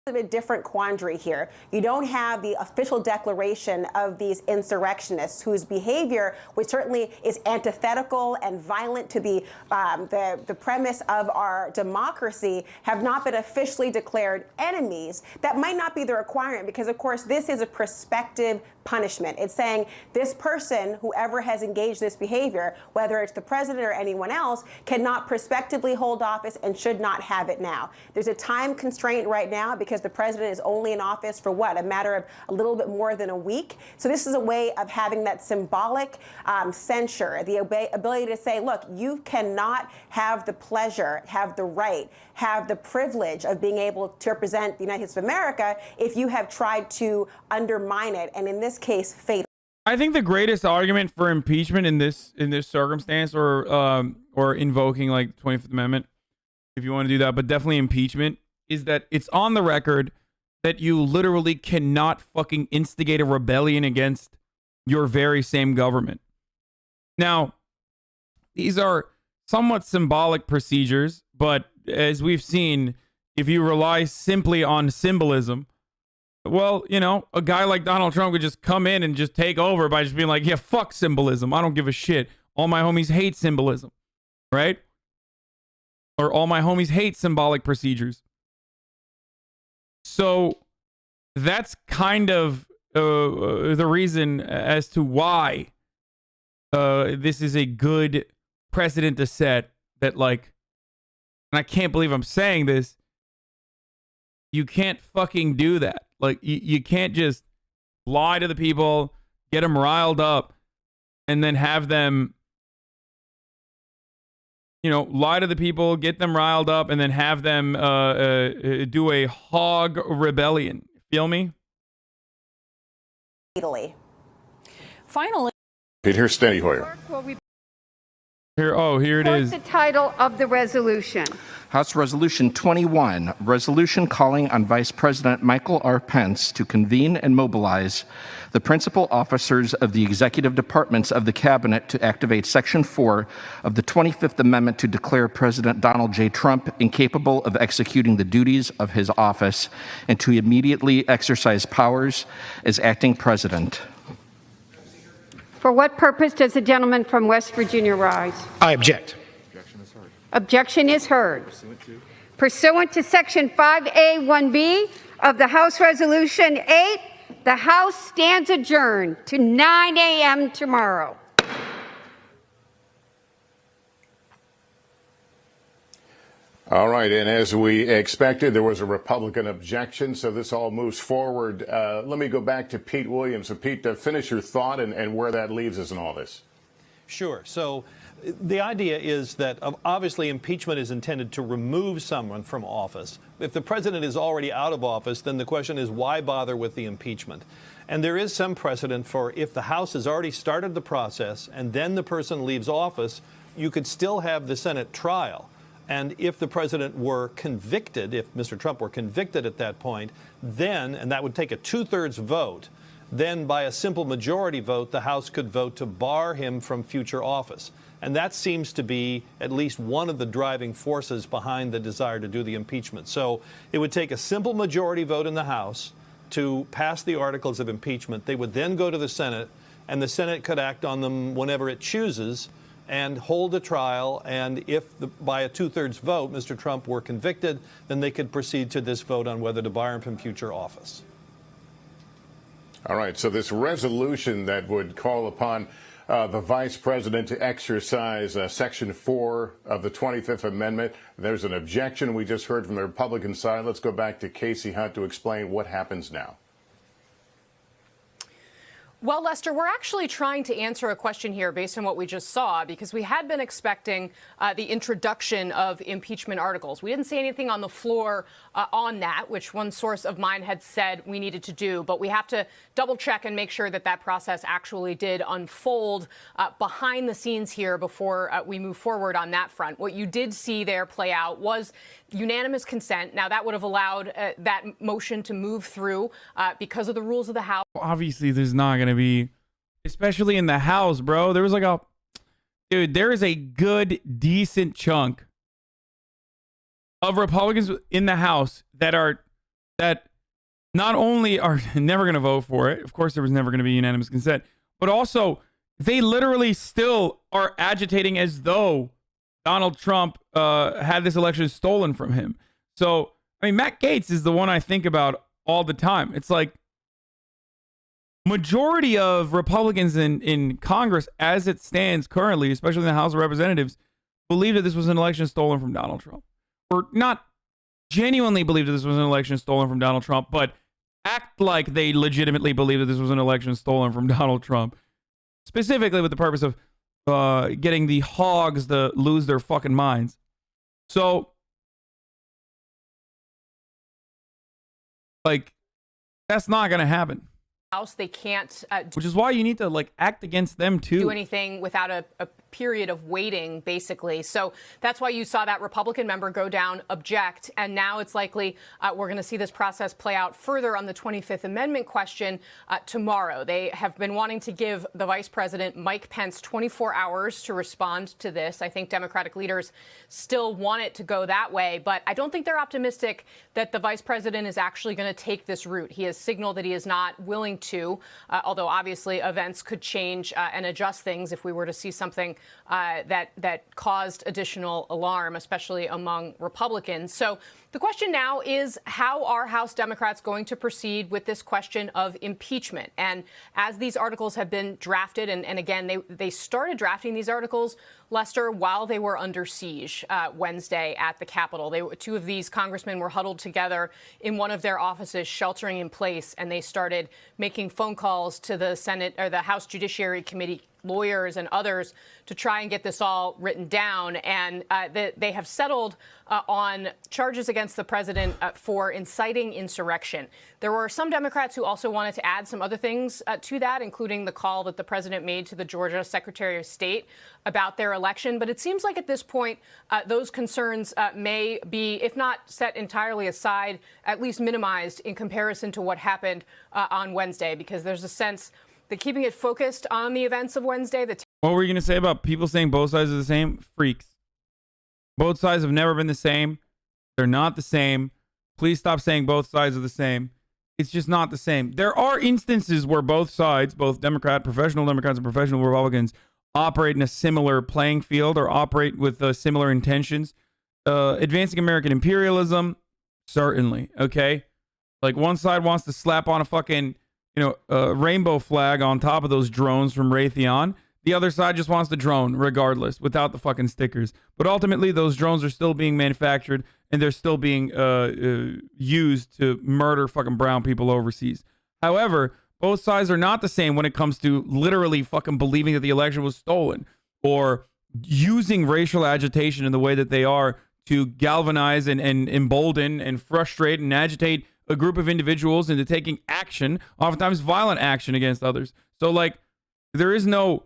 A different quandary here. You don't have the official declaration of these insurrectionists whose behavior, which certainly is antithetical and violent to the premise of our democracy, have not been officially declared enemies. That might not be the requirement because, of course, this is a prospective punishment. It's saying this person, whoever has engaged this behavior, whether it's the president or anyone else, cannot prospectively hold office and should not have it now. There's a time constraint right now because the president is only in office for what, a matter of a little bit more than a week. So this is a way of having that symbolic censure, the ability to say, look, you cannot have the pleasure, have the right, have the privilege of being able to represent the United States of America if you have tried to undermine it, and in this case, fatal. I think the greatest argument for impeachment in this circumstance, or invoking like 25th Amendment, if you want to do that, but definitely impeachment, is that it's on the record that you literally cannot fucking instigate a rebellion against your very same government. Now, these are somewhat symbolic procedures, but as we've seen, if you rely simply on symbolism, well, you know, a guy like Donald Trump could just come in and just take over by just being like, yeah, fuck symbolism. I don't give a shit. All my homies hate symbolism, right? Or all my homies hate symbolic procedures. So that's kind of the reason as to why this is a good precedent to set, that, like, and I can't believe I'm saying this, you can't fucking do that. Like, you can't just lie to the people, get them riled up, and then have them, you know, lie to the people, get them riled up, and then have them do a hog rebellion. Feel me? Italy. Finally. Here's Steny Hoyer. Here it is. The title of the resolution. House Resolution 21, resolution calling on Vice President Michael R. Pence to convene and mobilize the principal officers of the executive departments of the cabinet to activate Section 4 of the 25th Amendment to declare President Donald J. Trump incapable of executing the duties of his office and to immediately exercise powers as acting president. For what purpose does the gentleman from West Virginia rise? I object. Objection is heard. Pursuant to Section 5A1B of the House Resolution 8, the House stands adjourned to 9 a.m. tomorrow. All right, and as we expected, there was a Republican objection, so this all moves forward. Let me go back to Pete Williams. So, Pete, finish your thought and where that leaves us in all this. Sure. So the idea is that obviously impeachment is intended to remove someone from office. If the president is already out of office, then the question is, why bother with the impeachment? And there is some precedent for if the House has already started the process and then the person leaves office, you could still have the Senate trial. And if the president were convicted, if Mr. Trump were convicted at that point, then, and that would take a 2/3 vote, then by a simple majority vote, the House could vote to bar him from future office. And that seems to be at least one of the driving forces behind the desire to do the impeachment. So it would take a simple majority vote in the House to pass the articles of impeachment. They would then go to the Senate, and the Senate could act on them whenever it chooses and hold a trial. And if by a 2/3 vote Mr. Trump were convicted, then they could proceed to this vote on whether to bar him from future office. All right, so this resolution that would call upon the vice president to exercise Section 4 of the 25th Amendment, there's an objection we just heard from the Republican side. Let's go back to Casey Hunt to explain what happens now. Well, Lester, we're actually trying to answer a question here based on what we just saw, because we had been expecting the introduction of impeachment articles. We didn't see anything on the floor on that, which one source of mine had said we needed to do. But we have to double check and make sure that that process actually did unfold behind the scenes here before we move forward on that front. What you did see there play out was unanimous consent. Now, that would have allowed that motion to move through because of the rules of the House. Obviously, there's not going to be, especially in the House, bro. There was like there is a good, decent chunk of Republicans in the House that not only are never going to vote for it. Of course, there was never going to be unanimous consent, but also they literally still are agitating as though Donald Trump had this election stolen from him. So, I mean, Matt Gaetz is the one I think about all the time. It's like, majority of Republicans in Congress, as it stands currently, especially in the House of Representatives, believe that this was an election stolen from Donald Trump. Or not genuinely believe that this was an election stolen from Donald Trump, but act like they legitimately believe that this was an election stolen from Donald Trump. Specifically with the purpose of getting the hogs to lose their fucking minds. So, like, that's not going to happen. House, they can't which is why you need to, like, act against them too. Do anything without period of waiting, basically. So that's why you saw that Republican member go down, object, and now it's likely we're going to see this process play out further on the 25th Amendment question tomorrow. They have been wanting to give the Vice President, Mike Pence, 24 hours to respond to this. I think Democratic leaders still want it to go that way, but I don't think they're optimistic that the Vice President is actually going to take this route. He has signaled that he is not willing to, although obviously events could change and adjust things if we were to see something that caused additional alarm, especially among Republicans. So the question now is, how are House Democrats going to proceed with this question of impeachment? And as these articles have been drafted, and again, they started drafting these articles, Lester, while they were under siege Wednesday at the Capitol. Two of these congressmen were huddled together in one of their offices, sheltering in place, and they started making phone calls to the Senate or the House Judiciary Committee lawyers and others to try and get this all written down. And they have settled on charges against the president for inciting insurrection. There were some Democrats who also wanted to add some other things to that, including the call that the president made to the Georgia Secretary of State about their election. But it seems like at this point, those concerns may be, if not set entirely aside, at least minimized in comparison to what happened on Wednesday, because there's a sense that keeping it focused on the events of Wednesday. What were you going to say about people saying both sides are the same? Freaks. Both sides have never been the same. They're not the same. Please stop saying both sides are the same. It's just not the same. There are instances where both sides, both professional Democrats and professional Republicans, operate in a similar playing field or operate with similar intentions. Advancing American imperialism, certainly. Okay? Like one side wants to slap on a fucking rainbow flag on top of those drones from Raytheon. The other side just wants the drone regardless, without the fucking stickers. But ultimately, those drones are still being manufactured and they're still being used to murder fucking brown people overseas. However, both sides are not the same when it comes to literally fucking believing that the election was stolen or using racial agitation in the way that they are to galvanize and embolden and frustrate and agitate a group of individuals into taking action, oftentimes violent action against others. So like, there's no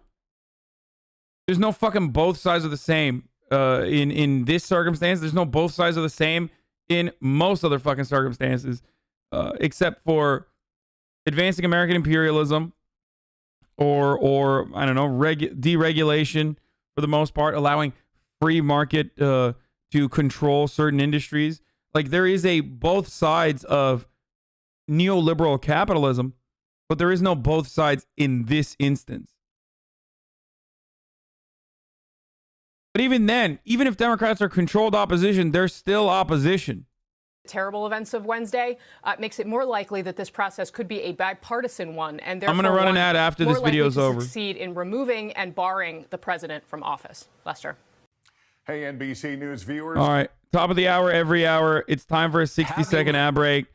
fucking both sides are the same in this circumstance. There's no both sides are the same in most other fucking circumstances, except for advancing American imperialism or I don't know, deregulation for the most part, allowing free market to control certain industries. Like there is a both sides of neoliberal capitalism, but there is no both sides in this instance. But even then, even if Democrats are controlled opposition, they're still opposition. Terrible events of Wednesday makes it more likely that this process could be a bipartisan one, and therefore I'm going to run an ad after this video is over. Succeed in removing and barring the president from office. Lester. Hey, NBC News viewers. All right. Top of the hour, every hour. It's time for a 60-second ad break.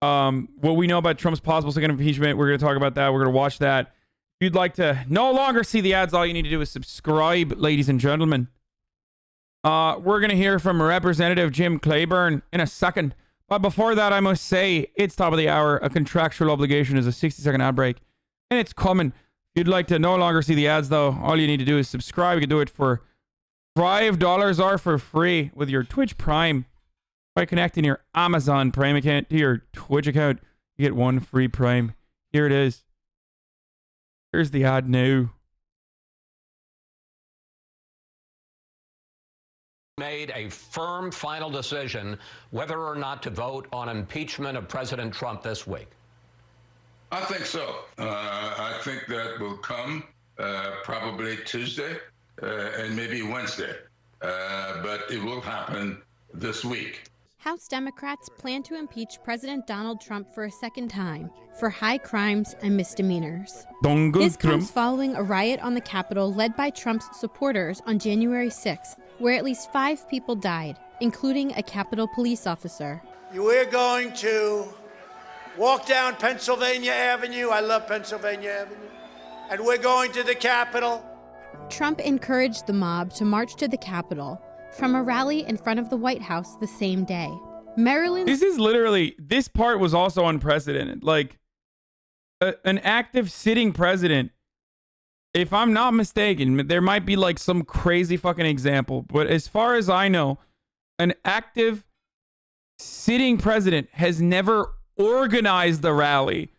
What we know about Trump's possible second impeachment, we're going to talk about that. We're going to watch that. If you'd like to no longer see the ads, all you need to do is subscribe, ladies and gentlemen. We're going to hear from Representative Jim Clyburn in a second. But before that, I must say, it's top of the hour. A contractual obligation is a 60-second ad break. And it's coming. If you'd like to no longer see the ads, though, all you need to do is subscribe. You can do it for $5 or for free with your Twitch Prime. By connecting your Amazon Prime account to your Twitch account, you get one free Prime. Here it is. Here's the ad now. Made a firm final decision whether or not to vote on impeachment of President Trump this week. I think so. I think that will come probably Tuesday and maybe Wednesday, but it will happen this week. House Democrats plan to impeach President Donald Trump for a second time for high crimes and misdemeanors. This comes following a riot on the Capitol led by Trump's supporters on January 6th, where at least 5 people died, including a Capitol police officer. We're going to walk down Pennsylvania Avenue. I love Pennsylvania Avenue. And we're going to the Capitol. Trump encouraged the mob to march to the Capitol from a rally in front of the White House the same day. Maryland. This part was also unprecedented. Like, an active sitting president if I'm not mistaken, there might be like some crazy fucking example, but as far as I know, an active sitting president has never organized the rally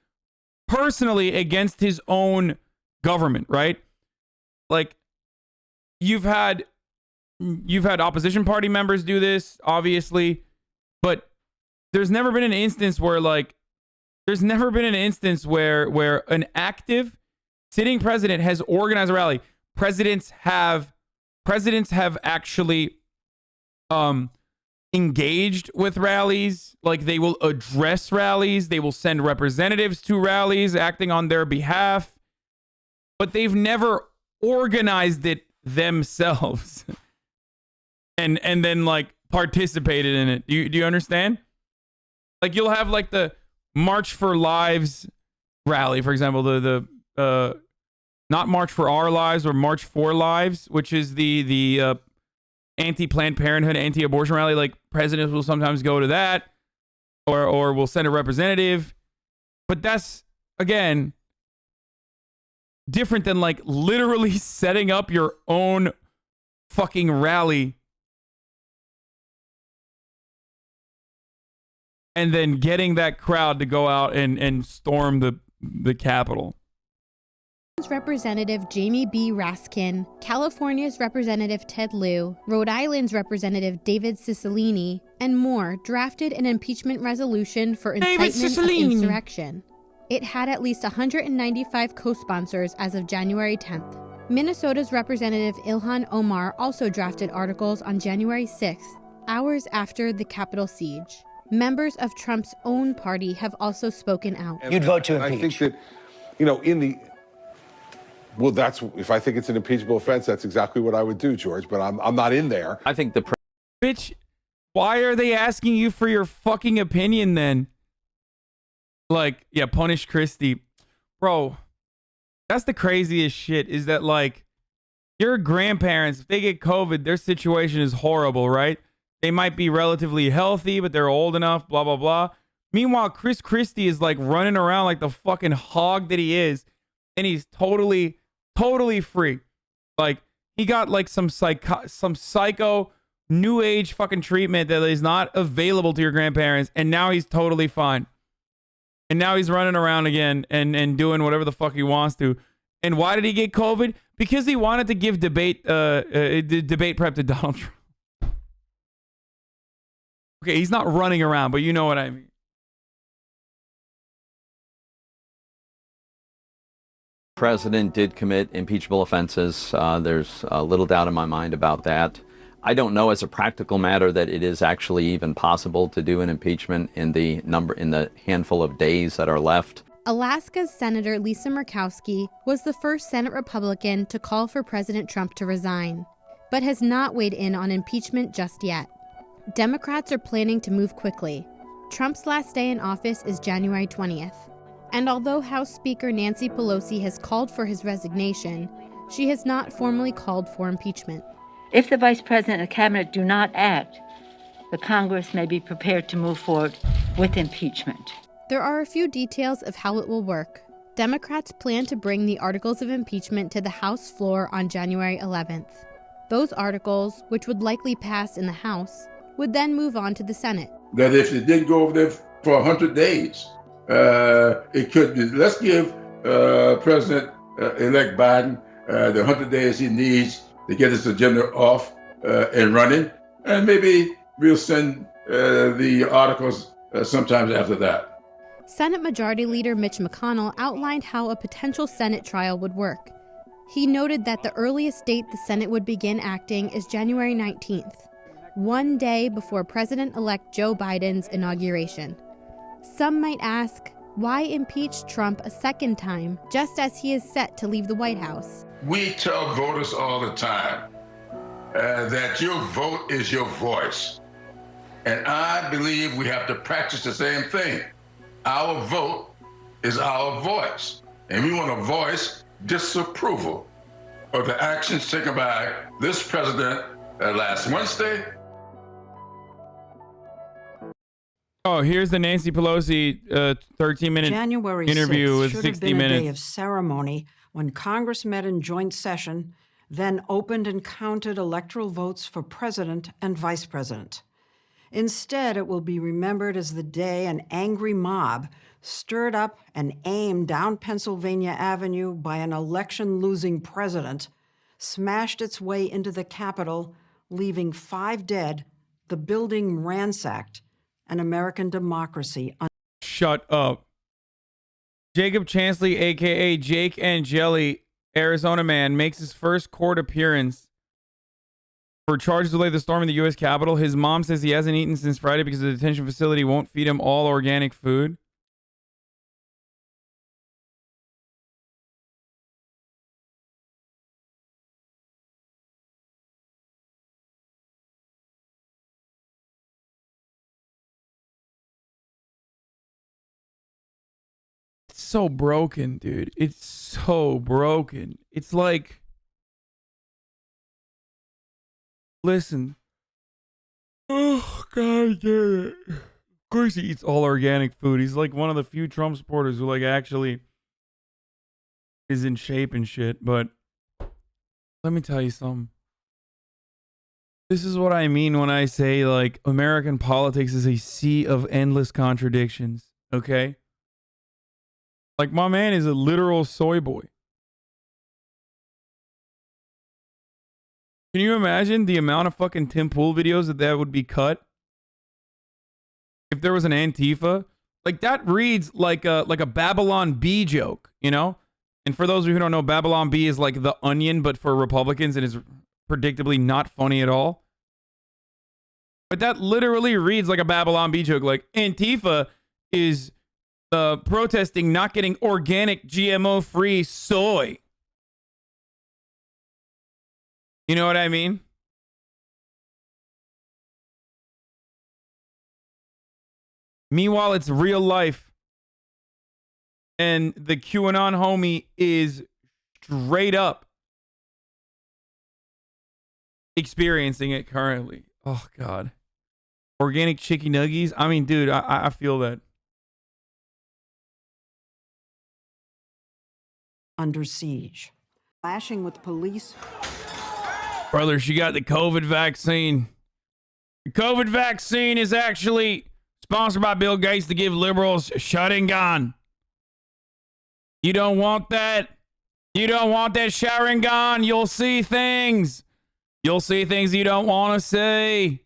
personally against his own government, right? Like you've had opposition party members do this, obviously, but there's never been an instance where where an active sitting president has organized a rally. Presidents have actually engaged with rallies. Like they will address rallies, they will send representatives to rallies acting on their behalf, but they've never organized it themselves and then like participated in it. Do you understand? Like you'll have like the March for Lives rally, for example, the not March for Our Lives or March for Lives, which is the anti-Planned Parenthood, anti-abortion rally. Like presidents will sometimes go to that or will send a representative. But that's, again, different than like literally setting up your own fucking rally and then getting that crowd to go out and storm the Capitol. Representative Jamie B. Raskin, California's Representative Ted Lieu, Rhode Island's Representative David Cicilline, and more drafted an impeachment resolution for incitement of insurrection. It had at least 195 co-sponsors as of January 10th. Minnesota's Representative Ilhan Omar also drafted articles on January 6th, hours after the Capitol siege. Members of Trump's own party have also spoken out. You'd vote to impeach. I think that, that's if I think it's an impeachable offense, that's exactly what I would do, George. But I'm not in there. I think bitch, why are they asking you for your fucking opinion then? Like, yeah, punish Christie, bro. That's the craziest shit. Is that like your grandparents, if they get COVID, their situation is horrible, right? They might be relatively healthy, but they're old enough, blah, blah, blah. Meanwhile, Chris Christie is like running around like the fucking hog that he is. And he's totally free. Like he got like some psycho new age fucking treatment that is not available to your grandparents. And now he's totally fine. And now he's running around again and doing whatever the fuck he wants to. And why did he get COVID? Because he wanted to give debate prep to Donald Trump. Okay, he's not running around, but you know what I mean. President did commit impeachable offenses. There's little doubt in my mind about that. I don't know as a practical matter that it is actually even possible to do an impeachment in the handful of days that are left. Alaska's Senator Lisa Murkowski was the first Senate Republican to call for President Trump to resign, but has not weighed in on impeachment just yet. Democrats are planning to move quickly. Trump's last day in office is January 20th. And although House Speaker Nancy Pelosi has called for his resignation, she has not formally called for impeachment. If the Vice President and the Cabinet do not act, the Congress may be prepared to move forward with impeachment. There are a few details of how it will work. Democrats plan to bring the articles of impeachment to the House floor on January 11th. Those articles, which would likely pass in the House, would then move on to the Senate. That if it didn't go over there for 100 days, it could be, let's give President-elect Biden the 100 days he needs to get his agenda off and running, and maybe we'll send the articles sometimes after that. Senate Majority Leader Mitch McConnell outlined how a potential Senate trial would work. He noted that the earliest date the Senate would begin acting is January 19th, one day before President-elect Joe Biden's inauguration. Some might ask, why impeach Trump a second time, just as he is set to leave the White House? We tell voters all the time that your vote is your voice. And I believe we have to practice the same thing. Our vote is our voice. And we want to voice disapproval of the actions taken by this president last Wednesday. Oh, here's the Nancy Pelosi 13-minute interview with 60 Minutes. January 6th should have been a day of ceremony when Congress met in joint session, then opened and counted electoral votes for president and vice president. Instead, it will be remembered as the day an angry mob stirred up and aimed down Pennsylvania Avenue by an election-losing president, smashed its way into the Capitol, leaving 5 dead, the building ransacked, and American democracy. Shut up. Jacob Chansley, a.k.a. Jake and Jelly, Arizona man, makes his first court appearance for charges to lay the storm in the U.S. Capitol. His mom says he hasn't eaten since Friday because the detention facility won't feed him all organic food. It's so broken, dude. It's so broken. It's like, listen. Oh, God damn it. Of course he eats all organic food. He's like one of the few Trump supporters who like actually is in shape and shit. But let me tell you something. This is what I mean when I say like American politics is a sea of endless contradictions. Okay? Like my man is a literal soy boy. Can you imagine the amount of fucking Tim Pool videos that would be cut? If there was an Antifa? Like that reads like a Babylon Bee joke, you know? And for those of you who don't know, Babylon Bee is like The Onion, but for Republicans, and is predictably not funny at all. But that literally reads like a Babylon Bee joke. Like Antifa is protesting not getting organic GMO-free soy. You know what I mean? Meanwhile, it's real life. And the QAnon homie is straight up experiencing it currently. Oh, God. Organic chicky nuggies. I mean, dude, I feel that. Under siege. Clashing with police. Brother, she got the COVID vaccine. The COVID vaccine is actually sponsored by Bill Gates to give liberals shutting gun. You don't want that. You don't want that shouting gun. You'll see things. You'll see things you don't want to see.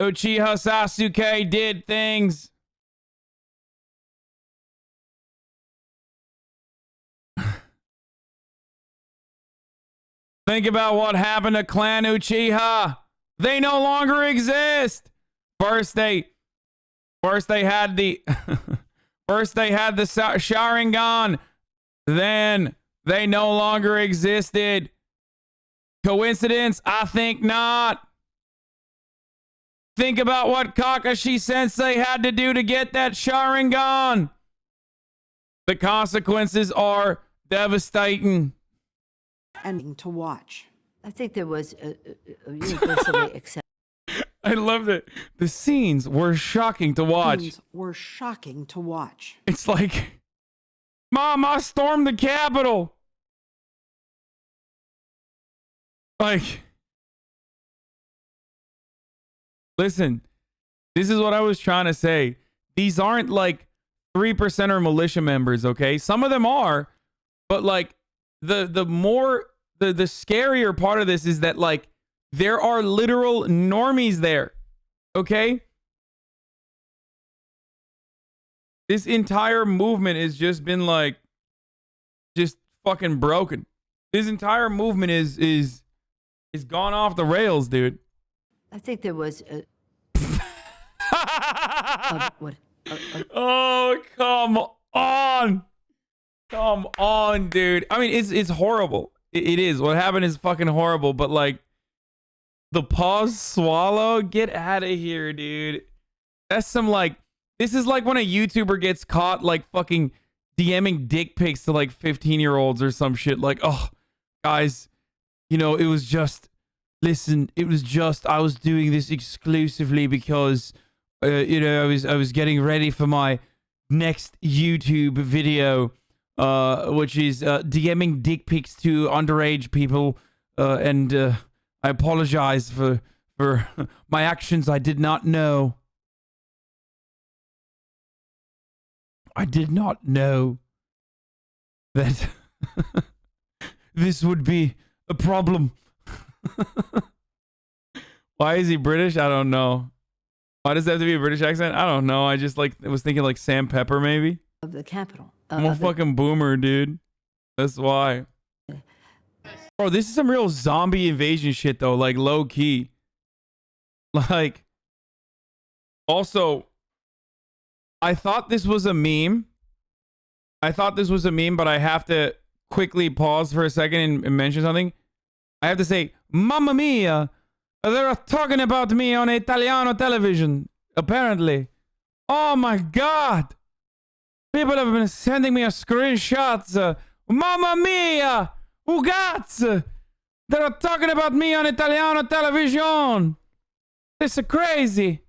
Uchiha Sasuke did things. Think about what happened to Clan Uchiha. They no longer exist. First they had the Sharingan. Then they no longer existed. Coincidence? I think not. Think about what Kakashi Sensei had to do to get that Sharingan. The consequences are devastating. And to watch. I think there was a universally accepted. I loved it. The scenes were shocking to watch. Scenes were shocking to watch. It's like, Mom, I stormed the Capitol. Like, listen, this is what I was trying to say. These aren't like 3%er militia members, okay? Some of them are, but like the scarier part of this is that like there are literal normies there, okay? This entire movement has just been like, just fucking broken. This entire movement is gone off the rails, dude. I think there was oh, come on. Come on, dude. I mean, it's horrible. It is. What happened is fucking horrible, but like the pause swallow, get out of here, dude. That's some like, this is like when a YouTuber gets caught like fucking DMing dick pics to like 15-year-olds or some shit. Like, oh, guys, you know, it was just, listen, it was just, I was doing this exclusively because, you know, I was getting ready for my next YouTube video, which is DMing dick pics to underage people, and I apologize for my actions. I did not know. I did not know that this would be a problem. Why is he British? I don't know. Why does that have to be a British accent? I don't know. I just was thinking like Sam Pepper maybe. Of the Capitol. I'm a fucking boomer, dude. That's why. Bro, this is some real zombie invasion shit though, like low key. Like, also, I thought this was a meme. But I have to quickly pause for a second and mention something. I have to say, Mamma mia, they're talking about me on Italiano television, apparently. Oh my God. People have been sending me a screenshots. Mamma mia, Ugaz. They're talking about me on Italiano television. This is crazy.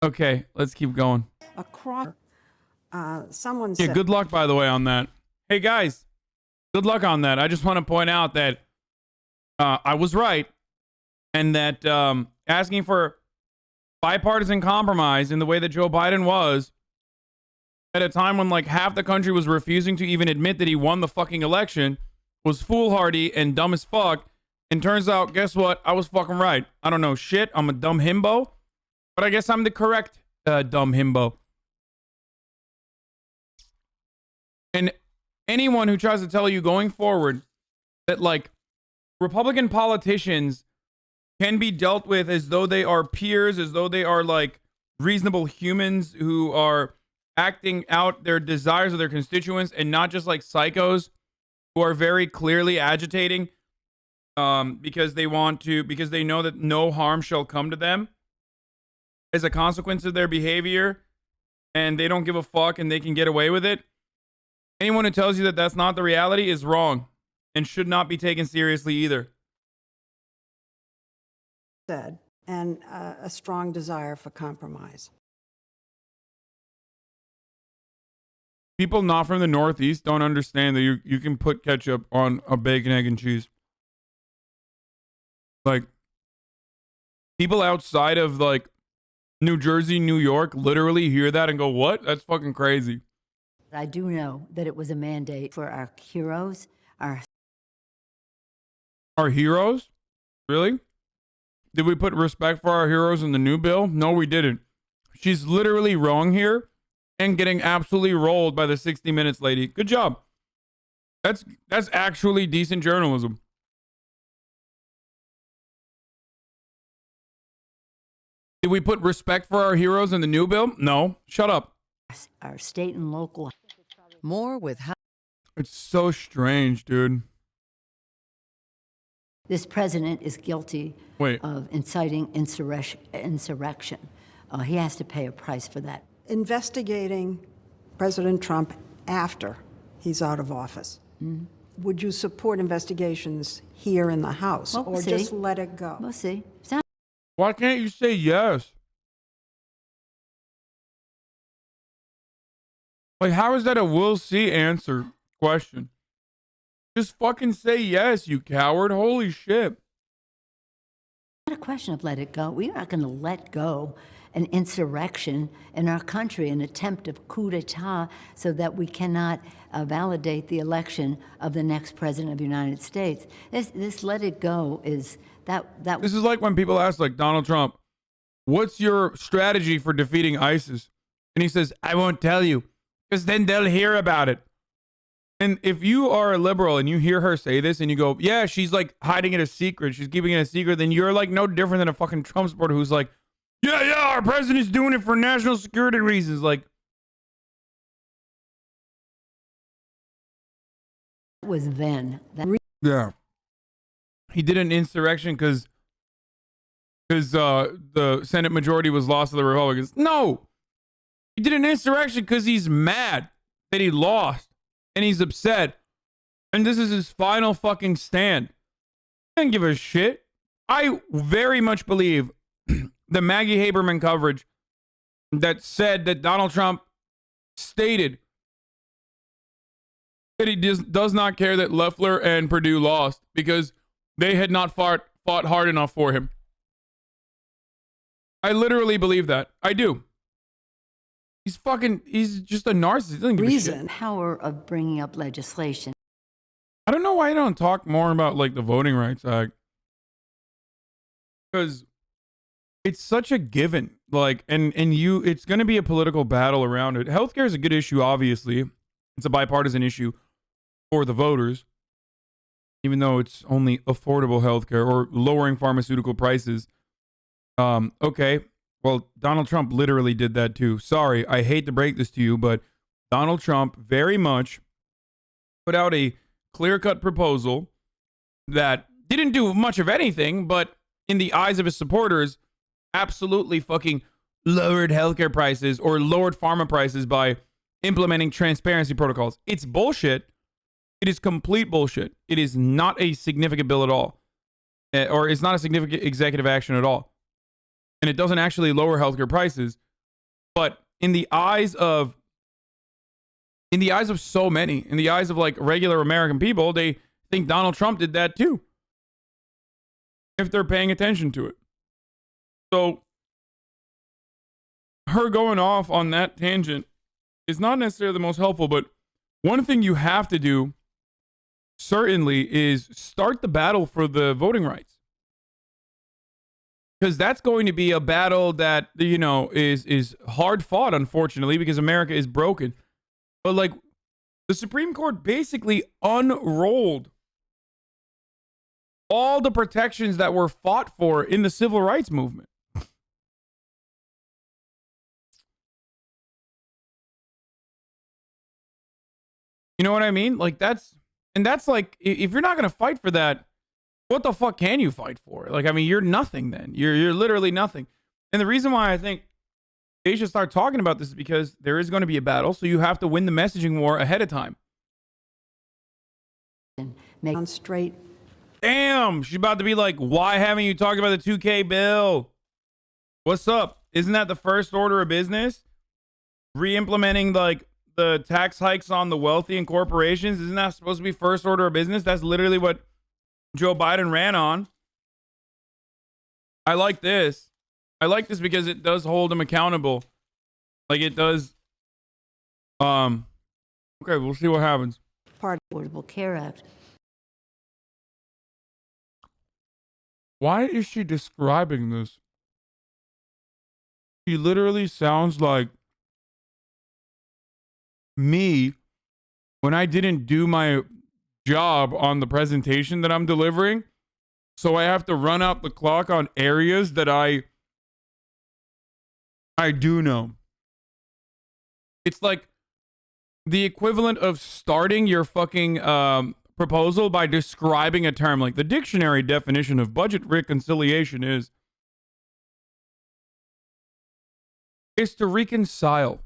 Okay, let's keep going. Across, someone Yeah, said. good luck, by the way, on that. Hey, guys, good luck on that. I just want to point out that I was right, and that asking for bipartisan compromise in the way that Joe Biden was, at a time when like half the country was refusing to even admit that he won the fucking election, was foolhardy and dumb as fuck. And turns out, guess what? I was fucking right. I don't know shit. I'm a dumb himbo. But I guess I'm the correct dumb himbo. And anyone who tries to tell you going forward that like Republican politicians can be dealt with as though they are peers, as though they are like reasonable humans who are acting out their desires of their constituents and not just like psychos who are very clearly agitating because they know that no harm shall come to them as a consequence of their behavior, and they don't give a fuck and they can get away with it. Anyone who tells you that that's not the reality is wrong and should not be taken seriously either. Said, and a strong desire for compromise. People not from the Northeast don't understand that you can put ketchup on a bacon, egg, and cheese. Like, people outside of like New Jersey, New York literally hear that and go, what? That's fucking crazy. I do know that it was a mandate for our heroes, our heroes? Really? Did we put respect for our heroes in the new bill? No, we didn't. She's literally wrong here and getting absolutely rolled by the 60 Minutes lady. Good job. That's actually decent journalism. Did we put respect for our heroes in the new bill? No. Shut up. Our state and local. More with how it's so strange, dude. This president is guilty of inciting insurrection. He has to pay a price for that. Investigating President Trump after he's out of office. Mm. Would you support investigations here in the House, Well, we'll or see. just let it go? We'll see. Why can't you say yes? Like, how is that a we'll see answer question? Just fucking say yes, you coward. Holy shit. Not a question of let it go. We are not going to let go an insurrection in our country, an attempt of coup d'etat, so that we cannot validate the election of the next president of the United States. This let it go is that. This is like when people ask, like, Donald Trump, what's your strategy for defeating ISIS? And he says, I won't tell you, because then they'll hear about it. And if you are a liberal and you hear her say this and you go, yeah, she's like hiding it a secret, she's keeping it a secret, then you're like no different than a fucking Trump supporter who's like, yeah, our president's doing it for national security reasons. Like, it was then. Yeah. He did an insurrection because the Senate majority was lost to the Republicans. No. He did an insurrection because he's mad that he lost. And he's upset. And this is his final fucking stand. I don't give a shit. I very much believe the Maggie Haberman coverage that said that Donald Trump stated that he does not care that Loeffler and Perdue lost because they had not fought hard enough for him. I literally believe that. I do. He's just a narcissist. He doesn't give a shit. Power of bringing up legislation. I don't know why you don't talk more about like the Voting Rights Act. Because it's such a given. Like, it's going to be a political battle around it. Healthcare is a good issue, obviously. It's a bipartisan issue for the voters. Even though it's only affordable healthcare or lowering pharmaceutical prices. Okay. Well, Donald Trump literally did that too. Sorry, I hate to break this to you, but Donald Trump very much put out a clear-cut proposal that didn't do much of anything, but in the eyes of his supporters, absolutely fucking lowered healthcare prices or lowered pharma prices by implementing transparency protocols. It's bullshit. It is complete bullshit. It is not a significant bill at all. Or it's not a significant executive action at all. And it doesn't actually lower healthcare prices. But in the eyes of so many, in the eyes of like regular American people, they think Donald Trump did that too. If they're paying attention to it. So her going off on that tangent is not necessarily the most helpful, but one thing you have to do certainly is start the battle for the voting rights. Because that's going to be a battle that, you know, is hard fought, unfortunately, because America is broken. But like the Supreme Court basically unrolled all the protections that were fought for in the civil rights movement. You know what I mean? Like that's like, if you're not going to fight for that, what the fuck can you fight for? Like, I mean, you're nothing then. You're literally nothing. And the reason why I think they should start talking about this is because there is going to be a battle, so you have to win the messaging war ahead of time. Make on straight. Damn, she's about to be like, why haven't you talked about the 2K bill? What's up? Isn't that the first order of business? Re-implementing like the tax hikes on the wealthy and corporations. Isn't that supposed to be first order of business? That's literally what Joe Biden ran on. I like this. I like this because it does hold him accountable. Like it does. Okay, we'll see what happens. Part of the Affordable Care Act. Why is she describing this? She literally sounds like me when I didn't do my job on the presentation that I'm delivering. So I have to run out the clock on areas that I do know. It's like the equivalent of starting your fucking proposal by describing a term. Like the dictionary definition of budget reconciliation is to reconcile.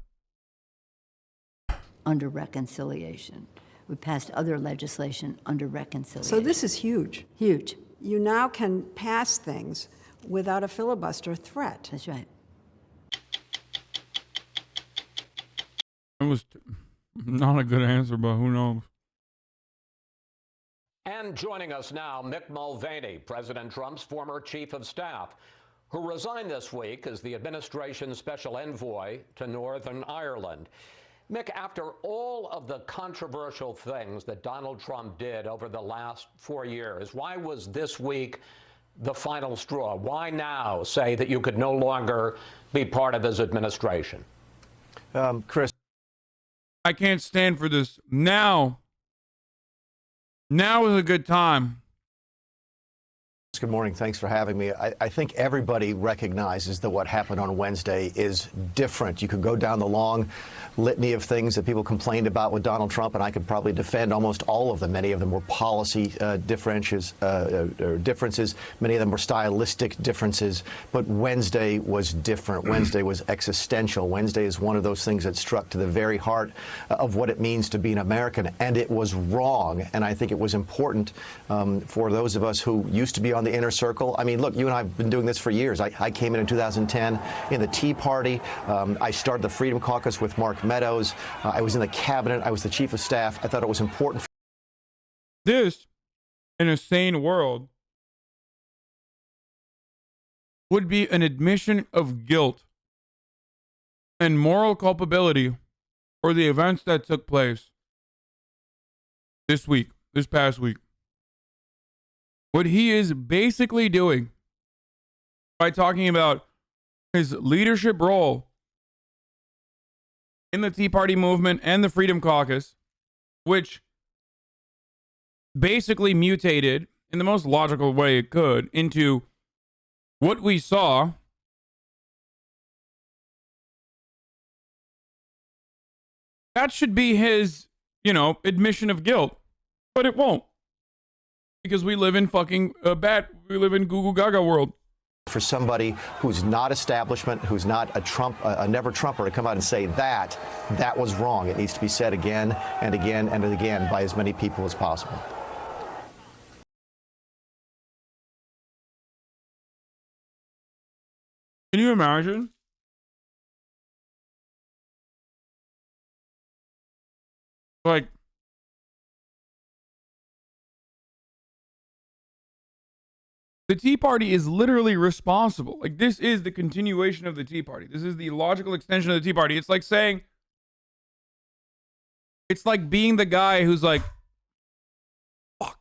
Under reconciliation. We passed other legislation under reconciliation. So this is huge. Huge. You now can pass things without a filibuster threat. That's right. It was not a good answer, but who knows? And joining us now, Mick Mulvaney, President Trump's former chief of staff, who resigned this week as the administration's special envoy to Northern Ireland. Mick, after all of the controversial things that Donald Trump did over the last 4 years, why was this week the final straw? Why now say that you could no longer be part of his administration? Chris. I can't stand for this. Now is a good time. Good morning. Thanks for having me. I think everybody recognizes that what happened on Wednesday is different. You could go down the long litany of things that people complained about with Donald Trump, and I could probably defend almost all of them. Many of them were policy differences. Many of them were stylistic differences. But Wednesday was different. Wednesday was existential. Wednesday is one of those things that struck to the very heart of what it means to be an American. And it was wrong. And I think it was important for those of us who used to be on the the inner circle. I mean, look, you and I have been doing this for years. I came in 2010 in the Tea Party. I started the Freedom Caucus with Mark Meadows. I was in the cabinet. I was the chief of staff. I thought it was important. This, in a sane world, would be an admission of guilt and moral culpability for the events that took place this past week. What he is basically doing by talking about his leadership role in the Tea Party movement and the Freedom Caucus, which basically mutated in the most logical way it could into what we saw that should be his, admission of guilt. But it won't. Because we live in fucking we live in Google Gaga world. For somebody who's not establishment, who's not a never Trumper, to come out and say that was wrong. It needs to be said again and again and again by as many people as possible. Can you imagine? Like, the Tea Party is literally responsible. Like, this is the continuation of the Tea Party. This is the logical extension of the Tea Party. It's like saying, it's like being the guy who's like, fuck.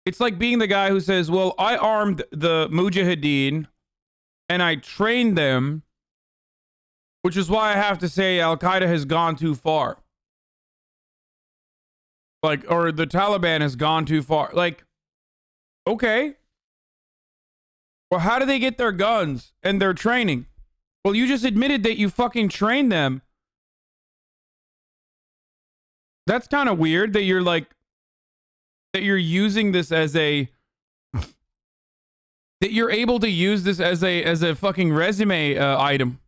It's like being the guy who says, well, I armed the Mujahideen and I trained them, which is why I have to say Al-Qaeda has gone too far. Like, or the Taliban has gone too far. Like, okay. Well, how do they get their guns and their training? Well, you just admitted that you fucking trained them. That's kind of weird that you're like, that you're using this as a, that you're able to use this as a fucking resume item.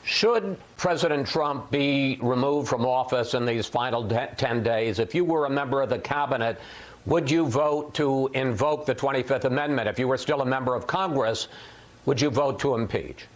Should President Trump be removed from office in these final 10 days? If you were a member of the cabinet, would you vote to invoke the 25th Amendment? If you were still a member of Congress, would you vote to impeach?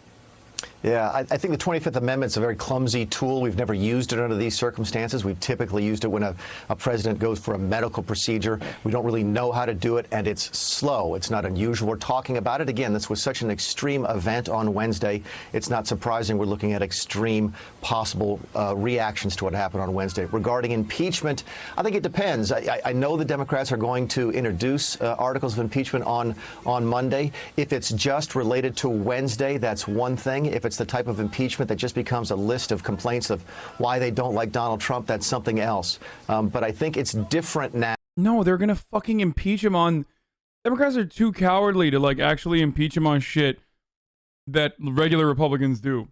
Yeah, I think the 25th Amendment is a very clumsy tool. We've never used it under these circumstances. We've typically used it when a president goes for a medical procedure. We don't really know how to do it, and it's slow. It's not unusual. We're talking about it. Again, this was such an extreme event on Wednesday. It's not surprising we're looking at extreme possible reactions to what happened on Wednesday. Regarding impeachment, I think it depends. I know the Democrats are going to introduce articles of impeachment on Monday. If it's just related to Wednesday, that's one thing. If it's the type of impeachment that just becomes a list of complaints of why they don't like Donald Trump, that's something else. But I think it's different now. No, they're going to fucking impeach him on... Democrats are too cowardly to, like, actually impeach him on shit that regular Republicans do.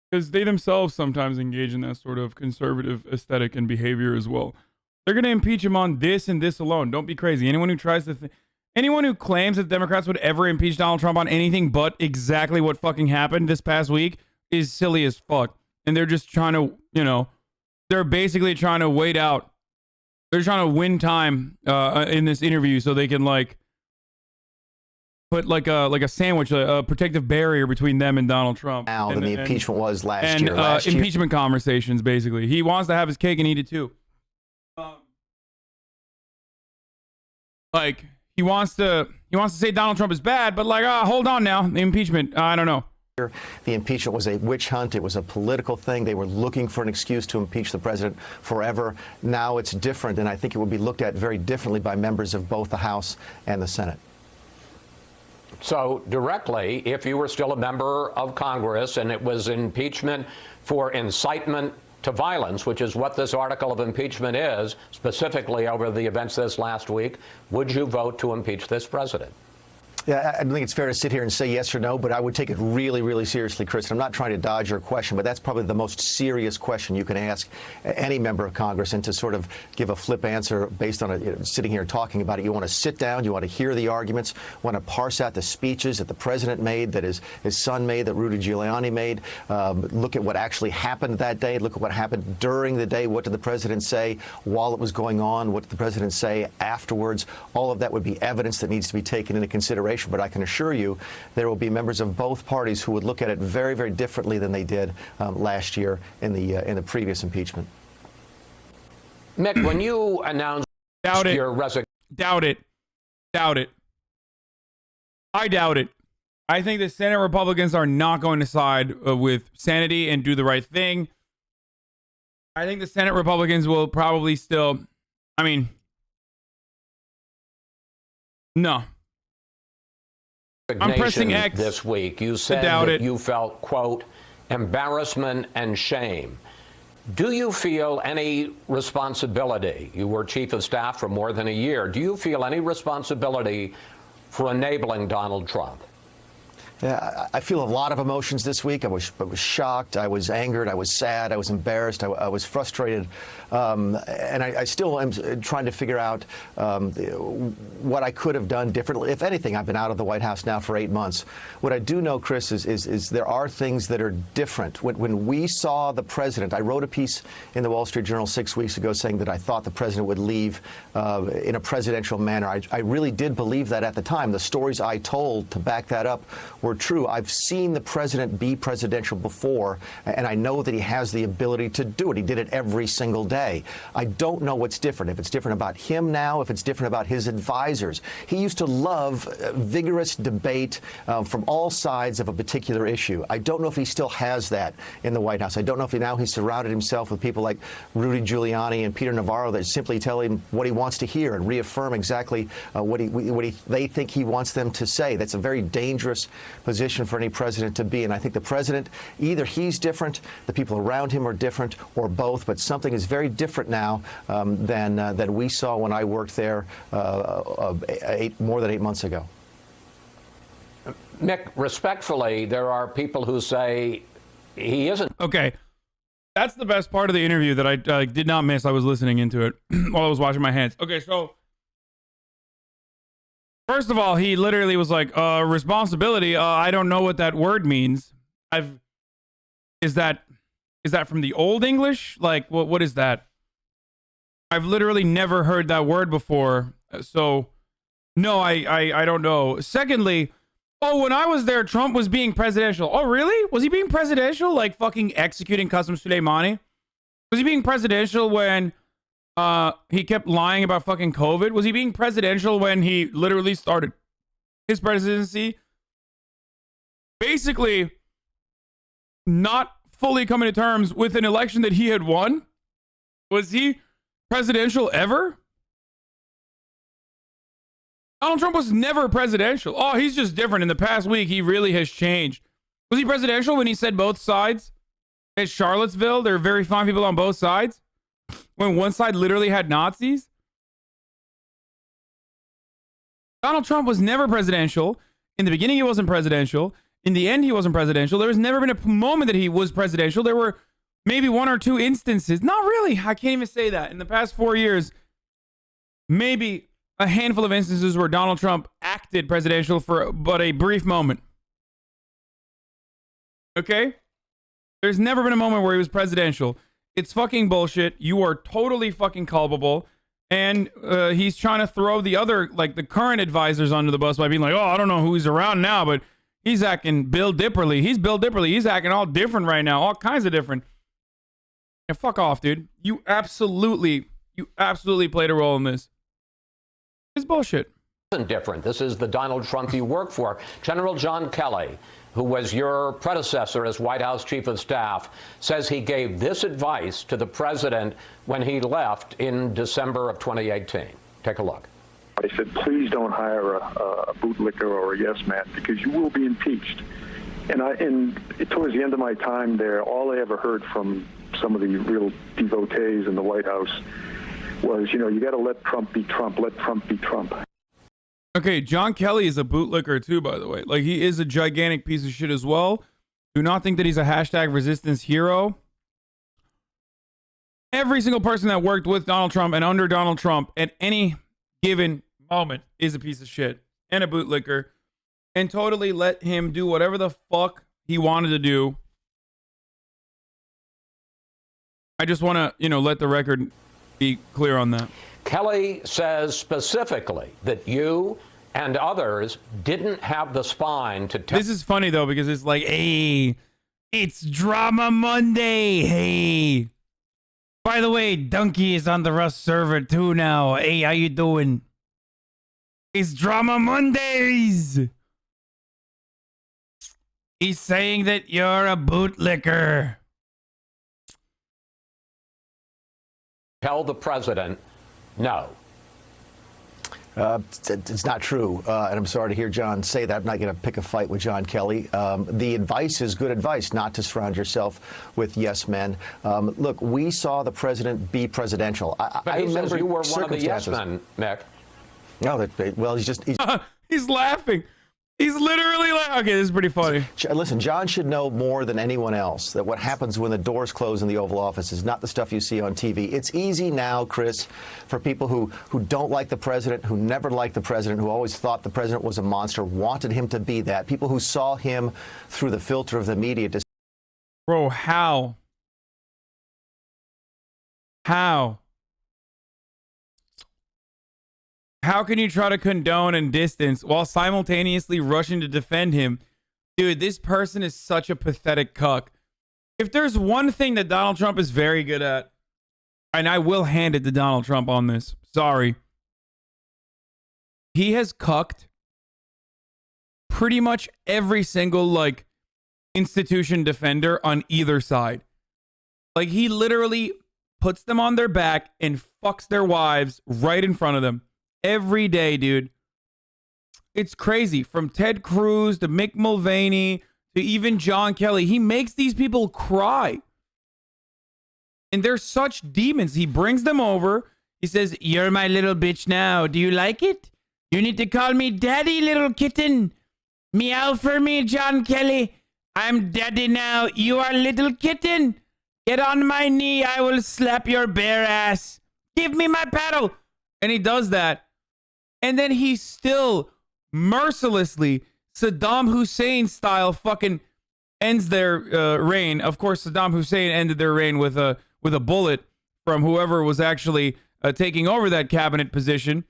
Because they themselves sometimes engage in that sort of conservative aesthetic and behavior as well. They're going to impeach him on this and this alone. Don't be crazy. Anyone who tries to... Anyone who claims that Democrats would ever impeach Donald Trump on anything but exactly what fucking happened this past week is silly as fuck. And they're just trying to, they're basically trying to wait out. They're trying to win time in this interview so they can, like, put like a sandwich, a protective barrier between them and Donald Trump. Now than the impeachment was last year. Impeachment conversations, basically. He wants to have his cake and eat it too. Like... He wants to say Donald Trump is bad, but like, hold on now. The impeachment, I don't know. The impeachment was a witch hunt. It was a political thing. They were looking for an excuse to impeach the president forever. Now it's different, and I think it would be looked at very differently by members of both the House and the Senate. So directly, if you were still a member of Congress and it was impeachment for incitement to violence, which is what this article of impeachment is, specifically over the events this last week, would you vote to impeach this president? Yeah, I don't think it's fair to sit here and say yes or no, but I would take it really, really seriously, Chris. I'm not trying to dodge your question, but that's probably the most serious question you can ask any member of Congress, and to sort of give a flip answer based on sitting here talking about it. You want to sit down, you want to hear the arguments, want to parse out the speeches that the president made, that his son made, that Rudy Giuliani made, look at what actually happened that day, look at what happened during the day, what did the president say while it was going on, what did the president say afterwards. All of that would be evidence that needs to be taken into consideration. But I can assure you there will be members of both parties who would look at it very, very differently than they did last year in the previous impeachment. Mick, when you announced your resignation... Doubt it. I doubt it. I think the Senate Republicans are not going to side with sanity and do the right thing. I think the Senate Republicans will probably still... I mean... No. I'm pressing X this week. You said that you felt, quote, embarrassment and shame. Do you feel any responsibility? You were chief of staff for more than a year. Do you feel any responsibility for enabling Donald Trump? Yeah, I feel a lot of emotions this week. I was shocked. I was angered. I was sad. I was embarrassed. I was frustrated. And I still am trying to figure out what I could have done differently. If anything, I've been out of the White House now for 8 months. What I do know, Chris, is there are things that are different. When we saw the president, I wrote a piece in the Wall Street Journal 6 weeks ago saying that I thought the president would leave in a presidential manner. I really did believe that at the time. The stories I told to back that up were true. I've seen the president be presidential before, and I know that he has the ability to do it. He did it every single day. I don't know what's different, if it's different about him now, if it's different about his advisors. He used to love vigorous debate from all sides of a particular issue. I don't know if he still has that in the White House. I don't know if he's surrounded himself with people like Rudy Giuliani and Peter Navarro that simply tell him what he wants to hear and reaffirm exactly what they think he wants them to say. That's a very dangerous position for any president to be. And I think the president, either he's different, the people around him are different, or both. But something is very different now than we saw when I worked there more than 8 months ago. Mick, respectfully, there are people who say he isn't. Okay. That's the best part of the interview that I did not miss. I was listening into it while I was washing my hands. Okay, so first of all, he literally was like, responsibility, I don't know what that word means. Is that from the Old English? Like, what is that? I've literally never heard that word before. So, no, I don't know. Secondly, when I was there, Trump was being presidential. Oh, really? Was he being presidential? Like fucking executing Qasem Soleimani? Was he being presidential when he kept lying about fucking COVID? Was he being presidential when he literally started his presidency basically not fully coming to terms with an election that he had won? Was he presidential ever? Donald Trump was never presidential. Oh, he's just different. In the past week, he really has changed. Was he presidential when he said both sides? At Charlottesville, there are very fine people on both sides. When one side literally had Nazis? Donald Trump was never presidential. In the beginning, he wasn't presidential. In the end, he wasn't presidential. There has never been a moment that he was presidential. There were maybe one or two instances. Not really. I can't even say that. In the past 4 years, maybe a handful of instances where Donald Trump acted presidential for but a brief moment. Okay? There's never been a moment where he was presidential. It's fucking bullshit. You are totally fucking culpable. And he's trying to throw the other, like the current advisors under the bus by being like, oh, I don't know who he's around now, but he's acting Bill Dipperly. He's Bill Dipperly. He's acting all different right now. All kinds of different. Yeah, fuck off, dude. You absolutely played a role in this. It's bullshit. Isn't different. This is the Donald Trump you work for. General John Kelly, who was your predecessor as White House Chief of Staff, says he gave this advice to the president when he left in December of 2018. Take a look. I said, please don't hire a bootlicker or a yes man, because you will be impeached. And towards the end of my time there, all I ever heard from some of the real devotees in the White House was, you know, you got to let Trump be Trump. Let Trump be Trump. Okay, John Kelly is a bootlicker too, by the way. Like, he is a gigantic piece of shit as well. Do not think that he's a hashtag resistance hero. Every single person that worked with Donald Trump and under Donald Trump at any given moment is a piece of shit and a bootlicker, and totally let him do whatever the fuck he wanted to do. I just want to, you know, let the record be clear on that. Kelly says specifically that you and others didn't have the spine to tell. This is funny, though, because it's like, hey, it's Drama Monday. Hey. By the way, Donkey is on the Rust server, too, now. Hey, how you doing? It's Drama Mondays. He's saying that you're a bootlicker. Tell the president no. It's not true, and I'm sorry to hear John say that. I'm not going to pick a fight with John Kelly. The advice is good advice, not to surround yourself with yes men. Look, we saw the president be presidential. But he says you were one of the yes men, Mick. No, well, he's he's laughing. He's literally like, okay, this is pretty funny. Listen, John should know more than anyone else that what happens when the doors close in the Oval Office is not the stuff you see on TV. It's easy now, Chris, for people who don't like the president, who never liked the president, who always thought the president was a monster, wanted him to be that, people who saw him through the filter of the media. Bro, how? How? How can you try to condone and distance while simultaneously rushing to defend him? Dude, this person is such a pathetic cuck. If there's one thing that Donald Trump is very good at, and I will hand it to Donald Trump on this, sorry, he has cucked pretty much every single, like, institution defender on either side. Like, he literally puts them on their back and fucks their wives right in front of them. Every day, dude. It's crazy. From Ted Cruz to Mick Mulvaney to even John Kelly. He makes these people cry. And they're such demons. He brings them over. He says, "You're my little bitch now. Do you like it? You need to call me daddy, little kitten. Meow for me, John Kelly. I'm daddy now. You are little kitten. Get on my knee. I will slap your bare ass. Give me my paddle." And he does that. And then he still mercilessly, Saddam Hussein style, fucking ends their reign. Of course, Saddam Hussein ended their reign with a bullet from whoever was actually taking over that cabinet position,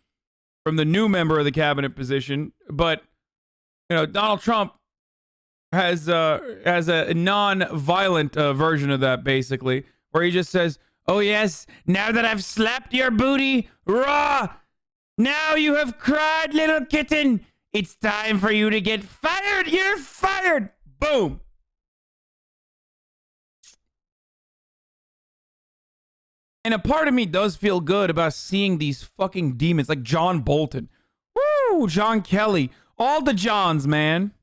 from the new member of the cabinet position. But, you know, Donald Trump has a non-violent version of that, basically, where he just says, "Oh yes, now that I've slapped your booty raw, now you have cried, little kitten. It's time for you to get fired. You're fired." Boom. And a part of me does feel good about seeing these fucking demons like John Bolton. Woo, John Kelly. All the Johns, man.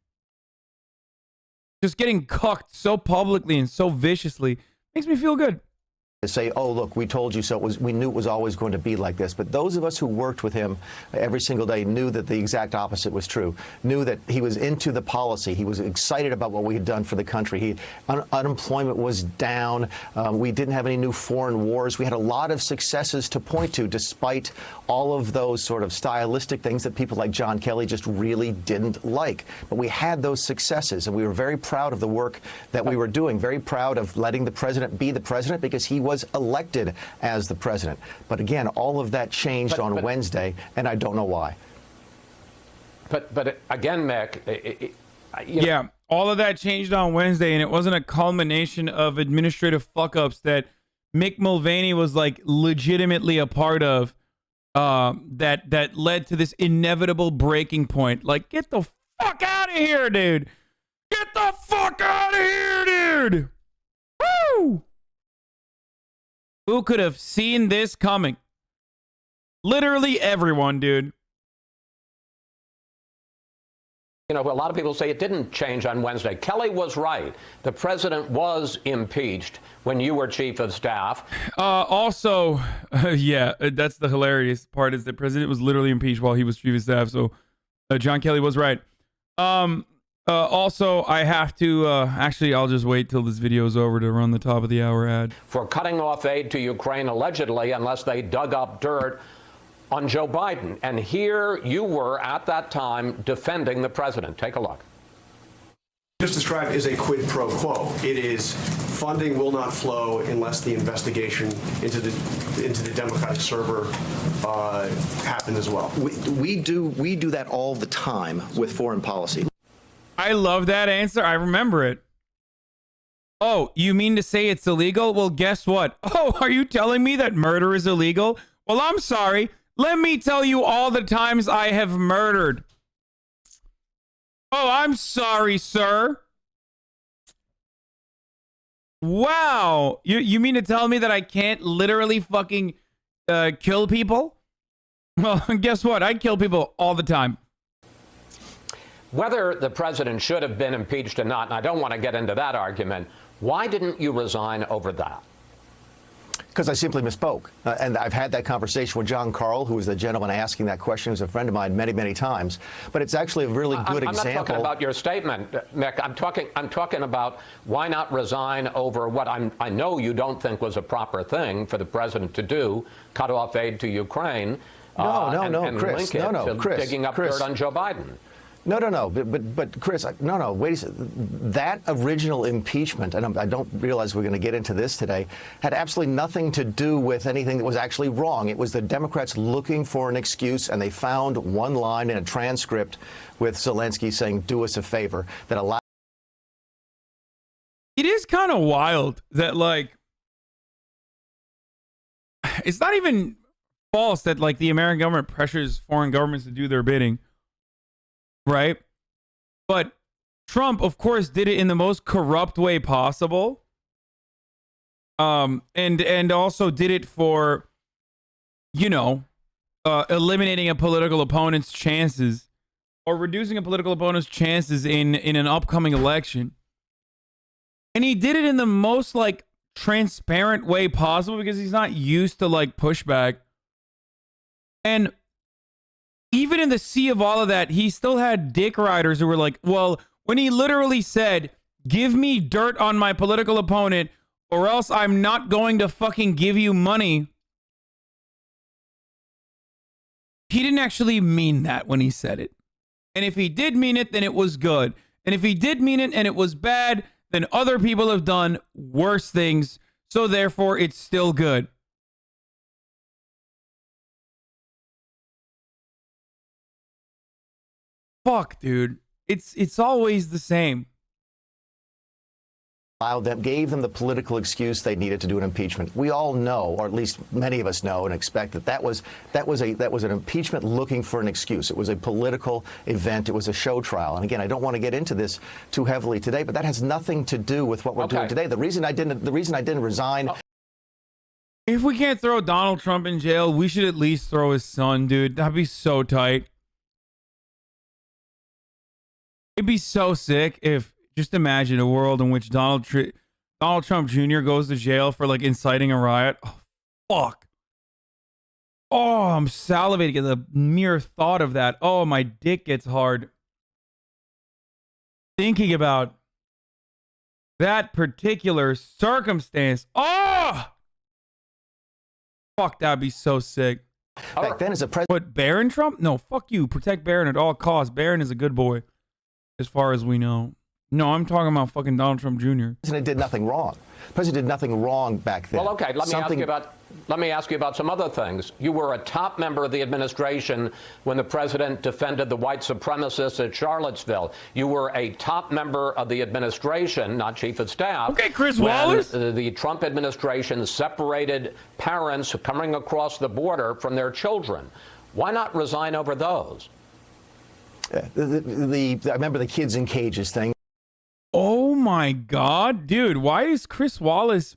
Just getting cucked so publicly and so viciously makes me feel good. To say, "Oh, look, we told you so." We knew it was always going to be like this. But those of us who worked with him every single day knew that the exact opposite was true. Knew that he was into the policy. He was excited about what we had done for the country. Unemployment was down. We didn't have any new foreign wars. We had a lot of successes to point to, despite all of those sort of stylistic things that people like John Kelly just really didn't like. But we had those successes, and we were very proud of the work that we were doing. Very proud of letting the president be the president, because he was elected as the president. But again, all of that changed on Wednesday, and I don't know why. But again, Mick, yeah, all of that changed on Wednesday, and it wasn't a culmination of administrative fuck-ups that Mick Mulvaney was like legitimately a part of, that led to this inevitable breaking point. Like, get the fuck out of here, dude. Get the fuck out of here, dude. Woo! Who could have seen this coming? Literally everyone, dude. You know, a lot of people say it didn't change on Wednesday. Kelly was right. The president was impeached when you were chief of staff. Also, yeah, that's the hilarious part, is the president was literally impeached while he was chief of staff. So John Kelly was right. Also, I have to, actually, I'll just wait till this video is over to run the top of the hour ad. For cutting off aid to Ukraine, allegedly, unless they dug up dirt on Joe Biden. And here you were at that time defending the president. Take a look. Just described is a quid pro quo. It is funding will not flow unless the investigation into the Democratic server happen as well. We do that all the time with foreign policy. I love that answer. I remember it. Oh, you mean to say it's illegal? Well, guess what? Oh, are you telling me that murder is illegal? Well, I'm sorry. Let me tell you all the times I have murdered. Oh, I'm sorry, sir. Wow. You mean to tell me that I can't literally fucking kill people? Well, guess what? I kill people all the time. Whether the president should have been impeached or not, and I don't want to get into that argument, why didn't you resign over that? Because I simply misspoke. And I've had that conversation with John Carl, who was the gentleman asking that question, who's a friend of mine many, many times. But it's actually a really good example. I'm not talking about your statement, Mick. I'm talking about why not resign over what I know you don't think was a proper thing for the president to do, cut off aid to Ukraine, and Chris, link it to Chris, digging up dirt on Joe Biden. No. But Chris, no. Wait a second. That original impeachment, and I don't realize we're going to get into this today, had absolutely nothing to do with anything that was actually wrong. It was the Democrats looking for an excuse, and they found one line in a transcript with Zelensky saying, "Do us a favor," that allowed. It is kind of wild that, like, it's not even false that, like, the American government pressures foreign governments to do their bidding. Right? But Trump, of course, did it in the most corrupt way possible. And also did it for, eliminating a political opponent's chances or reducing a political opponent's chances in an upcoming election. And he did it in the most, like, transparent way possible because he's not used to, like, pushback. And even in the sea of all of that, he still had dick riders who were like, well, when he literally said, give me dirt on my political opponent or else I'm not going to fucking give you money. He didn't actually mean that when he said it. And if he did mean it, then it was good. And if he did mean it and it was bad, then other people have done worse things. So therefore, it's still good. Fuck, dude. It's always the same. Allowed them, gave them the political excuse they needed to do an impeachment. We all know, or at least many of us know and expect that was an impeachment looking for an excuse. It was a political event. It was a show trial. And again, I don't want to get into this too heavily today, but that has nothing to do with what we're doing today. The reason I didn't resign. If we can't throw Donald Trump in jail, we should at least throw his son, dude. That'd be so tight. It'd be so sick if, just imagine a world in which Donald Trump Jr. goes to jail for, like, inciting a riot. Oh, fuck. Oh, I'm salivating at the mere thought of that. Oh, my dick gets hard thinking about that particular circumstance. Oh! Fuck, that'd be so sick. Back then, as a president. What, Barron Trump? No, fuck you. Protect Barron at all costs. Barron is a good boy. As far as we know. No, I'm talking about fucking Donald Trump Jr. The president did nothing wrong. The president did nothing wrong back then. Well, okay, let me ask you about some other things. You were a top member of the administration when the president defended the white supremacists at Charlottesville. You were a top member of the administration, not chief of staff. Okay, Chris Wallace. The Trump administration separated parents coming across the border from their children. Why not resign over those? I remember the kids in cages thing. Oh my God, dude! Why is Chris Wallace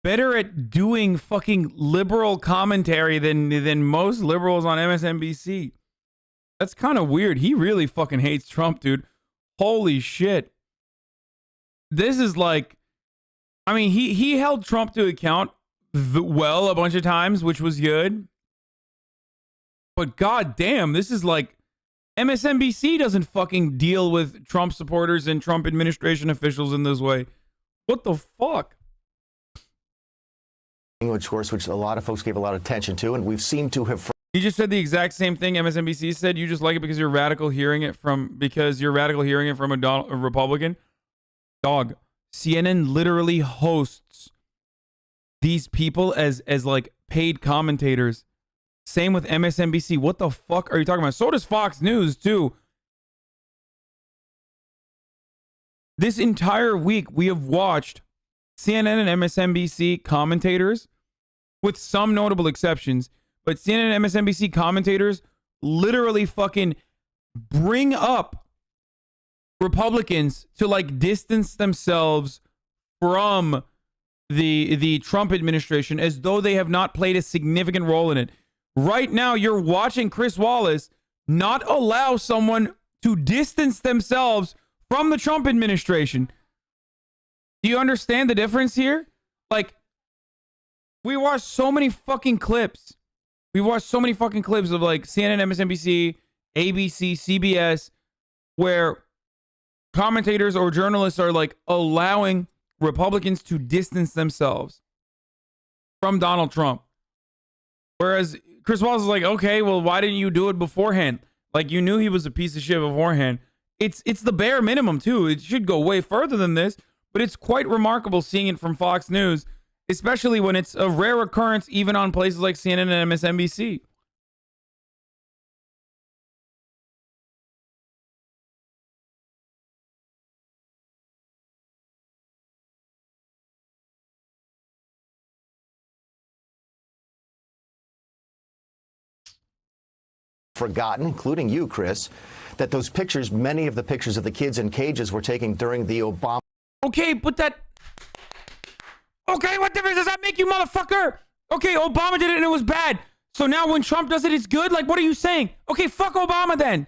better at doing fucking liberal commentary than most liberals on MSNBC? That's kind of weird. He really fucking hates Trump, dude. Holy shit! This is like, I mean, he held Trump to account well a bunch of times, which was good. But goddamn, this is like MSNBC doesn't fucking deal with Trump supporters and Trump administration officials in this way. What the fuck? Of course, which a lot of folks gave a lot of attention to, and we've seemed to have. You just said the exact same thing MSNBC said. You just like it because you're radical hearing it from a Republican. Dog, CNN literally hosts these people as like paid commentators. Same with MSNBC. What the fuck are you talking about? So does Fox News too. This entire week we have watched CNN and MSNBC commentators, with some notable exceptions, but CNN and MSNBC commentators literally fucking bring up Republicans to like distance themselves from the Trump administration as though they have not played a significant role in it. Right now, you're watching Chris Wallace not allow someone to distance themselves from the Trump administration. Do you understand the difference here? Like, we watched so many fucking clips. We watched so many fucking clips of like CNN, MSNBC, ABC, CBS, where commentators or journalists are like allowing Republicans to distance themselves from Donald Trump. Whereas Chris Wallace is like, okay, well, why didn't you do it beforehand? Like, you knew he was a piece of shit beforehand. It's the bare minimum too. It should go way further than this. But it's quite remarkable seeing it from Fox News, especially when it's a rare occurrence even on places like CNN and MSNBC. Forgotten, including you, Chris, that those pictures, many of the pictures of the kids in cages were taken during the Obama. Okay, but that... Okay, what difference does that make, you motherfucker? Okay, Obama did it and it was bad. So now when Trump does it, it's good? Like, what are you saying? Okay, fuck Obama then.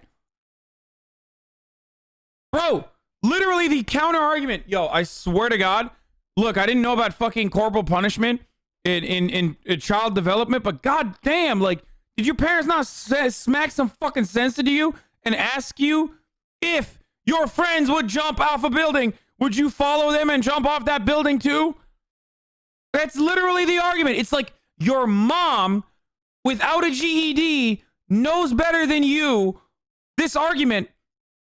Bro, literally the counter argument. Yo, I swear to God. Look, I didn't know about fucking corporal punishment in child development, but goddamn, like, did your parents not smack some fucking sense into you and ask you if your friends would jump off a building? Would you follow them and jump off that building too? That's literally the argument. It's like your mom, without a GED, knows better than you. This argument,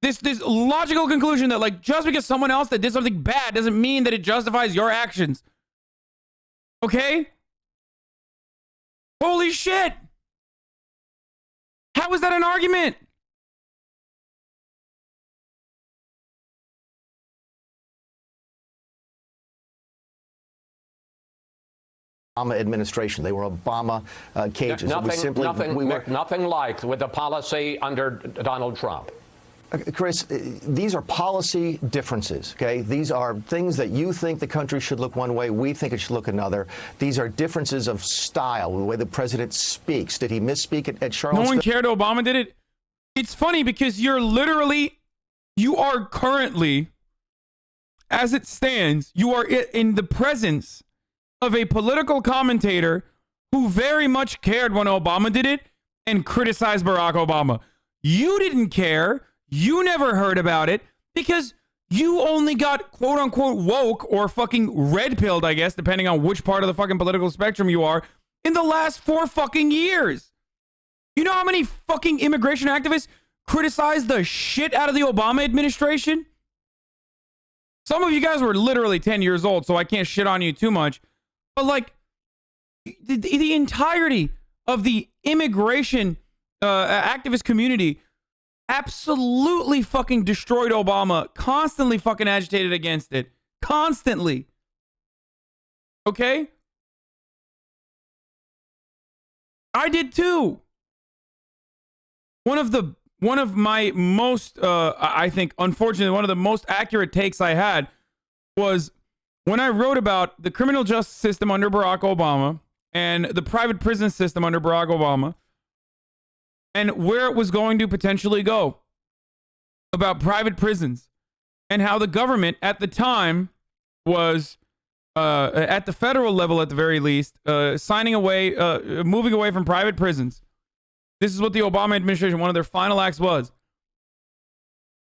this logical conclusion that like just because someone else that did something bad doesn't mean that it justifies your actions. Okay? Holy shit! How is that an argument? Obama administration. They were Obama cages. Nothing like with the policy under Donald Trump. Chris, these are policy differences, okay? These are things that you think the country should look one way, we think it should look another. These are differences of style, the way the president speaks. Did he misspeak at Charlottesville? No one cared Obama did it. It's funny because you are currently, as it stands, you are in the presence of a political commentator who very much cared when Obama did it and criticized Barack Obama. You didn't care. You never heard about it because you only got quote unquote woke or fucking red pilled, I guess, depending on which part of the fucking political spectrum you are, in the last 4 fucking years. You know how many fucking immigration activists criticized the shit out of the Obama administration? Some of you guys were literally 10 years old, so I can't shit on you too much. But like the entirety of the immigration activist community absolutely fucking destroyed Obama, constantly fucking agitated against it. Constantly. Okay? I did too. One of my most, I think, unfortunately, one of the most accurate takes I had was when I wrote about the criminal justice system under Barack Obama and the private prison system under Barack Obama and where it was going to potentially go, about private prisons and how the government at the time was, at the federal level at the very least, moving away from private prisons. This is what the Obama administration, one of their final acts was.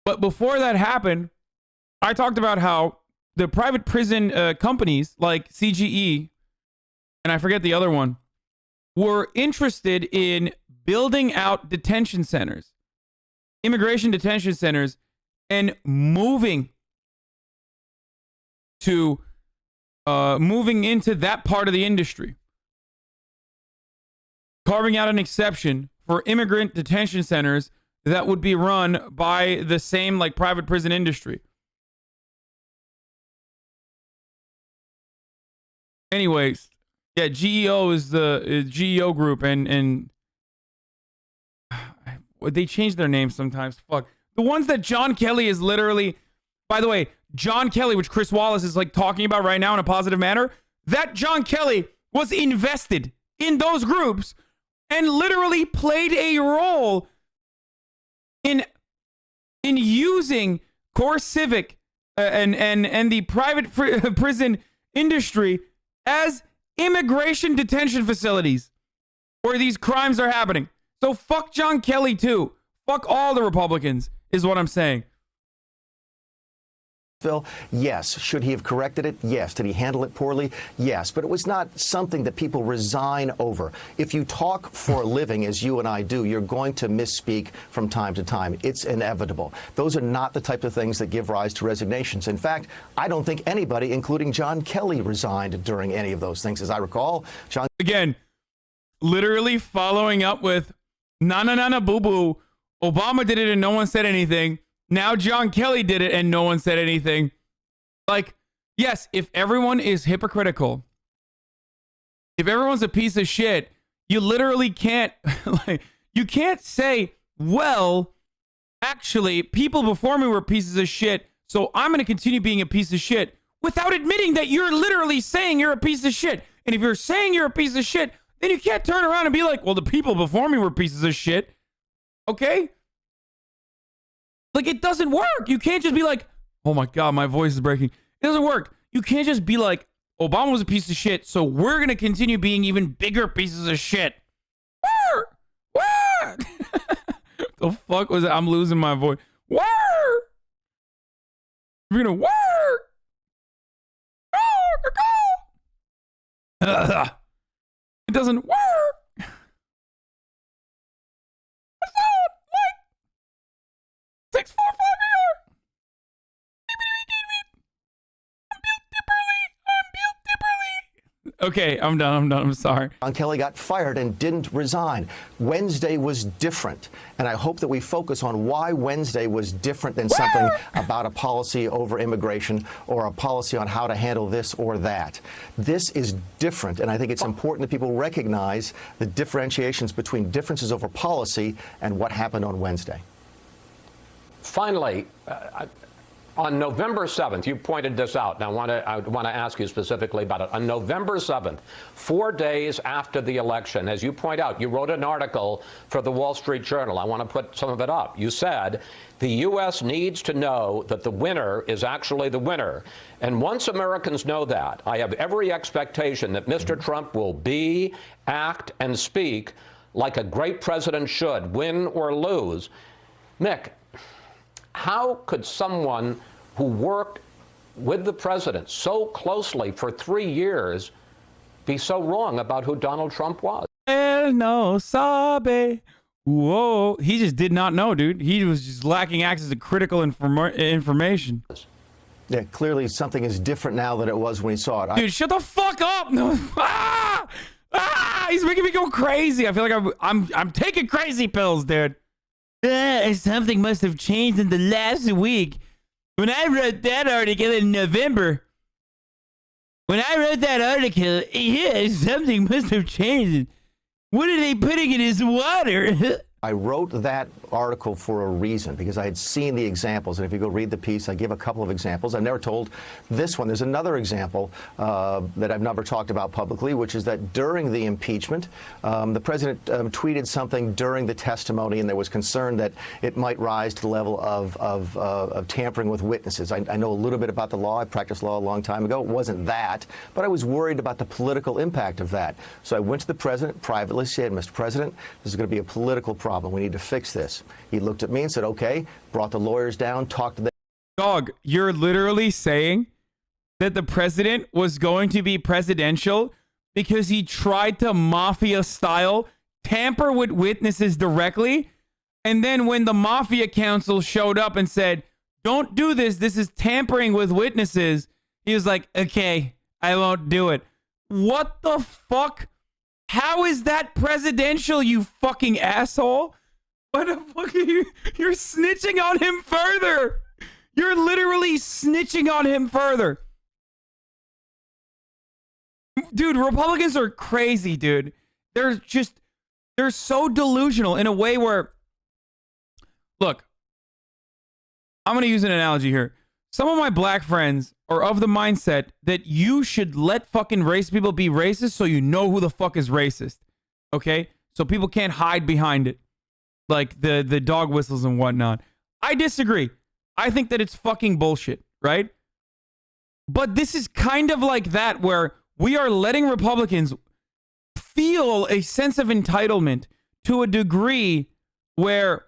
But before that happened, I talked about how the private prison companies like CGE, and I forget the other one, were interested in building out detention centers, immigration detention centers, and moving into that part of the industry. Carving out an exception for immigrant detention centers that would be run by the same like private prison industry. Anyways, yeah, GEO is the GEO group, and they change their names sometimes. Fuck. The ones that John Kelly is literally, by the way, John Kelly, which Chris Wallace is like talking about right now in a positive manner, that John Kelly was invested in those groups and literally played a role in using core civic and the private prison industry as immigration detention facilities where these crimes are happening. So fuck John Kelly too. Fuck all the Republicans is what I'm saying. Phil, yes. Should he have corrected it? Yes. Did he handle it poorly? Yes. But it was not something that people resign over. If you talk for a living, as you and I do, you're going to misspeak from time to time. It's inevitable. Those are not the type of things that give rise to resignations. In fact, I don't think anybody, including John Kelly, resigned during any of those things. As I recall, John... Again, literally following up with, na boo-boo. Obama did it and no one said anything. Now John Kelly did it and no one said anything. Like, yes, if everyone is hypocritical, if everyone's a piece of shit, you literally can't, like, you can't say, well, actually, people before me were pieces of shit, so I'm going to continue being a piece of shit without admitting that you're literally saying you're a piece of shit. And if you're saying you're a piece of shit, then you can't turn around and be like, well, the people before me were pieces of shit. Okay? Like, it doesn't work. You can't just be like, oh my God, my voice is breaking. It doesn't work. You can't just be like, Obama was a piece of shit, so we're going to continue being even bigger pieces of shit. The fuck was that? I'm losing my voice. We're going to work. It doesn't work. 645 here. I'm built differently. Okay, I'm done. I'm sorry. John Kelly got fired and didn't resign. Wednesday was different. And I hope that we focus on why Wednesday was different than something about a policy over immigration or a policy on how to handle this or that. This is different. And I think it's important that people recognize the differentiations between differences over policy and what happened on Wednesday. Finally, on November 7th, you pointed this out, and I want to ask you specifically about it. On November 7th, 4 days after the election, as you point out, you wrote an article for the Wall Street Journal. I want to put some of it up. You said, the U.S. needs to know that the winner is actually the winner. And once Americans know that, I have every expectation that Mr. Trump will be, act, and speak like a great president should, win or lose. Mick, how could someone who worked with the president so closely for 3 years be so wrong about who Donald Trump was? No sabe. Whoa. He just did not know, dude. He was just lacking access to critical information. Yeah, clearly something is different now than it was when he saw it. Dude, shut the fuck up. No. He's making me go crazy. I feel like I'm taking crazy pills, dude. Something must have changed in the last week. When I wrote that article in November, something must have changed. What are they putting in his water? I wrote that article for a reason, because I had seen the examples. And if you go read the piece, I give a couple of examples. I've never told this one. There's another example that I've never talked about publicly, which is that during the impeachment, the president tweeted something during the testimony, and there was concern that it might rise to the level of tampering with witnesses. I know a little bit about the law. I practiced law a long time ago. It wasn't that, but I was worried about the political impact of that. So I went to the president privately, said, Mr. President, this is going to be a political problem. We need to fix this. He looked at me and said, okay, brought the lawyers down, talked to them. Dog, you're literally saying that the president was going to be presidential because he tried to mafia-style tamper with witnesses directly, and then when the mafia council showed up and said, don't do this, this is tampering with witnesses, he was like, okay, I won't do it. What the fuck? How is that presidential, you fucking asshole? What the fuck are you? You're snitching on him further. You're literally snitching on him further. Dude, Republicans are crazy, dude. They're so delusional in a way where, look, I'm going to use an analogy here. Some of my black friends are of the mindset that you should let fucking race people be racist so you know who the fuck is racist. Okay? So people can't hide behind it. Like the dog whistles and whatnot. I disagree. I think that it's fucking bullshit, right? But this is kind of like that, where we are letting Republicans feel a sense of entitlement to a degree where,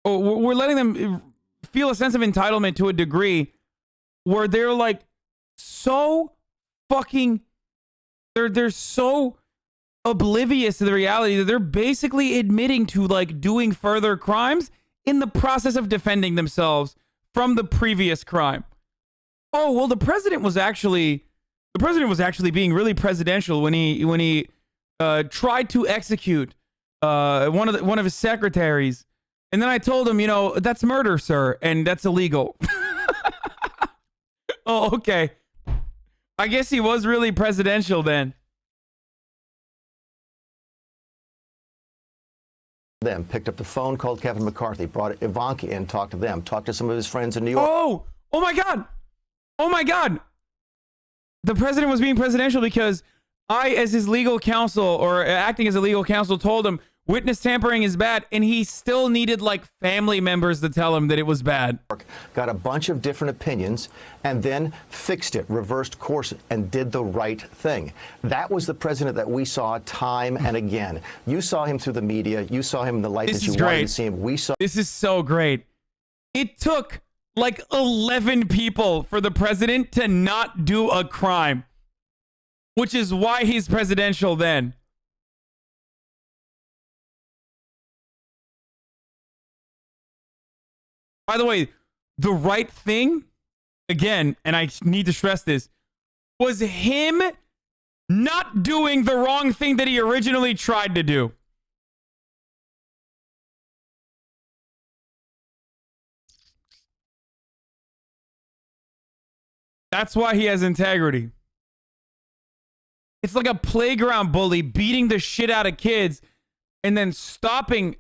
or we're letting them feel a sense of entitlement to a degree where they're like so fucking, they're so oblivious to the reality that they're basically admitting to like doing further crimes in the process of defending themselves from the previous crime. Oh, well, the president was actually being really presidential when he tried to execute one of his secretaries. And then I told him, you know, that's murder, sir, and that's illegal. Oh, okay. I guess he was really presidential then. Them picked up the phone, called Kevin McCarthy, brought Ivanka in, talked to them, talked to some of his friends in New York. Oh my God. The president was being presidential because I, as his legal counsel, or acting as a legal counsel, told him witness tampering is bad, and he still needed like family members to tell him that it was bad. Got a bunch of different opinions and then fixed it, reversed course, and did the right thing. That was the president that we saw time and again. You saw him through the media. You saw him in the light that you wanted to see him. This is so great. It took like 11 people for the president to not do a crime, which is why he's presidential then. By the way, the right thing, again, and I need to stress this, was him not doing the wrong thing that he originally tried to do. That's why he has integrity. It's like a playground bully beating the shit out of kids and then stopping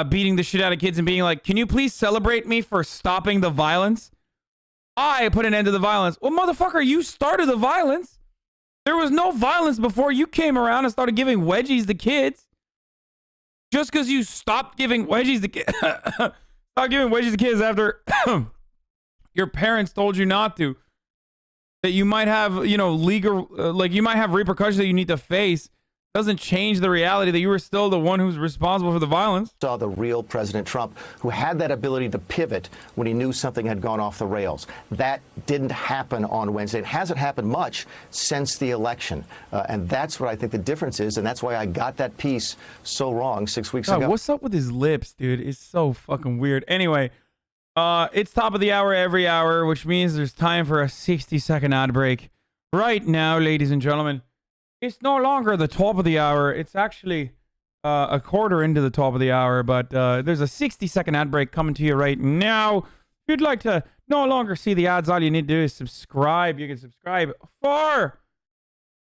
beating the shit out of kids and being like, can you please celebrate me for stopping the violence? I put an end to the violence. Well, motherfucker, you started the violence. There was no violence before you came around and started giving wedgies to kids. Just because you stopped giving wedgies to kids, stop giving wedgies to kids after your parents told you not to, that you might have, you know, legal, like you might have repercussions that you need to face, doesn't change the reality that you were still the one who's responsible for the violence. Saw the real President Trump, who had that ability to pivot when he knew something had gone off the rails. That didn't happen on Wednesday. It hasn't happened much since the election. And that's what I think the difference is. And that's why I got that piece so wrong 6 weeks ago. What's up with his lips, dude? It's so fucking weird. Anyway, it's top of the hour every hour, which means there's time for a 60-second ad break. Right now, ladies and gentlemen, it's no longer the top of the hour. It's actually a quarter into the top of the hour, but there's a 60-second ad break coming to you right now. If you'd like to no longer see the ads, all you need to do is subscribe. You can subscribe for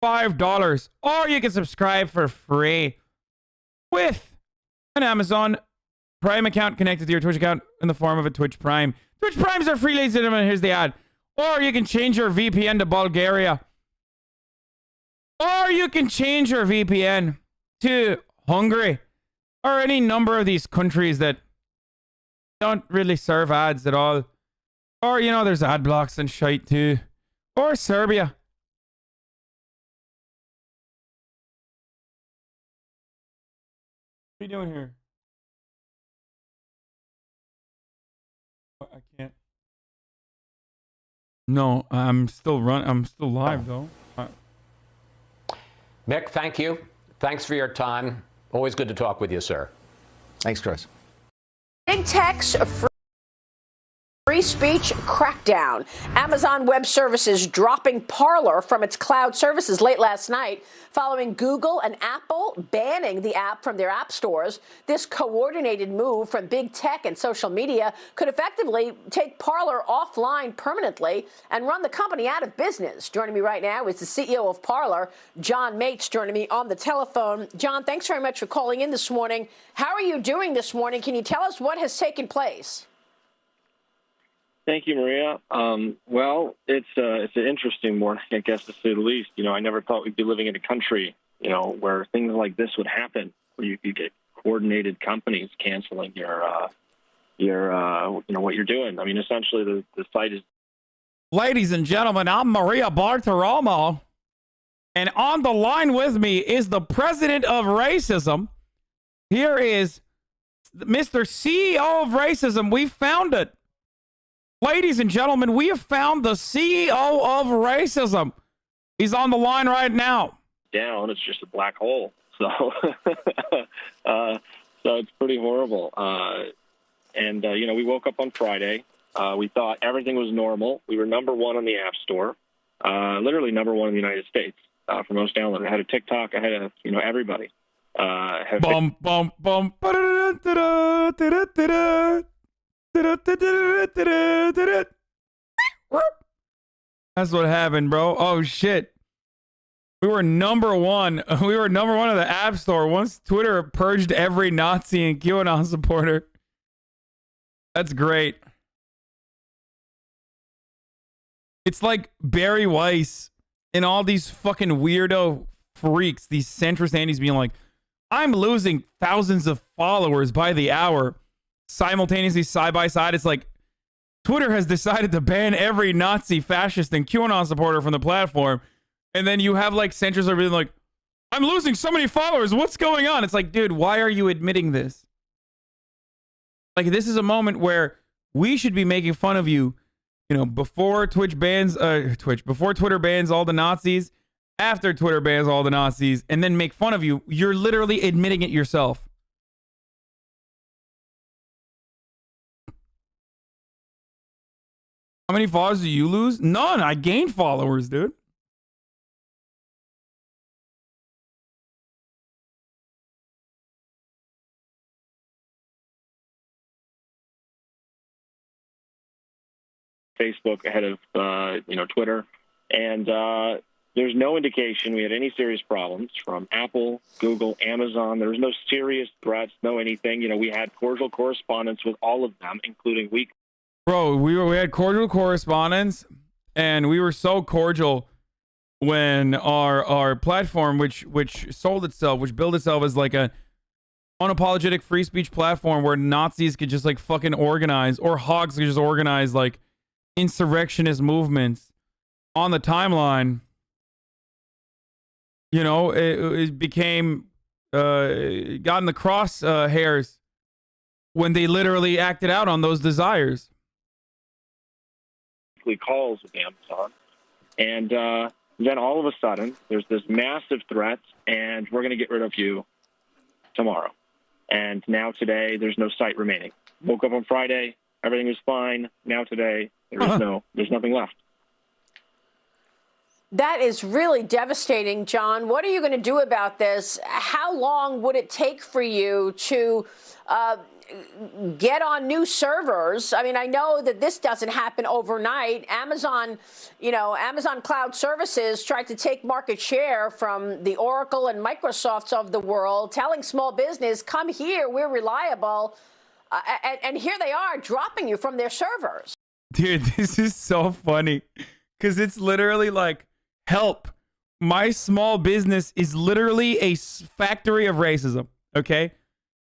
$5, or you can subscribe for free with An Amazon Prime account connected to your Twitch account in the form of a Twitch Prime. Twitch Primes are free, ladies and gentlemen. Here's the ad. Or you can change your VPN to Bulgaria. Or you can change your VPN to Hungary. Or any number of these countries that don't really serve ads at all. Or, you know, there's ad blocks and shite too. Or Serbia. What are you doing here? I can't. No, I'm still live though. Mick, thank you. Thanks for your time. Always good to talk with you, sir. Thanks, Chris. Big tech's free speech crackdown. Amazon Web Services dropping Parler from its cloud services late last night following Google and Apple banning the app from their app stores. This coordinated move from big tech and social media could effectively take Parler offline permanently and run the company out of business. Joining me right now is the CEO of Parler, John Mates, joining me on the telephone. John, thanks very much for calling in this morning. How are you doing this morning? Can you tell us what has taken place? Thank you, Maria. Well, it's an interesting morning, I guess, to say the least. You know, I never thought we'd be living in a country, you know, where things like this would happen, where you get coordinated companies canceling your you know, what you're doing. I mean, essentially, the site is. Ladies and gentlemen, I'm Maria Bartiromo, and on the line with me is the president of racism. Here is Mr. CEO of racism. We found it. Ladies and gentlemen, we have found the CEO of racism. He's on the line right now. Down, it's just a black hole. So, so it's pretty horrible. And you know, we woke up on Friday. We thought everything was normal. We were number one on the App Store, literally number one in the United States for most downloaded. I had a TikTok. I had a, you know, everybody. Bum bum bum. That's what happened, bro. Oh shit. We were number one. We were number one of the App Store once Twitter purged every Nazi and QAnon supporter. That's great. It's like Barry Weiss and all these fucking weirdo freaks, these centrist antis being like, I'm losing thousands of followers by the hour. Simultaneously, side by side, it's like Twitter has decided to ban every Nazi, fascist, and QAnon supporter from the platform. And then you have like centrists are being like, I'm losing so many followers. What's going on? It's like, dude, why are you admitting this? Like, this is a moment where we should be making fun of you, you know, before Twitch bans, before Twitter bans all the Nazis, after Twitter bans all the Nazis, and then make fun of you. You're literally admitting it yourself. How many followers do you lose? None. I gained followers, dude. Facebook ahead of you know, Twitter, and there's no indication we had any serious problems from Apple, Google, Amazon. There was no serious threats, no anything. You know, we had cordial correspondence with all of them, including weekly. Bro, we had cordial correspondence, and we were so cordial when our platform, which sold itself, which built itself as like a unapologetic free speech platform where Nazis could just like fucking organize, or hogs could just organize like insurrectionist movements on the timeline. You know, it became got in the crosshairs when they literally acted out on those desires. Calls with Amazon, and then all of a sudden there's this massive threat, and we're going to get rid of you tomorrow. And now today there's no site remaining. Woke up on Friday, everything was fine. Now today there's nothing left. That is really devastating, John. What are you going to do about this? How long would it take for you to get on new servers? I mean, I know that this doesn't happen overnight. Amazon Cloud Services tried to take market share from the Oracle and Microsofts of the world, telling small business, come here, we're reliable. And here they are dropping you from their servers. Dude, this is so funny because it's literally like, help. My small business is literally a factory of racism. Okay.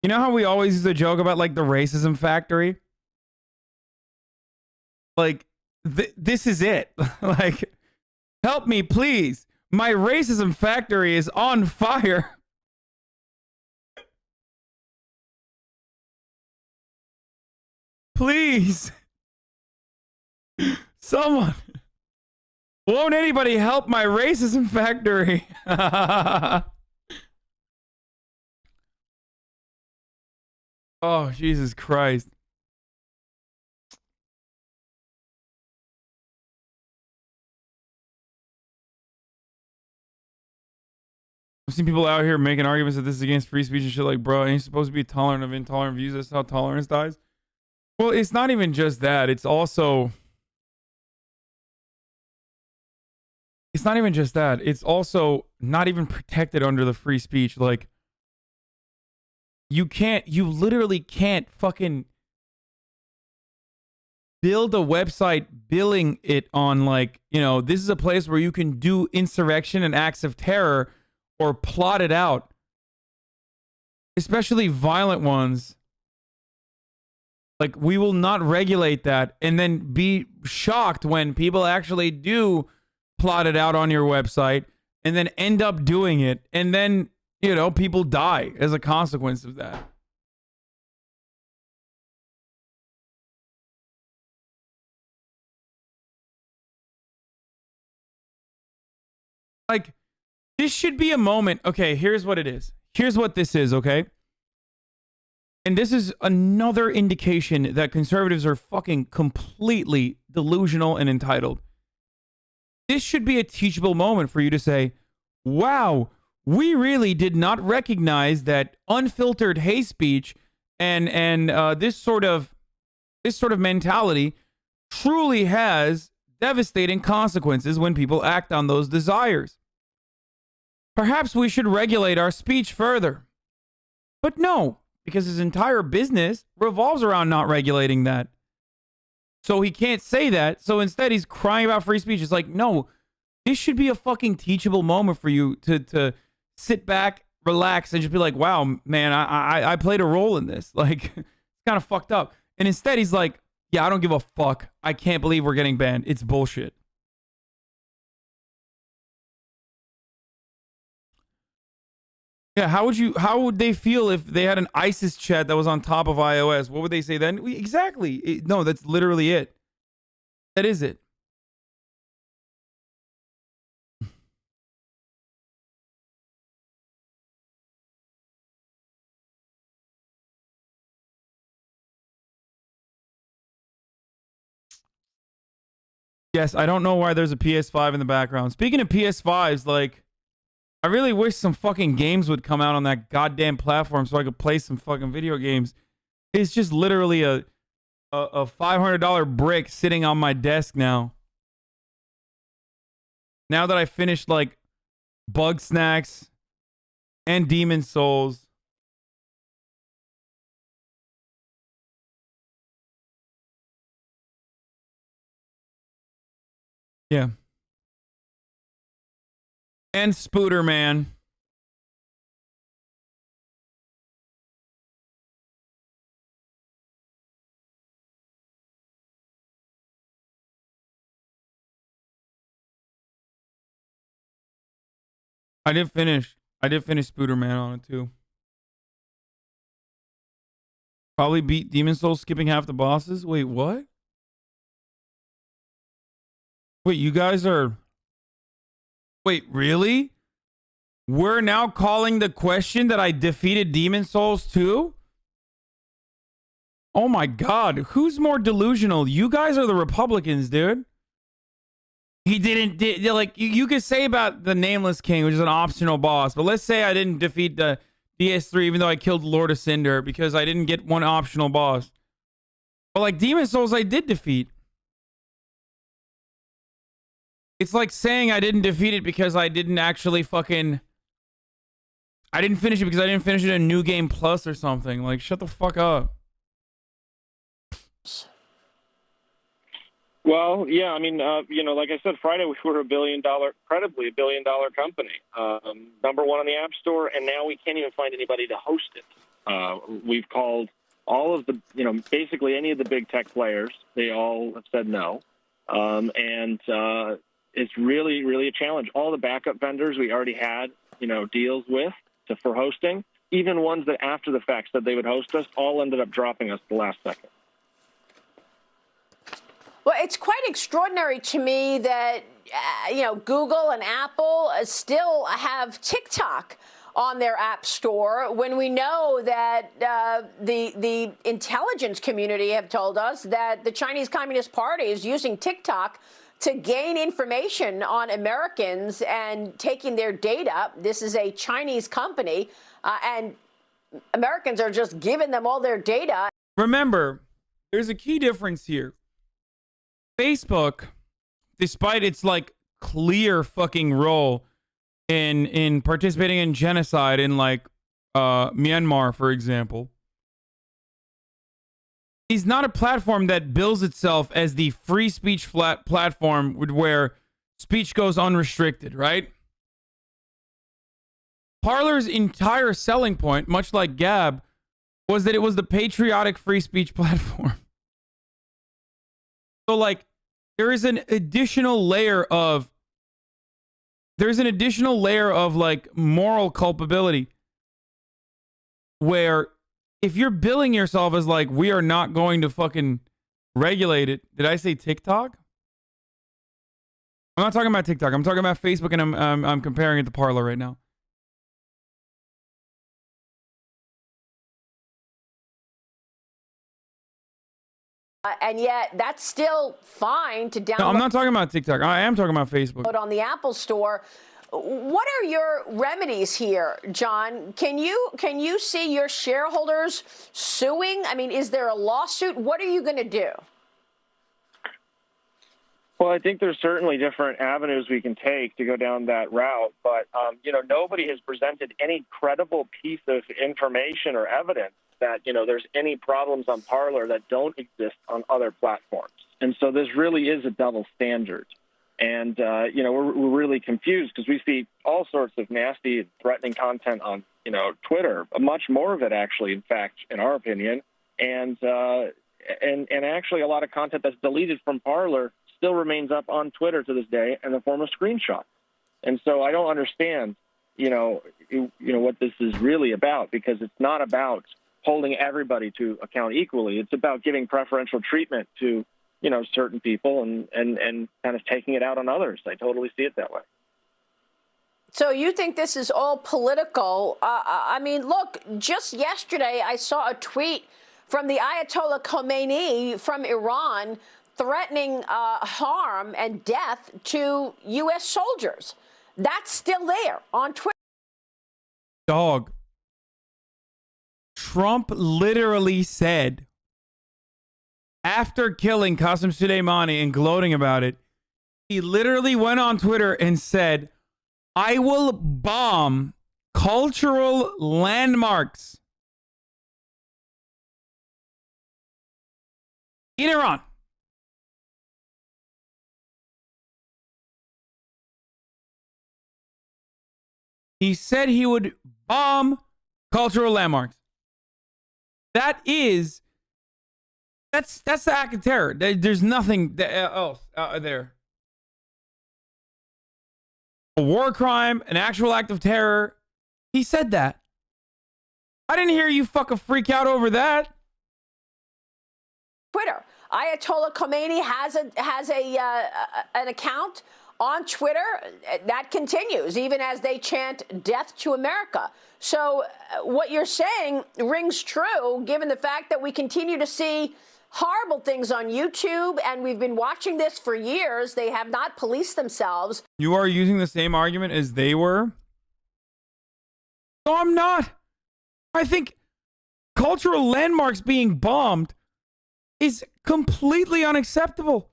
You know how we always use a joke about like the racism factory? Like this is it. Like, help me, please. My racism factory is on fire. Please. Someone. Won't anybody help my racism factory? Oh, Jesus Christ. I've seen people out here making arguments that this is against free speech and shit like, bro, ain't you supposed to be tolerant of intolerant views? That's how tolerance dies. Well, it's not even just that. It's also... It's not even just that. It's also not even protected under the free speech. Like, you literally can't fucking build a website billing it on like, you know, this is a place where you can do insurrection and acts of terror or plot it out. Especially violent ones. Like, we will not regulate that and then be shocked when people actually do plot it out on your website and then end up doing it, and then, you know, people die as a consequence of that. Like, this should be a moment. Okay, here's what it is. Here's what this is, okay? And this is another indication that conservatives are fucking completely delusional and entitled. This should be a teachable moment for you to say, wow, we really did not recognize that unfiltered hate speech and this sort of mentality truly has devastating consequences when people act on those desires. Perhaps we should regulate our speech further. But no, because his entire business revolves around not regulating that. So he can't say that. So instead he's crying about free speech. It's like, no, this should be a fucking teachable moment for you to sit back, relax, and just be like, wow, man, I played a role in this. Like, it's kind of fucked up. And instead he's like, yeah, I don't give a fuck. I can't believe we're getting banned. It's bullshit. Yeah, how would they feel if they had an ISIS chat that was on top of iOS? What would they say then? Exactly. No, that's literally it. That is it. Yes, I don't know why there's a PS5 in the background. Speaking of PS5s, like, I really wish some fucking games would come out on that goddamn platform so I could play some fucking video games. It's just literally a $500 brick sitting on my desk now. Now that I finished like Bug Snacks and Demon Souls. Yeah. And Spooder Man. I did finish Spooder Man on it too. Probably beat Demon Souls skipping half the bosses. Wait, what? Wait, you guys are... Wait, really? We're now calling the question that I defeated Demon Souls too? Oh my god, who's more delusional? You guys or the Republicans, dude? He didn't, like, you could say about the Nameless King, which is an optional boss, but let's say I didn't defeat the DS3, even though I killed Lord of Cinder, because I didn't get one optional boss. But, like, Demon Souls I did defeat. It's like saying I didn't defeat it because I didn't actually fucking... I didn't finish it because I didn't finish it in New Game Plus or something. Like, shut the fuck up. Well, yeah, I mean, like I said, Friday we were credibly $1 billion company, #1 on the App Store, and now we can't even find anybody to host it. We've called all of the, basically any of the big tech players. They all have said no, and it's really, really a challenge. All the backup vendors we already had, deals with for hosting, even ones that after the fact said they would host us, all ended up dropping us the last second. Well, it's quite extraordinary to me that, Google and Apple still have TikTok on their app store when we know that the intelligence community have told us that the Chinese Communist Party is using TikTok to gain information on Americans and taking their data. This is a Chinese company, and Americans are just giving them all their data. Remember, there's a key difference here. Facebook, despite its like clear fucking role in participating in genocide in like Myanmar, for example, is not a platform that bills itself as the free speech platform where speech goes unrestricted, right? Parler's entire selling point, much like Gab, was that it was the patriotic free speech platform. So, like, there is an additional layer of like moral culpability where if you're billing yourself as like, we are not going to fucking regulate it. Did I say TikTok? I'm not talking about TikTok. I'm talking about Facebook, and I'm comparing it to Parler right now. And yet, that's still fine to download. No, I'm not talking about TikTok. I am talking about Facebook. On the Apple Store. What are your remedies here, John? Can you see your shareholders suing? I mean, is there a lawsuit? What are you going to do? Well, I think there's certainly different avenues we can take to go down that route. But, nobody has presented any credible piece of information or evidence that, there's any problems on Parler that don't exist on other platforms. And so this really is a double standard. And, we're really confused because we see all sorts of nasty and threatening content on, Twitter, much more of it, actually, in fact, in our opinion. And actually a lot of content that's deleted from Parler still remains up on Twitter to this day in the form of screenshots. And so I don't understand, what this is really about, because it's not about holding everybody to account equally. It's about giving preferential treatment to, certain people and kind of taking it out on others. I totally see it that way. So you think this is all political? I mean, look, just yesterday I saw a tweet from the Ayatollah Khomeini from Iran threatening harm and death to U.S. soldiers. That's still there on Twitter. Dog. Trump literally said, after killing Qasem Soleimani and gloating about it, he literally went on Twitter and said, I will bomb cultural landmarks in Iran. He said he would bomb cultural landmarks. That's the act of terror. There's nothing else there. A war crime, an actual act of terror. He said that. I didn't hear you fucking freak out over that. Twitter. Ayatollah Khomeini has an account on Twitter that continues even as they chant death to America. So what you're saying rings true, given the fact that we continue to see horrible things on YouTube, and we've been watching this for years. They have not policed themselves. You are using the same argument as they were? No, I'm not. I think cultural landmarks being bombed is completely unacceptable.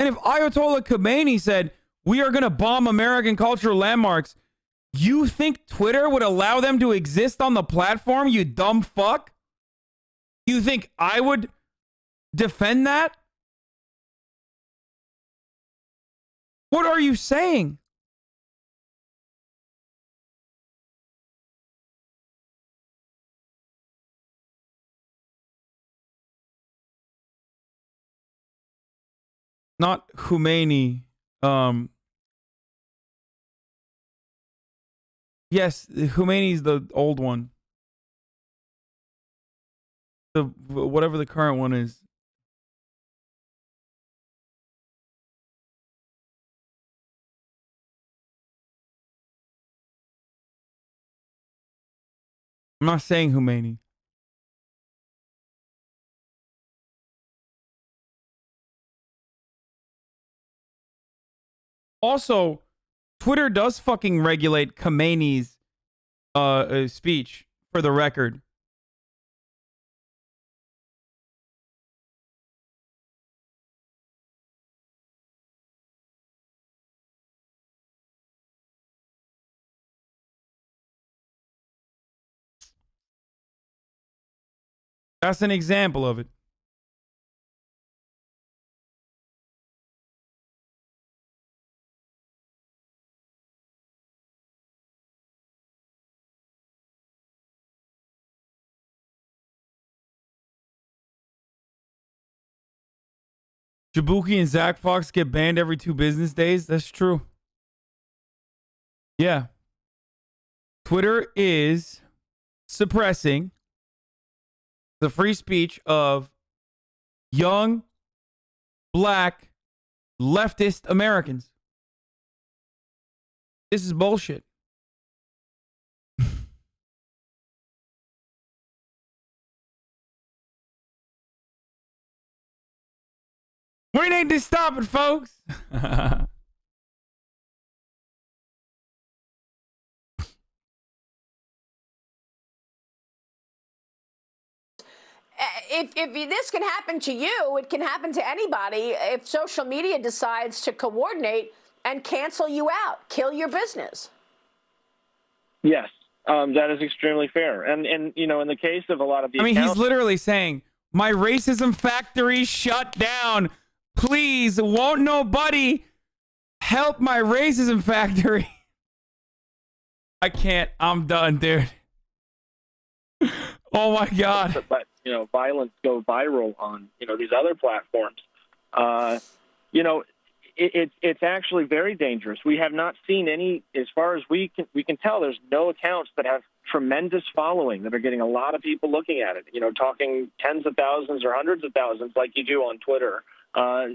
And if Ayatollah Khomeini said, we are going to bomb American cultural landmarks, you think Twitter would allow them to exist on the platform, you dumb fuck? You think I would defend that? What are you saying? Not Khomeini. Yes, Khomeini's the old one. The whatever the current one is. I'm not saying Khomeini. Also, Twitter does fucking regulate Khomeini's speech, for the record. That's an example of it. Jabuki and Zach Fox get banned every 2 business days. That's true. Yeah. Twitter is suppressing the free speech of young, black, leftist Americans. This is bullshit. We need to stop it, folks. If this can happen to you, it can happen to anybody if social media decides to coordinate and cancel you out, kill your business. Yes, that is extremely fair. And you know, in the case of a lot of these he's literally saying, my racism factory shut down. Please, won't nobody help my racism factory? I can't. I'm done, dude. Oh, my God. But, you know, violence go viral on, you know, these other platforms. You know, it's actually very dangerous. We have not seen any, as far as we can tell, there's no accounts that have tremendous following that are getting a lot of people looking at it, you know, talking tens of thousands or hundreds of thousands like you do on Twitter,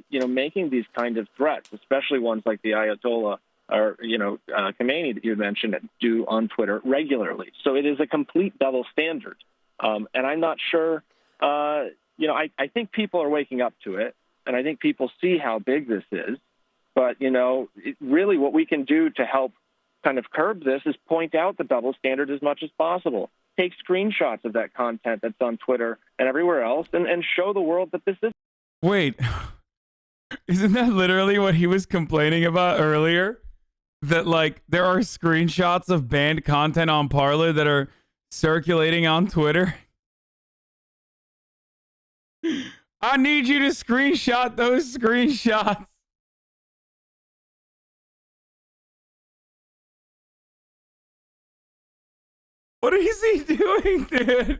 you know, making these kind of threats, especially ones like the Ayatollah or, you know, Khomeini that you mentioned do on Twitter regularly. So it is a complete double standard. And I'm not sure, you know, I think people are waking up to it, and I think people see how big this is. But, you know, really what we can do to help kind of curb this is point out the double standard as much as possible. Take screenshots of that content that's on Twitter and everywhere else and show the world that this is. Wait, isn't that literally what he was complaining about earlier? That, like, there are screenshots of banned content on Parler that are circulating on Twitter? I need you to screenshot those screenshots. What is he doing, dude?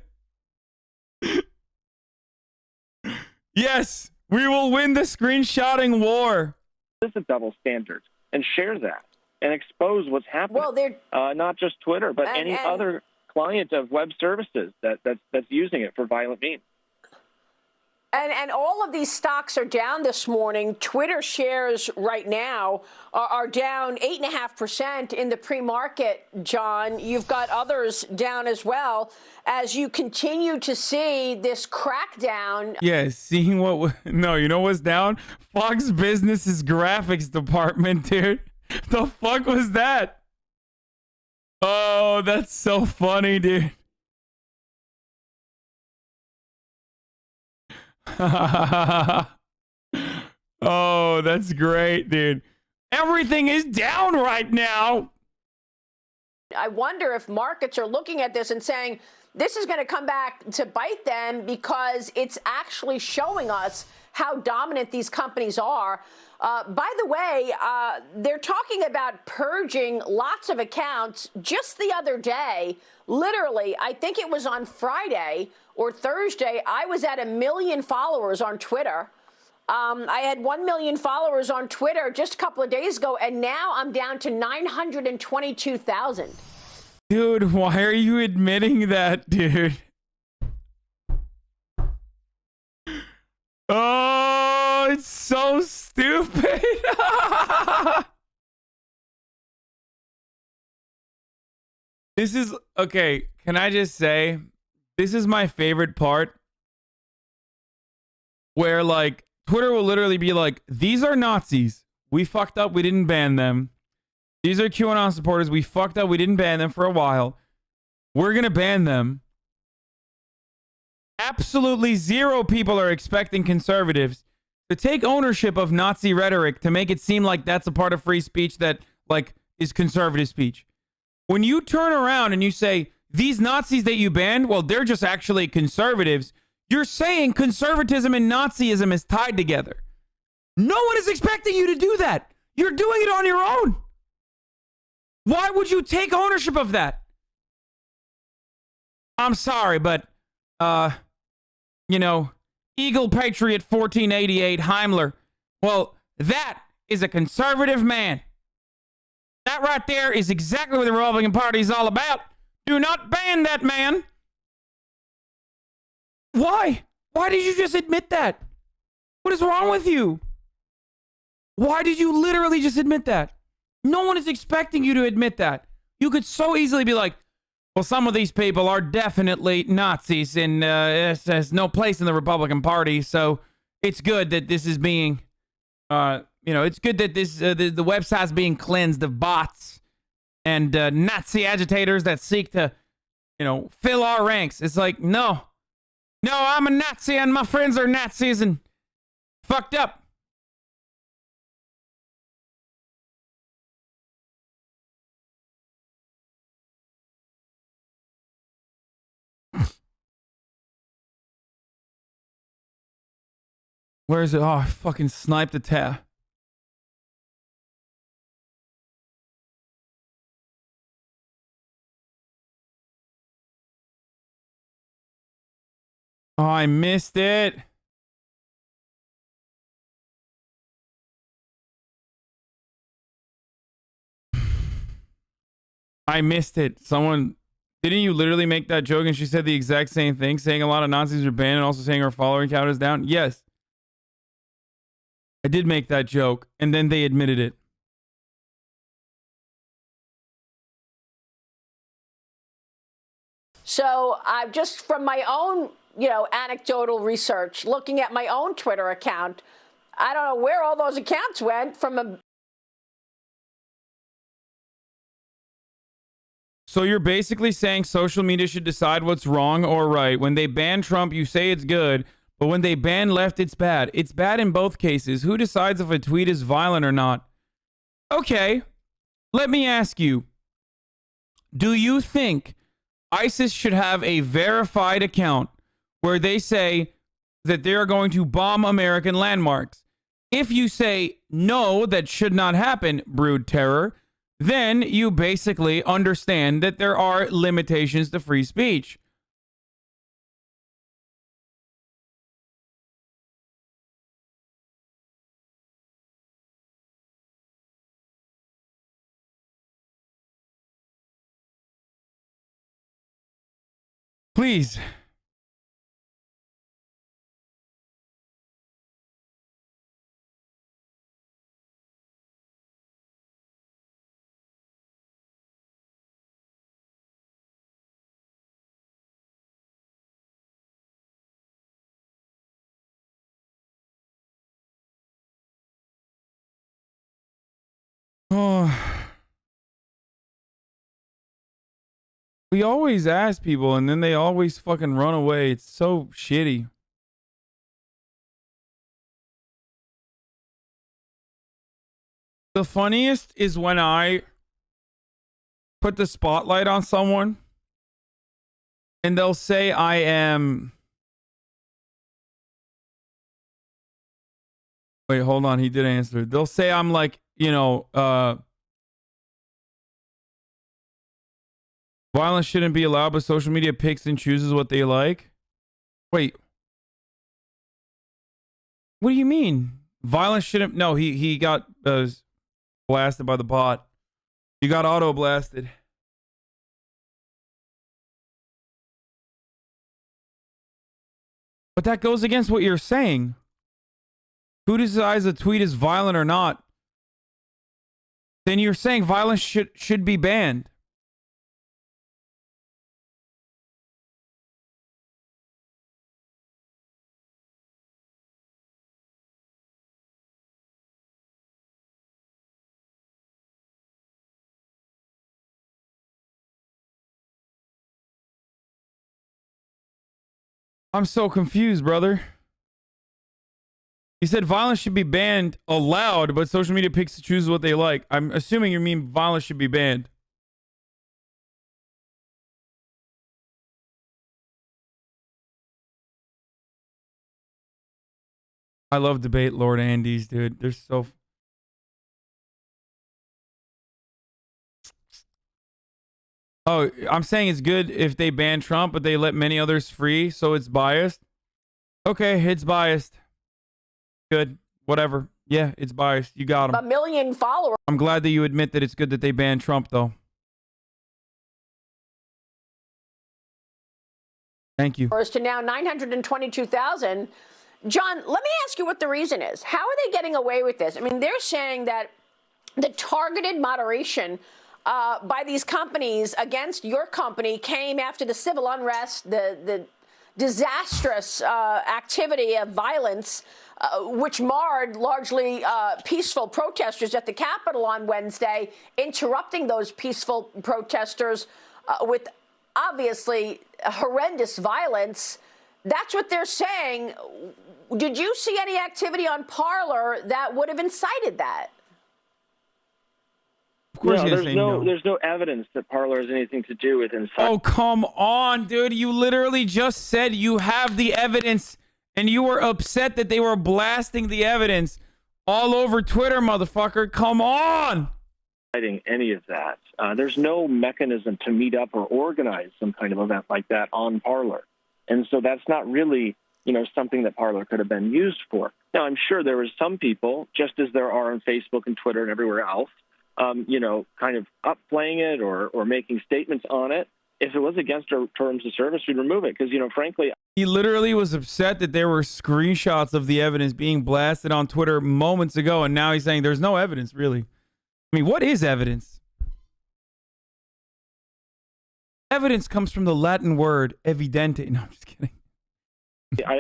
Yes, we will win the screenshotting war. This is a double standard, and share that and expose what's happening. Well, not just Twitter, but any other client of web services that's using it for violent means. And all of these stocks are down this morning. Twitter shares right now are down 8.5% in the pre-market, John. You've got others down as well as you continue to see this crackdown. Yeah, seeing no, you know what's down? Fox Business's graphics department, dude. The fuck was that? Oh, that's so funny, dude. Oh, that's great, dude. Everything is down right now. I wonder if markets are looking at this and saying, this is going to come back to bite them because it's actually showing us how dominant these companies are. By the way, they're talking about purging lots of accounts just the other day. Literally, I think it was on Friday or Thursday, I was at 1 million followers on Twitter. I had 1 million followers on Twitter just a couple of days ago, and now I'm down to 922,000. Dude, why are you admitting that, dude? Oh, it's so stupid. This is, okay, can I just say, this is my favorite part where, like, Twitter will literally be like, these are Nazis. We fucked up. We didn't ban them. These are QAnon supporters. We fucked up. We didn't ban them for a while. We're going to ban them. Absolutely zero people are expecting conservatives to take ownership of Nazi rhetoric to make it seem like that's a part of free speech that, like, is conservative speech. When you turn around and you say, these Nazis that you banned, well, they're just actually conservatives, you're saying conservatism and Nazism is tied together. No one is expecting you to do that. You're doing it on your own. Why would you take ownership of that? I'm sorry, but, you know, Eagle Patriot 1488 Heimler, well, that is a conservative man. That right there is exactly what the Republican Party is all about. Do not ban that man. Why? Why did you just admit that? What is wrong with you? Why did you literally just admit that? No one is expecting you to admit that. You could so easily be like, well, some of these people are definitely Nazis and it has no place in the Republican Party. So it's good that this is being, it's good that this the website's being cleansed of bots and Nazi agitators that seek to, fill our ranks. It's like, no, I'm a Nazi and my friends are Nazis and fucked up. Where is it? Oh, I fucking sniped the tab. Oh, I missed it. I missed it. Someone, didn't you literally make that joke and she said the exact same thing, saying a lot of Nazis are banned and also saying our following count is down? Yes. I did make that joke and then they admitted it. So I've just from my own, anecdotal research, looking at my own Twitter account, I don't know where all those accounts went from a. So you're basically saying social media should decide what's wrong or right. When they ban Trump, you say it's good, but when they ban left, it's bad. It's bad in both cases. Who decides if a tweet is violent or not? Okay, let me ask you. Do you think ISIS should have a verified account where they say that they're going to bomb American landmarks? If you say, no, that should not happen, brood terror, then you basically understand that there are limitations to free speech. Please. We always ask people, and then they always fucking run away. It's so shitty. The funniest is when I put the spotlight on someone, and they'll say I am... Wait, hold on. He did answer. They'll say I'm like, you know, violence shouldn't be allowed, but social media picks and chooses what they like. Wait. What do you mean? Violence shouldn't... No, he got blasted by the bot. He got auto blasted. But that goes against what you're saying. Who decides a tweet is violent or not? Then you're saying violence should be banned. I'm so confused, brother. You said violence should be banned allowed, but social media picks and chooses what they like. I'm assuming you mean violence should be banned. I love debate Lord Andes, dude. They're so... Oh, I'm saying it's good if they ban Trump, but they let many others free, so it's biased. Okay, it's biased. Good. Whatever. Yeah, it's biased. You got him. 1 million followers. I'm glad that you admit that it's good that they banned Trump, though. Thank you. To now 922,000. John, let me ask you what the reason is. How are they getting away with this? I mean, they're saying that the targeted moderation by these companies against your company came after the civil unrest, the disastrous activity of violence, which marred largely peaceful protesters at the Capitol on Wednesday, interrupting those peaceful protesters with obviously horrendous violence. That's what they're saying. Did you see any activity on Parler that would have incited that? Of course, no, there's no evidence that Parler has anything to do with incitement. Oh, come on, dude. You literally just said you have the evidence, and you were upset that they were blasting the evidence all over Twitter, motherfucker. Come on. Any of that. There's no mechanism to meet up or organize some kind of event like that on Parler. And so that's not really, something that Parler could have been used for. Now, I'm sure there were some people, just as there are on Facebook and Twitter and everywhere else, kind of upplaying it or making statements on it. If it was against our terms of service, we'd remove it because, frankly... He literally was upset that there were screenshots of the evidence being blasted on Twitter moments ago, and now he's saying there's no evidence, really. I mean, what is evidence? Evidence comes from the Latin word evidente. No, I'm just kidding.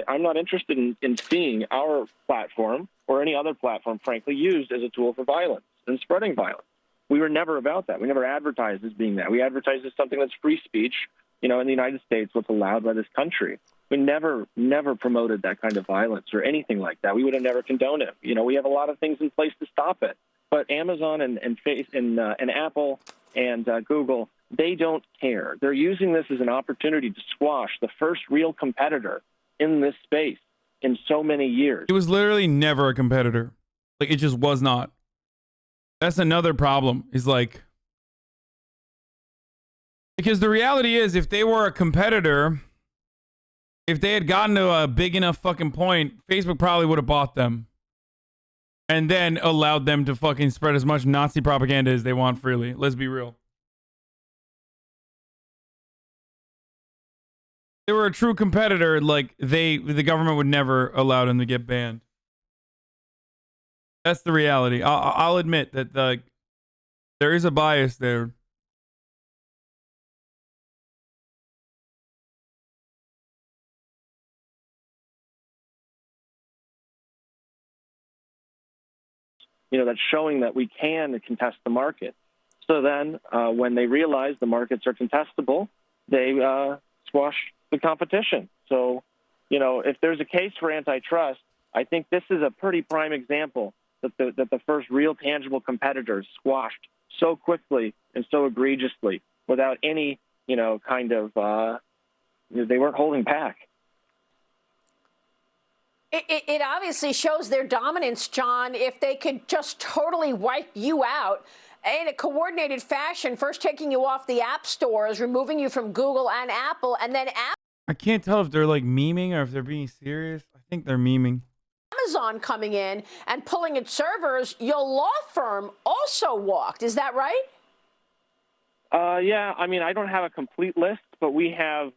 I'm not interested in seeing our platform or any other platform, frankly, used as a tool for violence and spreading violence. We were never about that. We never advertised as being that. We advertised as something that's free speech, in the United States, what's allowed by this country. We never promoted that kind of violence or anything like that. We would have never condoned it. We have a lot of things in place to stop it. But Amazon and Apple and Google, they don't care. They're using this as an opportunity to squash the first real competitor in this space in so many years. It was literally never a competitor. Like, it just was not. That's another problem, is like... Because the reality is, if they were a competitor, if they had gotten to a big enough fucking point, Facebook probably would have bought them. And then allowed them to fucking spread as much Nazi propaganda as they want freely. Let's be real. If they were a true competitor, like, the government would never allow them to get banned. That's the reality. I'll admit that there is a bias there. That's showing that we can contest the market. So then when they realize the markets are contestable, they squash the competition. So, if there's a case for antitrust, I think this is a pretty prime example that the first real tangible competitors squashed so quickly and so egregiously without any, they weren't holding back. It obviously shows their dominance, John, if they could just totally wipe you out in a coordinated fashion, first taking you off the app stores, removing you from Google and Apple, and then I can't tell if they're like memeing or if they're being serious. I think they're memeing. Amazon coming in and pulling its servers. Your law firm also walked. Is that right? Yeah, I mean, I don't have a complete list, but we have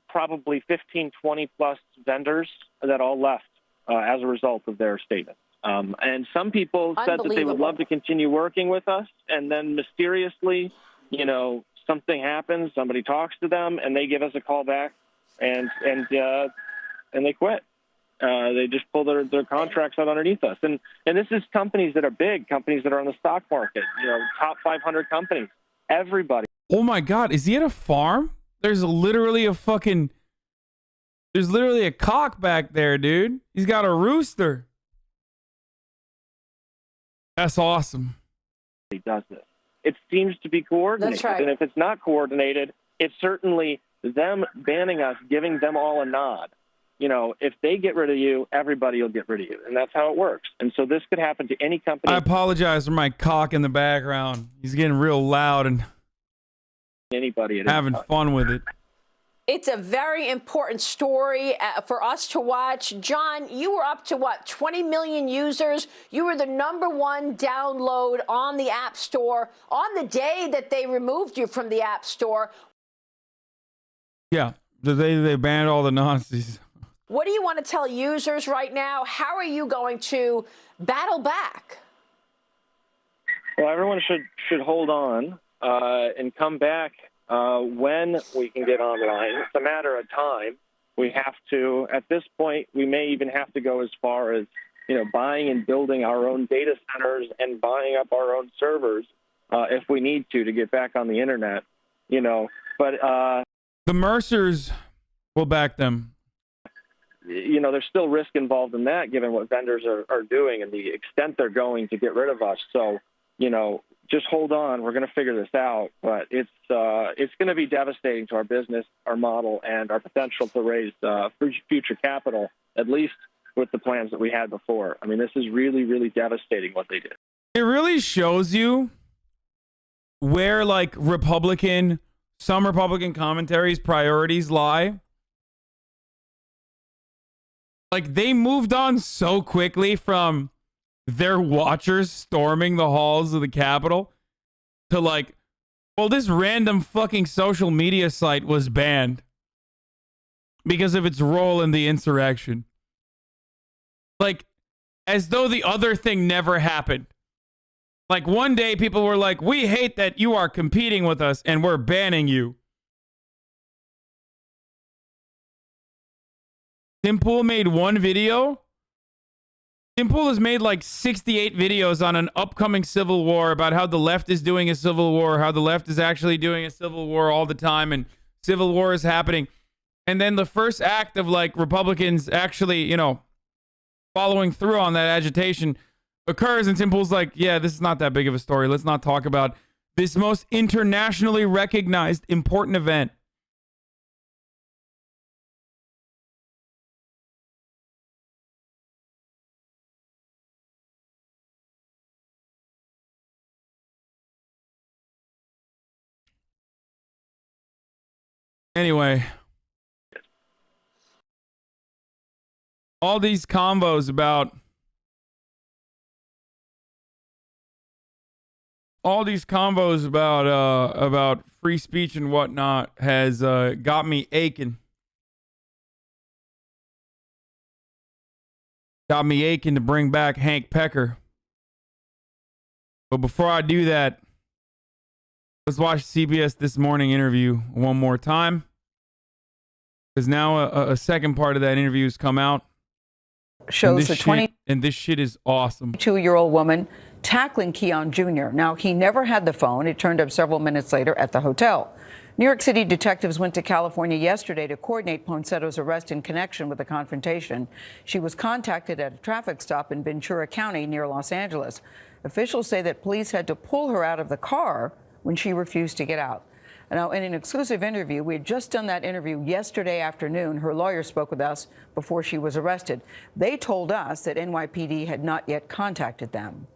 probably 15, 20 plus vendors that all left as a result of their statements. And some people said that they would love to continue working with us, and then mysteriously, something happens, somebody talks to them, and they give us a call back, and they quit. They just pull their contracts out underneath us. And this is companies that are big, companies that are on the stock market, top 500 companies, everybody. Oh my God, is he at a farm? There's literally a cock back there, dude. He's got a rooster. That's awesome. He does this. It seems to be coordinated. That's right. And if it's not coordinated, it's certainly them banning us, giving them all a nod. If they get rid of you, everybody will get rid of you. And that's how it works. And so this could happen to any company. I apologize for my cock in the background. He's getting real loud and anybody having fun with it. It's a very important story for us to watch. John, you were up to 20 million users. You were the #1 download on the App Store on the day that they removed you from the App Store. Yeah, they banned all the Nazis. What do you want to tell users right now? How are you going to battle back? Well, everyone should hold on and come back when we can get online. It's a matter of time. We have to, at this point, we may even have to go as far as, buying and building our own data centers and buying up our own servers if we need to get back on the internet, But the Mercers will back them. There's still risk involved in that, given what vendors are doing and the extent they're going to get rid of us. So, just hold on. We're going to figure this out. But it's going to be devastating to our business, our model, and our potential to raise future capital, at least with the plans that we had before. I mean, this is really, really devastating what they did. It really shows you where, some Republican commentaries' priorities lie. They moved on so quickly from their watchers storming the halls of the Capitol to this random fucking social media site was banned because of its role in the insurrection. As though the other thing never happened. One day people were like, we hate that you are competing with us and we're banning you. Tim Pool made one video. Tim Pool has made 68 videos on an upcoming civil war about how the left is doing a civil war, how the left is actually doing a civil war all the time, and civil war is happening. And then the first act of Republicans actually, following through on that agitation occurs, and Tim Pool's like, yeah, this is not that big of a story. Let's not talk about this most internationally recognized important event. Anyway, all these convos about free speech and whatnot has got me aching. Got me aching to bring back Hank Pecker. But before I do that, let's watch CBS This Morning interview one more time. Because now a second part of that interview has come out. Shows the and this shit is awesome. 22-year-old woman tackling Keon Jr. Now, he never had the phone. It turned up several minutes later at the hotel. New York City detectives went to California yesterday to coordinate Ponsetto's arrest in connection with the confrontation. She was contacted at a traffic stop in Ventura County near Los Angeles. Officials say that police had to pull her out of the car when she refused to get out. Now, in an exclusive interview, we had just done that interview yesterday afternoon. Her lawyer spoke with us before she was arrested. They told us that NYPD had not yet contacted them.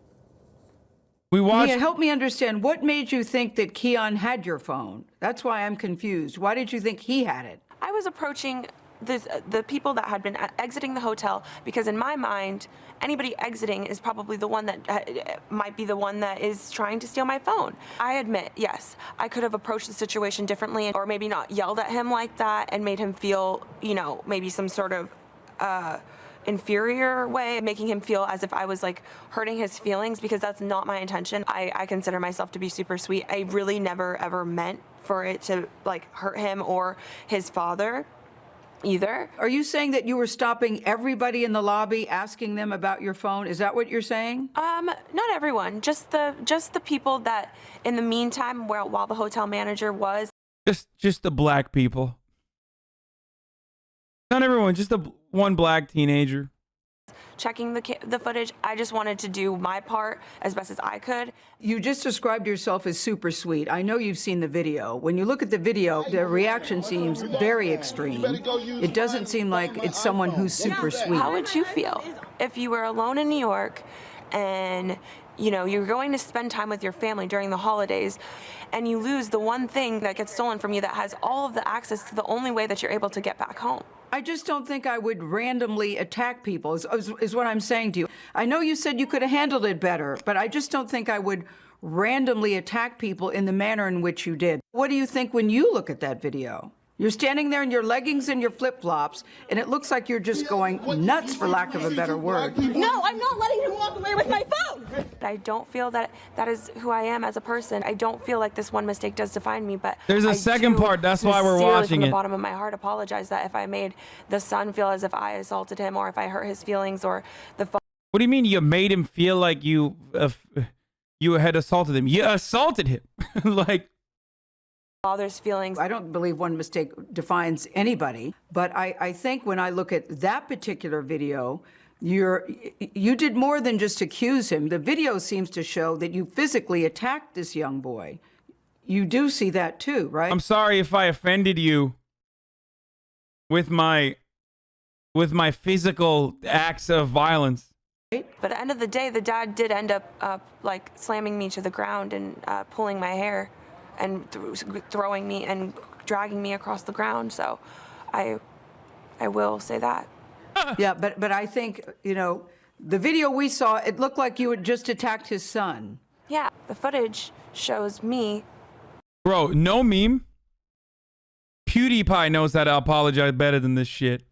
Mia, help me understand. What made you think that Keon had your phone? That's why I'm confused. Why did you think he had it? I was approaching the people that had been exiting the hotel because in my mind, anybody exiting is probably the one that might be the one that is trying to steal my phone. I admit, yes, I could have approached the situation differently or maybe not yelled at him like that and made him feel, you know, maybe some sort of inferior way, making him feel as if I was like hurting his feelings, because that's not my intention. I consider myself to be super sweet. I really never ever meant for it to like hurt him or his father either. Are you saying that you were stopping everybody in the lobby, asking them about your phone? Is that what you're saying? Not everyone, just the people that in the meantime while the hotel manager was. Just the black people. Not everyone, just one black teenager. Checking the footage. I just wanted to do my part as best as I could. You just described yourself as super sweet. I know you've seen the video. When you look at the video, the reaction seems very extreme. It doesn't seem like it's someone who's super sweet. How would you feel if you were alone in New York and you know, you're going to spend time with your family during the holidays and you lose the one thing that gets stolen from you that has all of the access to the only way that you're able to get back home? I just don't think I would randomly attack people, is what I'm saying to you. I know you said you could have handled it better, but I just don't think I would randomly attack people in the manner in which you did. What do you think when you look at that video? You're standing there in your leggings and your flip-flops, and it looks like you're just going nuts, for lack of a better word. No, I'm not letting him walk away with my phone. I don't feel that that is who I am as a person. I don't feel like this one mistake does define me, but there's a second part. That's why we're watching from it. the bottom of my heart, apologize that if I made the son feel as if I assaulted him or if I hurt his feelings or the. What do you mean you made him feel like you had assaulted him? You assaulted him, like. Father's feelings. I don't believe one mistake defines anybody, but I think when I look at that particular video, you did more than just accuse him. The video seems to show that you physically attacked this young boy. You do see that too, right? I'm sorry if I offended you with my physical acts of violence. But at the end of the day, the dad did end up like slamming me to the ground and pulling my hair and throwing me and dragging me across the ground. So I will say that. Yeah, but I think, you know, the video we saw, it looked like you had just attacked his son. Yeah, the footage shows me. Bro, no meme. PewDiePie knows how to apologize better than this shit.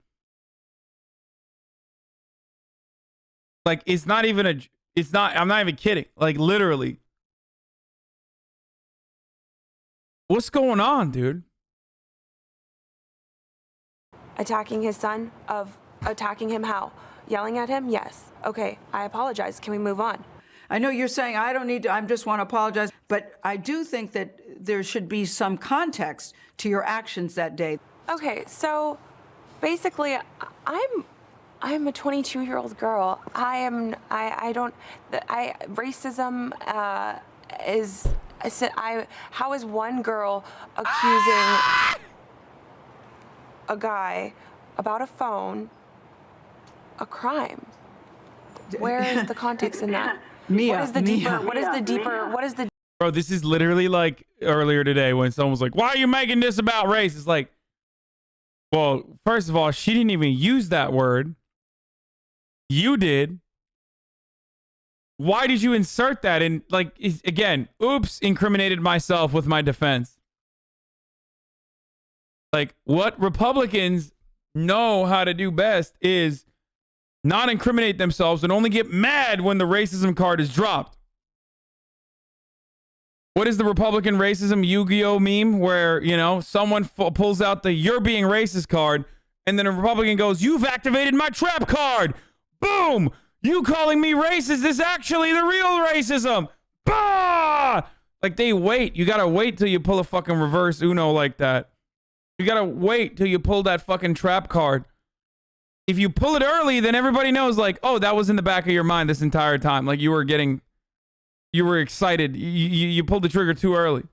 Like, I'm not even kidding. Like, literally. What's going on, dude? Attacking his son, of attacking him how? Yelling at him? Yes. Okay, I apologize. Can we move on? I know you're saying I don't need to, I just want to apologize, but I do think that there should be some context to your actions that day. Okay, so basically I'm a 22-year-old girl. Racism is, how is one girl accusing a guy about a phone a crime? Where is the context in that? Mia, what is the Bro, this is literally like earlier today when someone was like, why are you making this about race? It's like, well, first of all, she didn't even use that word. You did. Why did you insert that? And like, again, oops, incriminated myself with my defense. Like, what Republicans know how to do best is not incriminate themselves and only get mad when the racism card is dropped. What is the Republican racism Yu-Gi-Oh meme where, you know, someone pulls out the "you're being racist" card and then a Republican goes, "You've activated my trap card." Boom! You calling me racist is actually the real racism. Bah! Like, they wait. You gotta wait till you pull a fucking reverse Uno like that. You gotta wait till you pull that fucking trap card. If you pull it early, then everybody knows, like, oh, that was in the back of your mind this entire time. Like, you were excited. You pulled the trigger too early.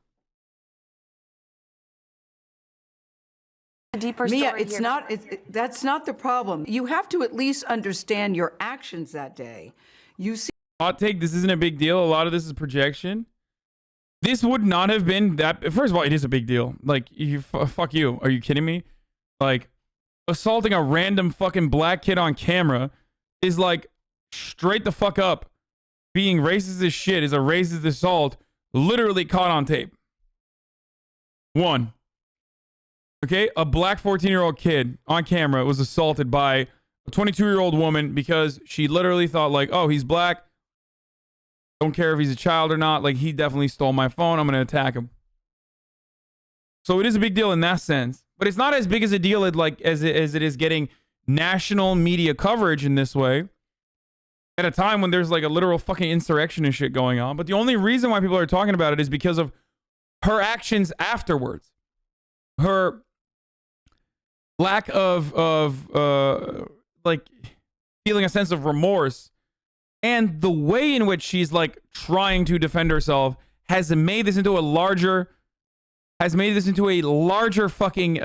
The deeper Mia, story it's here. not. That's not the problem. You have to at least understand your actions that day. You see. Hot take, this isn't a big deal. A lot of this is projection. This would not have been that. First of all, it is a big deal. Like, fuck you. Are you kidding me? Like, assaulting a random fucking black kid on camera is like straight the fuck up. Being racist as shit is a racist assault, literally caught on tape. One. Okay, a black 14-year-old kid on camera was assaulted by a 22-year-old woman because she literally thought, like, oh, he's black. Don't care if he's a child or not. Like, he definitely stole my phone. I'm going to attack him. So it is a big deal in that sense. But it's not as big as a deal as it is getting national media coverage in this way at a time when there's like a literal fucking insurrection and shit going on. But the only reason why people are talking about it is because of her actions afterwards. Her lack of like feeling a sense of remorse, and the way in which she's like trying to defend herself has made this into a larger fucking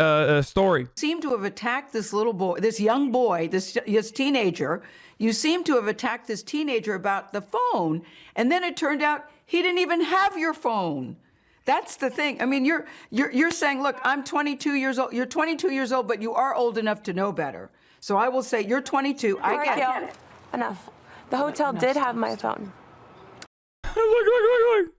story. Seem to have attacked this little boy, this young boy, this teenager. You seem to have attacked this teenager about the phone, and then it turned out he didn't even have your phone. That's the thing. I mean, you're saying, look, I'm 22 years old. You're 22 years old, but you are old enough to know better. So I will say you're 22. I get it. Enough. The hotel did have my phone. Look.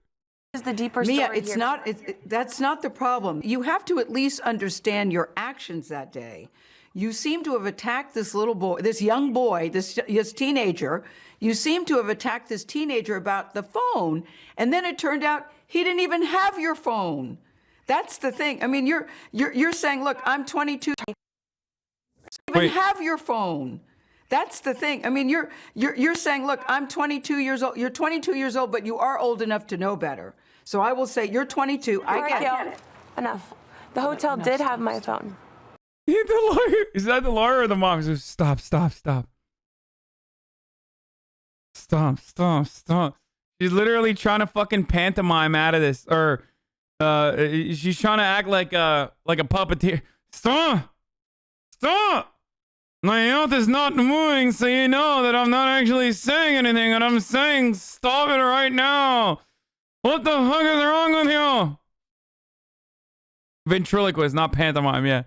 Is the deeper Mia, story it's here. not. That's not the problem. You have to at least understand your actions that day. You seem to have attacked this little boy, this young boy, this teenager. You seem to have attacked this teenager about the phone, and then it turned out he didn't even have your phone. That's the thing. I mean, you're saying, look, I'm 22. Even have your phone. That's the thing. I mean, you're saying, look, I'm 22 years old. You're 22 years old, but you are old enough to know better. So I will say you're 22. I get it. Enough. The hotel did have my phone. The lawyer. Is that the lawyer or the mom? Says, stop. She's literally trying to fucking pantomime out of this, or she's trying to act like a puppeteer. Stop. My mouth is not moving, so you know that I'm not actually saying anything, and I'm saying stop it right now. What the fuck is wrong with you? Ventriloquist, not pantomime, yeah.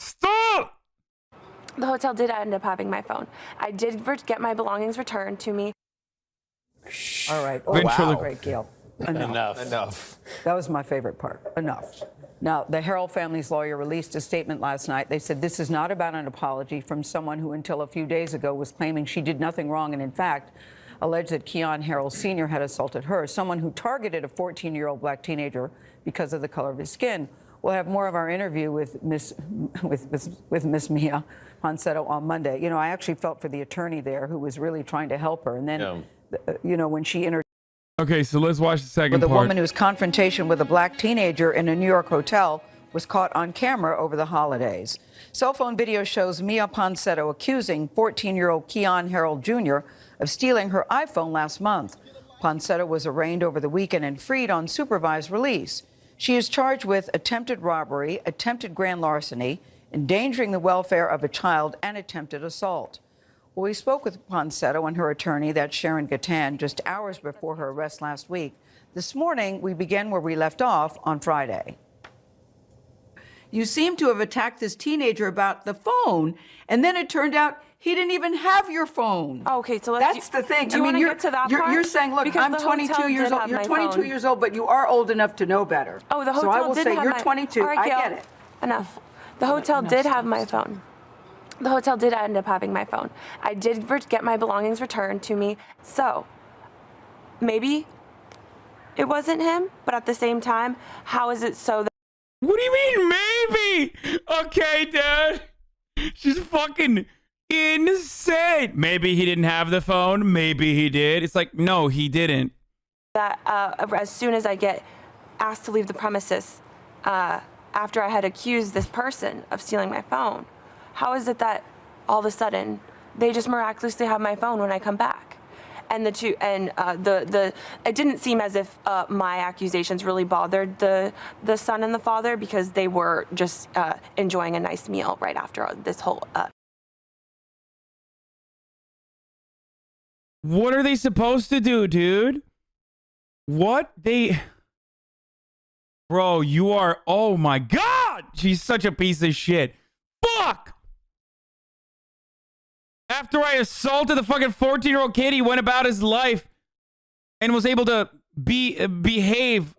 Stop! The hotel did end up having my phone. I did get my belongings returned to me. All right. Oh, wow. Great, Gail. Enough. That was my favorite part. Enough. Now, the Herald family's lawyer released a statement last night. They said this is not about an apology from someone who until a few days ago was claiming she did nothing wrong and, in fact, alleged that Keon Harrell Sr. had assaulted her, someone who targeted a 14-year-old black teenager because of the color of his skin. We'll have more of our interview with Miss Mia Ponsetto on Monday. You know, I actually felt for the attorney there who was really trying to help her. And then, you know, when she entered. Okay, so let's watch the second part. The part. woman whose confrontation with a black teenager in a New York hotel was caught on camera over the holidays. Cell phone video shows Mia Ponsetto accusing 14-year-old Keon Harrell Jr. of stealing her iPhone last month. Ponsetto was arraigned over the weekend and freed on supervised release. She is charged with attempted robbery, attempted grand larceny, endangering the welfare of a child, and attempted assault. Well, we spoke with Ponsetto and her attorney, that's Sharon Gatan, just hours before her arrest last week. This morning, we begin where we left off on Friday. You seem to have attacked this teenager about the phone, and then it turned out he didn't even have your phone. Okay, so that's the thing. Do you want to get to that part? You're saying, look, Because I'm the 22 years hotel old. did You're have 22 my years old, but you are old enough to know better. Oh, the hotel So I will did say have you're my... 22. All right, I Gail, get it. Enough. The hotel did have my phone. The hotel did end up having my phone. I did get my belongings returned to me. So maybe it wasn't him, but at the same time, how is it so that... What do you mean, maybe? Okay, Dad. She's fucking insane. Maybe he didn't have the phone. Maybe he did. It's like, no, he didn't. that as soon as I get asked to leave the premises, after I had accused this person of stealing my phone, how is it that all of a sudden they just miraculously have my phone when I come back? And it didn't seem as if my accusations really bothered the son and the father, because they were just enjoying a nice meal right after this whole. What are they supposed to do, dude? Bro, you are. Oh my God, she's such a piece of shit. Fuck. After I assaulted the fucking 14-year-old kid, he went about his life and was able to behave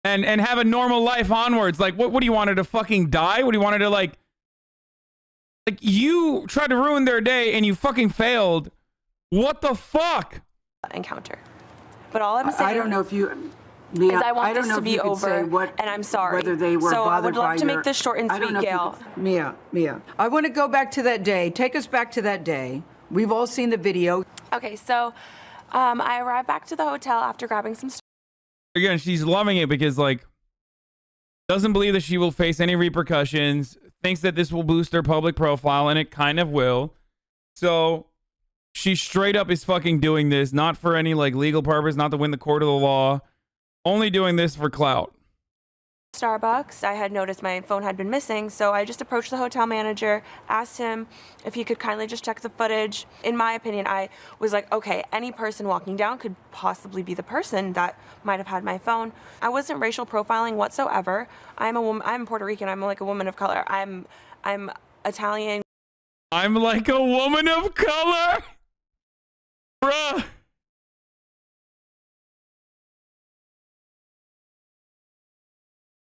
and have a normal life onwards. Like, what do you want her to fucking die? What do you want her to like you tried to ruin their day and you fucking failed. What the fuck? Encounter. But all I'm saying, I don't know if you, Mia, is I want this to be over, and I'm sorry. Whether they were so bothered I would love by to make this short and sweet, Gail. Mia, I want to go back to that day. Take us back to that day. We've all seen the video. Okay, so I arrived back to the hotel after grabbing some stuff. Again, she's loving it because, like, doesn't believe that she will face any repercussions, thinks that this will boost her public profile, and it kind of will. So she straight up is fucking doing this, not for any, like, legal purpose, not to win the court of the law, only doing this for clout. Starbucks, I had noticed my phone had been missing, so I just approached the hotel manager, asked him if he could kindly just check the footage. In my opinion, I was like, okay, any person walking down could possibly be the person that might have had my phone. I wasn't racial profiling whatsoever. I'm a woman. I'm Puerto Rican. I'm like a woman of color. I'm Italian. I'm like a woman of color, bruh.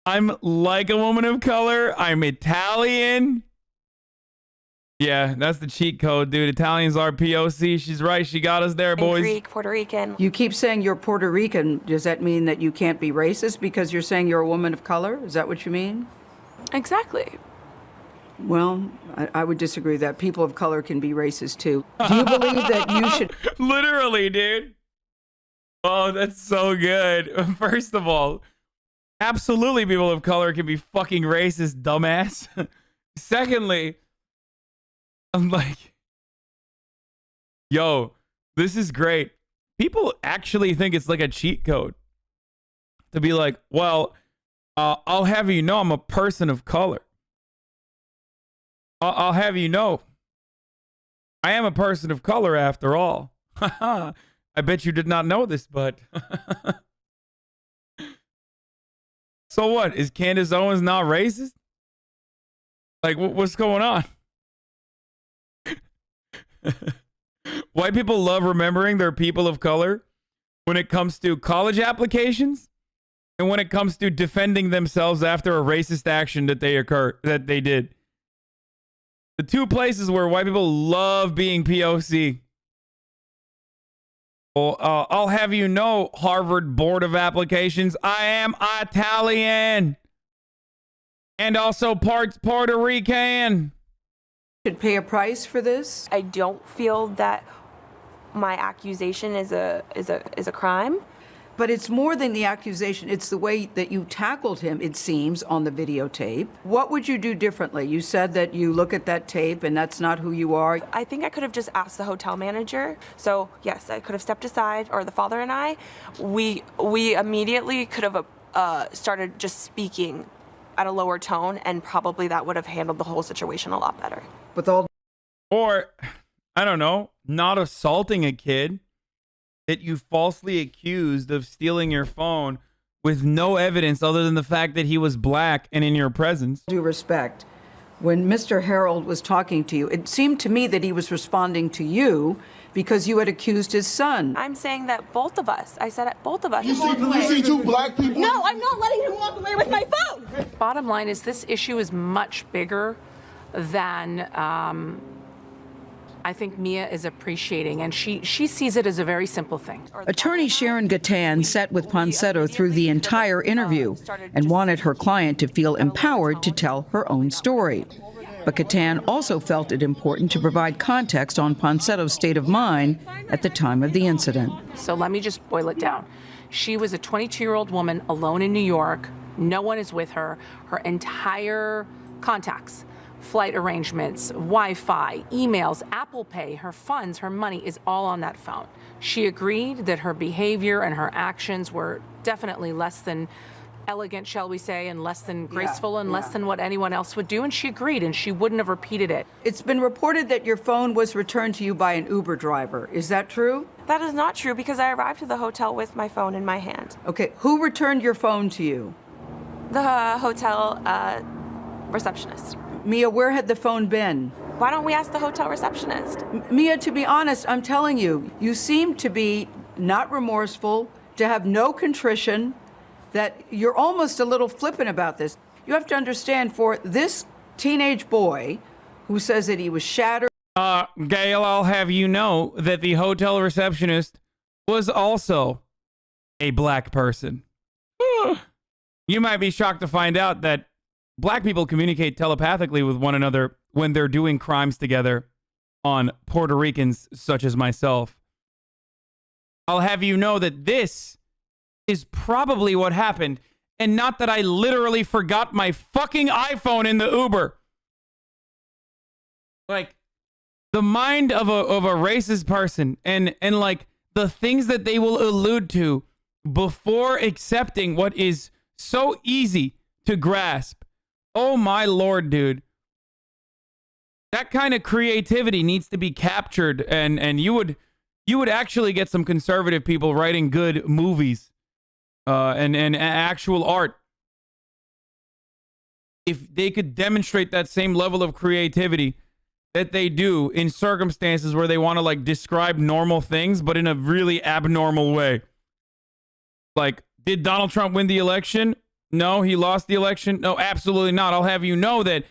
I'm like a woman of color. I'm Italian. Yeah, that's the cheat code, dude. Italians are POC. She's right. She got us there, boys. Greek, Puerto Rican. You keep saying you're Puerto Rican. Does that mean that you can't be racist because you're saying you're a woman of color? Is that what you mean? Exactly. Well, I would disagree with that. People of color can be racist too. Do you believe that you should... Literally, dude. Oh, that's so good. First of all, absolutely, people of color can be fucking racist, dumbass. Secondly, I'm like, yo, this is great. People actually think it's like a cheat code to be like, well, I'll have you know I'm a person of color. I'll have you know I am a person of color after all. I bet you did not know this, but... So what? Is Candace Owens not racist? Like, what's going on? White people love remembering they're people of color when it comes to college applications and when it comes to defending themselves after a racist action that they did. The two places where white people love being POC. Well, I'll have you know, Harvard Board of Applications, I am Italian and also parts Puerto Rican. Should pay a price for this? I don't feel that my accusation is a crime. But it's more than the accusation. It's the way that you tackled him, it seems, on the videotape. What would you do differently? You said that you look at that tape and that's not who you are. I think I could have just asked the hotel manager. So, yes, I could have stepped aside, or the father and I. We immediately could have started just speaking at a lower tone, and probably that would have handled the whole situation a lot better. Or, I don't know, not assaulting a kid that you falsely accused of stealing your phone with no evidence other than the fact that he was black and in your presence. Due respect, when Mr. Harold was talking to you, it seemed to me that he was responding to you because you had accused his son. I'm saying that both of us. I said both of us. You see two black people? No, I'm not letting him walk away with my phone. Bottom line is this issue is much bigger than I think Mia is appreciating, and she sees it as a very simple thing. Attorney Sharon Gatan sat with Ponsetto through the entire interview and wanted her client to feel empowered to tell her own story. But Catan also felt it important to provide context on Ponsetto's state of mind at the time of the incident. So let me just boil it down. She was a 22-year-old woman alone in New York. No one is with her. Her entire contacts, flight arrangements, Wi-Fi, emails, Apple Pay, her funds, her money is all on that phone. She agreed that her behavior and her actions were definitely less than elegant, shall we say, and less than graceful and less than what anyone else would do, and she agreed, and she wouldn't have repeated it. It's been reported that your phone was returned to you by an Uber driver. Is that true? That is not true because I arrived to the hotel with my phone in my hand. Okay, who returned your phone to you? The hotel receptionist. Mia, where had the phone been? Why don't we ask the hotel receptionist? Mia, to be honest, I'm telling you, you seem to be not remorseful, to have no contrition, that you're almost a little flippant about this. You have to understand, for this teenage boy who says that he was shattered. Gail, I'll have you know that the hotel receptionist was also a black person. You might be shocked to find out that black people communicate telepathically with one another when they're doing crimes together on Puerto Ricans such as myself. I'll have you know that this is probably what happened, and not that I literally forgot my fucking iPhone in the Uber. Like, the mind of a racist person and like the things that they will allude to before accepting what is so easy to grasp. Oh my Lord, dude. That kind of creativity needs to be captured, and you would actually get some conservative people writing good movies and actual art if they could demonstrate that same level of creativity that they do in circumstances where they want to like describe normal things, but in a really abnormal way. Like, did Donald Trump win the election? No, he lost the election. No, absolutely not. I'll have you know that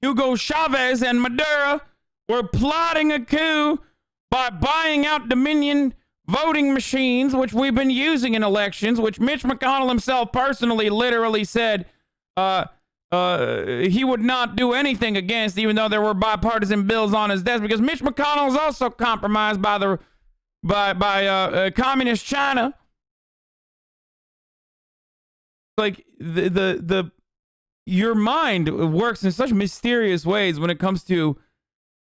Hugo Chavez and Maduro were plotting a coup by buying out Dominion voting machines, which we've been using in elections, which Mitch McConnell himself personally literally said he would not do anything against, even though there were bipartisan bills on his desk, because Mitch McConnell is also compromised by communist China. Like your mind works in such mysterious ways when it comes to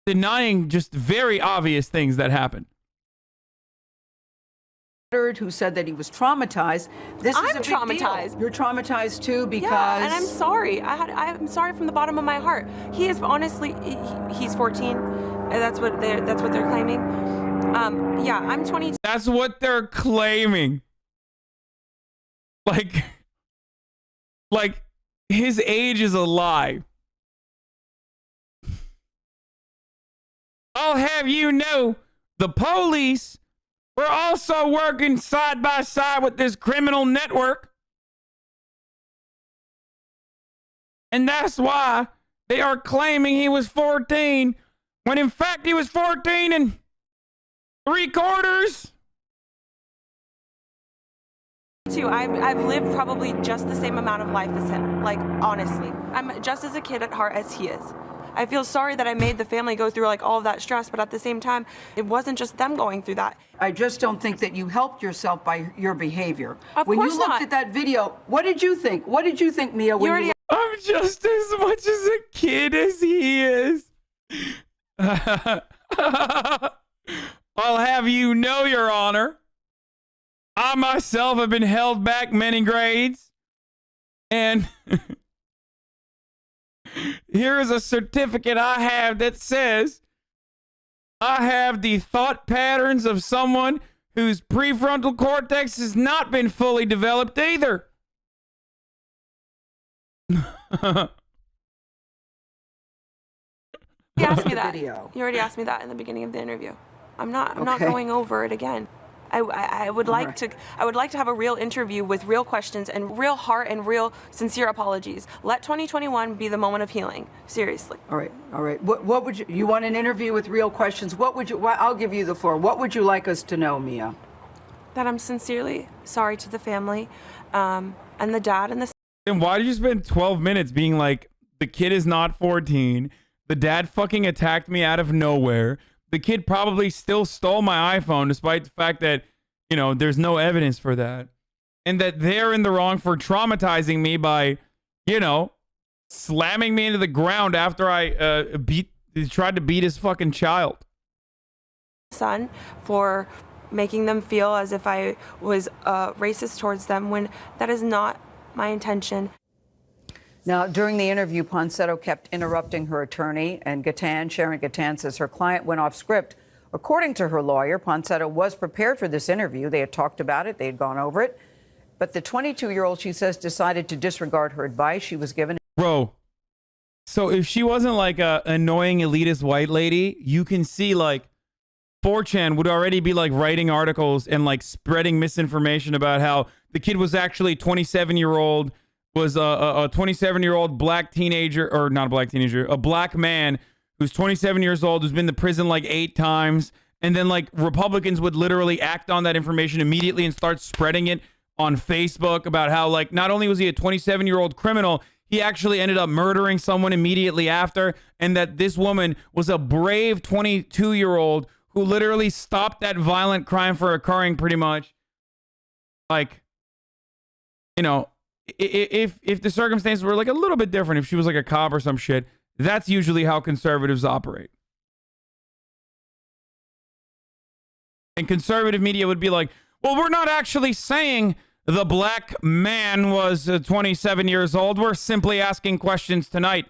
denying just very obvious things that happen. Who said that he was traumatized. I'm traumatized. You're traumatized too because... Yeah, and I'm sorry. I'm sorry from the bottom of my heart. He is honestly, he's 14. That's what they're claiming. Yeah, I'm 22. That's what they're claiming. Like his age is a lie. I'll have you know, the police were also working side by side with this criminal network. And that's why they are claiming he was 14, when in fact he was 14 and 3/4. I've lived probably just the same amount of life as him. Like, honestly, I'm just as a kid at heart as he is. I feel sorry that I made the family go through like all of that stress, but at the same time, it wasn't just them going through that. I just don't think that you helped yourself by your behavior. When you looked at that video, what did you think? What did you think, Mia? I'm just as much as a kid as he is. I'll have you know, Your Honor, I myself have been held back many grades, and here is a certificate I have that says I have the thought patterns of someone whose prefrontal cortex has not been fully developed either. You asked me that. You already asked me that in the beginning of the interview. I'm not going over it again. I would like to have a real interview with real questions and real heart and real sincere apologies. Let 2021 be the moment of healing. Seriously. All right. What would you want an interview with real questions? I'll give you the floor. What would you like us to know, Mia? That I'm sincerely sorry to the family, and the dad and the... And why did you spend 12 minutes being like, the kid is not 14, The dad fucking attacked me out of nowhere. The kid probably still stole my iPhone despite the fact that, you know, there's no evidence for that. And that they're in the wrong for traumatizing me by, you know, slamming me into the ground after I tried to beat his fucking child. Son, for making them feel as if I was racist towards them when that is not my intention. Now, during the interview, Ponsetto kept interrupting her attorney, and Sharon Gatan says her client went off script. According to her lawyer, Ponsetto was prepared for this interview. They had talked about it. They had gone over it. But the 22-year-old, she says, decided to disregard her advice she was given. Bro, so if she wasn't like a annoying elitist white lady, you can see like 4chan would already be like writing articles and like spreading misinformation about how the kid was actually 27-year-old, was a 27-year-old black teenager, or not a black teenager, a black man who's 27 years old, who's been to prison like 8 times. And then like Republicans would literally act on that information immediately and start spreading it on Facebook about how like not only was he a 27-year-old criminal, he actually ended up murdering someone immediately after, and that this woman was a brave 22-year-old who literally stopped that violent crime from occurring pretty much. Like, you know, if the circumstances were like a little bit different, if she was like a cop or some shit, that's usually how conservatives operate. And conservative media would be like, well, we're not actually saying the black man was 27 years old. We're simply asking questions tonight.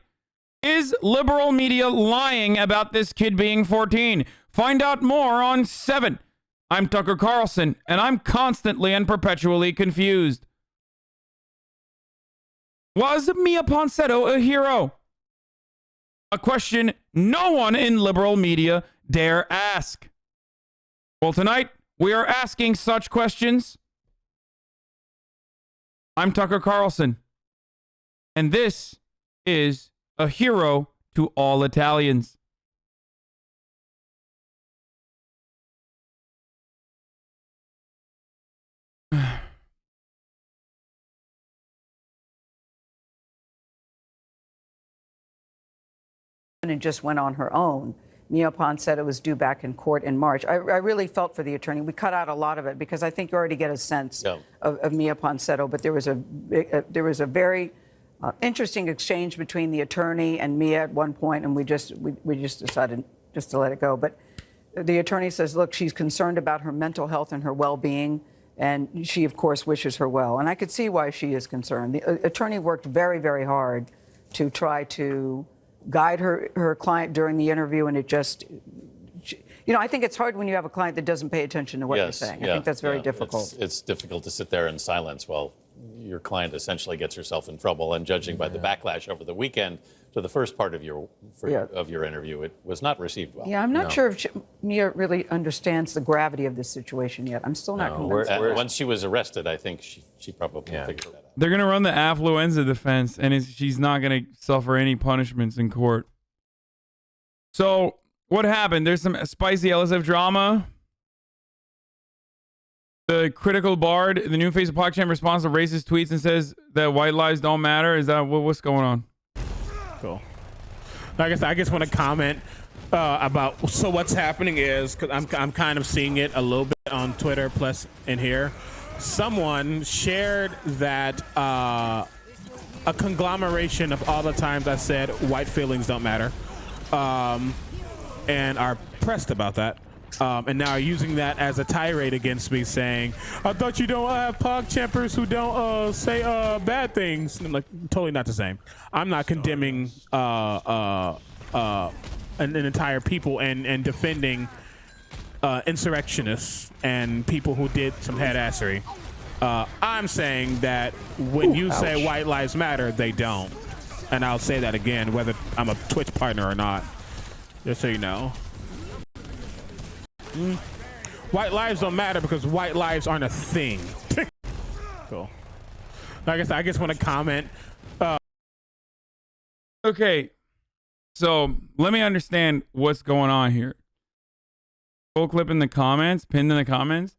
Is liberal media lying about this kid being 14? Find out more on 7. I'm Tucker Carlson, and I'm constantly and perpetually confused. Was Mia Ponsetto a hero? A question no one in liberal media dare ask. Well, tonight, we are asking such questions. I'm Tucker Carlson, and this is A Hero to All Italians. And just went on her own. Mia Ponsetto was due back in court in March. I really felt for the attorney. We cut out a lot of it because I think you already get a sense of Mia Ponsetto. But there was a very interesting exchange between the attorney and Mia at one point, and we just decided just to let it go. But the attorney says, look, she's concerned about her mental health and her well-being, and she, of course, wishes her well. And I could see why she is concerned. The attorney worked very, very hard to try to guide her client during the interview, and it just, you know, I think it's hard when you have a client that doesn't pay attention to what you're saying. I think that's very difficult. It's difficult to sit there in silence while your client essentially gets herself in trouble. And judging by the backlash over the weekend to the first part of your interview, it was not received well. Yeah, I'm not sure if Mia really understands the gravity of this situation yet. I'm still not convinced. Once she was arrested, I think she probably figured that out. They're going to run the affluenza defense, and she's not going to suffer any punishments in court. So, what happened? There's some spicy LSF drama. The critical bard, the new face of PogChamp, responds to racist tweets and says that white lives don't matter. Is that what's going on? Cool. I guess want to comment about, so what's happening is, because I'm kind of seeing it a little bit on Twitter plus in here. Someone shared that a conglomeration of all the times I said white feelings don't matter, and are pressed about that, and now are using that as a tirade against me, saying, I thought you don't have PogChampers who don't say bad things. And I'm like, totally not the same. I'm not condemning an entire people and defending insurrectionists and people who did some headassery. I'm saying that when you say white lives matter, they don't. And I'll say that again, whether I'm a Twitch partner or not, just so you know. White lives don't matter because white lives aren't a thing. Cool. I guess want to comment. Okay, so let me understand what's going on here. Full clip in the comments, pinned in the comments.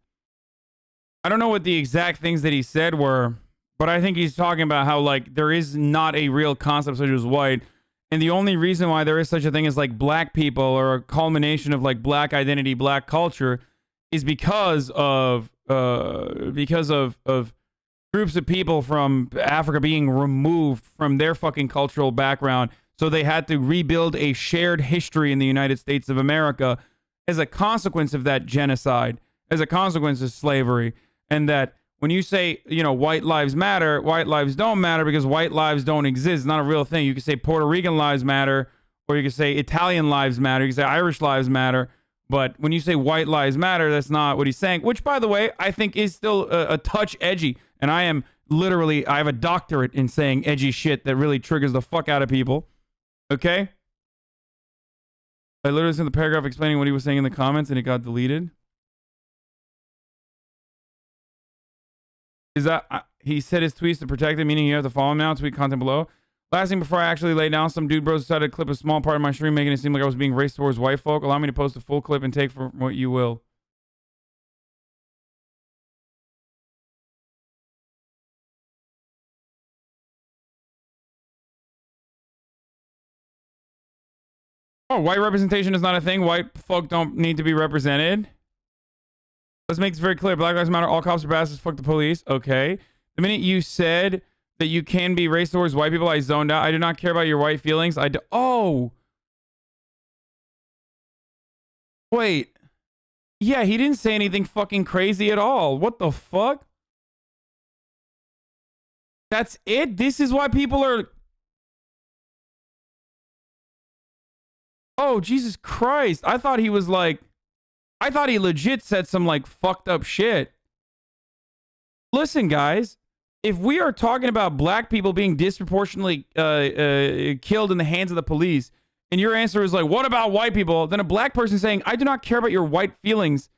I don't know what the exact things that he said were, but I think he's talking about how like there is not a real concept such as white, And the only reason why there is such a thing as like black people or a culmination of like black identity, black culture is because of groups of people from Africa being removed from their fucking cultural background. So they had to rebuild a shared history in the United States of America as a consequence of that genocide, as a consequence of slavery. And that when you say, you know, white lives matter, white lives don't matter because white lives don't exist. It's not a real thing. You can say Puerto Rican lives matter, or you can say Italian lives matter. You can say Irish lives matter. But when you say white lives matter, that's not what he's saying, which, by the way, I think is still a touch edgy. And I have a doctorate in saying edgy shit that really triggers the fuck out of people. Okay? I literally sent the paragraph explaining what he was saying in the comments and it got deleted. Is that, he said his tweets to protect him, meaning you have to follow him now, tweet content below. Last thing before I actually lay down, some dude bros decided to clip a small part of my stream, making it seem like I was being racist towards white folk. Allow me to post a full clip and take from what you will. Oh, white representation is not a thing. White folk don't need to be represented. Let's make this very clear. Black Lives Matter. All cops are bastards. Fuck the police. Okay. The minute you said that you can be racist towards white people, I zoned out. I do not care about your white feelings. Oh. Wait. Yeah, he didn't say anything fucking crazy at all. What the fuck? That's it? This is why people are... Oh, Jesus Christ. I thought he was like... I thought he legit said some like fucked up shit. Listen, guys. If we are talking about black people being disproportionately killed in the hands of the police, and your answer is like, what about white people? Then a black person saying, I do not care about your white feelings.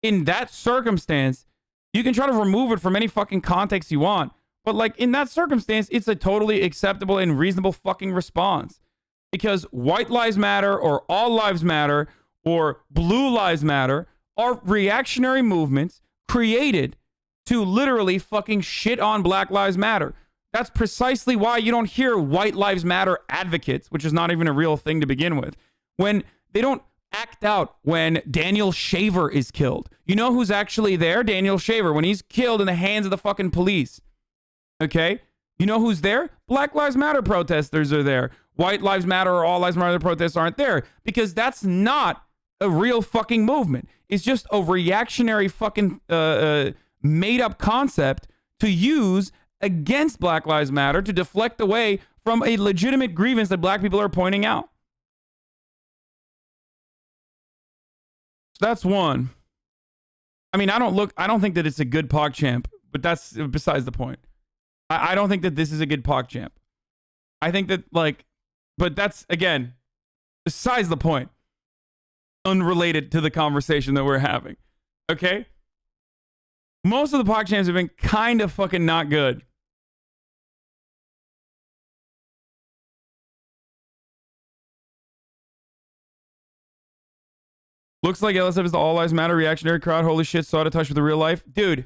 In that circumstance, you can try to remove it from any fucking context you want. But like in that circumstance, it's a totally acceptable and reasonable fucking response. Because white lives matter, or all lives matter, or blue lives matter are reactionary movements created to literally fucking shit on Black Lives Matter. That's precisely why you don't hear white lives matter advocates, which is not even a real thing to begin with, when they don't act out when Daniel Shaver is killed. You know who's actually there? Daniel Shaver, when he's killed in the hands of the fucking police. Okay? You know who's there? Black Lives Matter protesters are there. White Lives Matter or All Lives Matter protests aren't there because that's not a real fucking movement. It's just a reactionary fucking made up concept to use against Black Lives Matter to deflect away from a legitimate grievance that black people are pointing out. So that's one. I mean, I don't think that it's a good PogChamp, but that's besides the point. I don't think that this is a good PogChamp. I think that but that's again, besides the point. Unrelated to the conversation that we're having. Okay? Most of the PogChamps have been kind of fucking not good. Looks like LSF is the All Lives Matter reactionary crowd. Holy shit, so out of touch with the real life. Dude,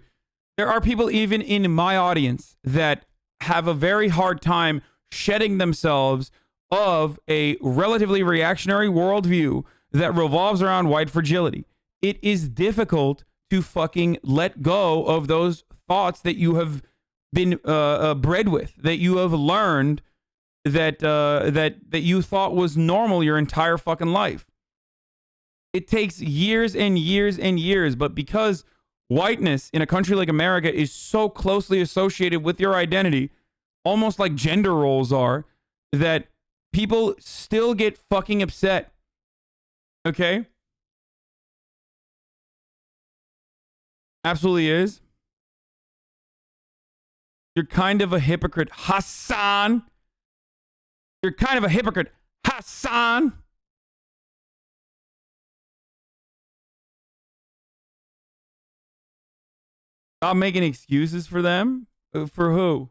there are people even in my audience that have a very hard time shedding themselves of a relatively reactionary worldview that revolves around white fragility. It is difficult to fucking let go of those thoughts that you have been bred with, that you have learned that you thought was normal your entire fucking life. It takes years and years and years, but because whiteness in a country like America is so closely associated with your identity, almost like gender roles are, that people still get fucking upset. Okay? Absolutely is. You're kind of a hypocrite, Hasan. You're kind of a hypocrite, Hasan. Stop making excuses for them. For who?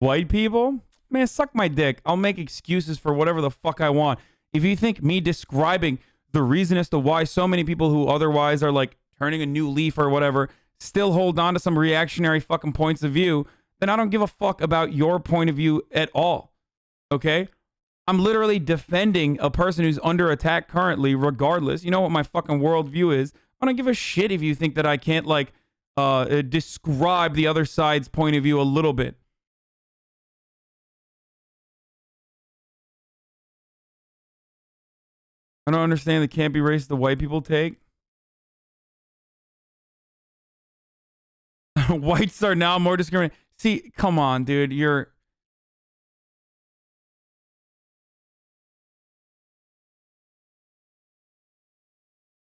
White people? Man, suck my dick. I'll make excuses for whatever the fuck I want. If you think me describing the reason as to why so many people who otherwise are like turning a new leaf or whatever still hold on to some reactionary fucking points of view, then I don't give a fuck about your point of view at all. Okay? I'm literally defending a person who's under attack currently, regardless. You know what my fucking worldview is. I don't give a shit if you think that I can't, like, describe the other side's point of view a little bit. I don't understand the can't be racist the white people take. Whites are now more discriminated. See, come on, dude.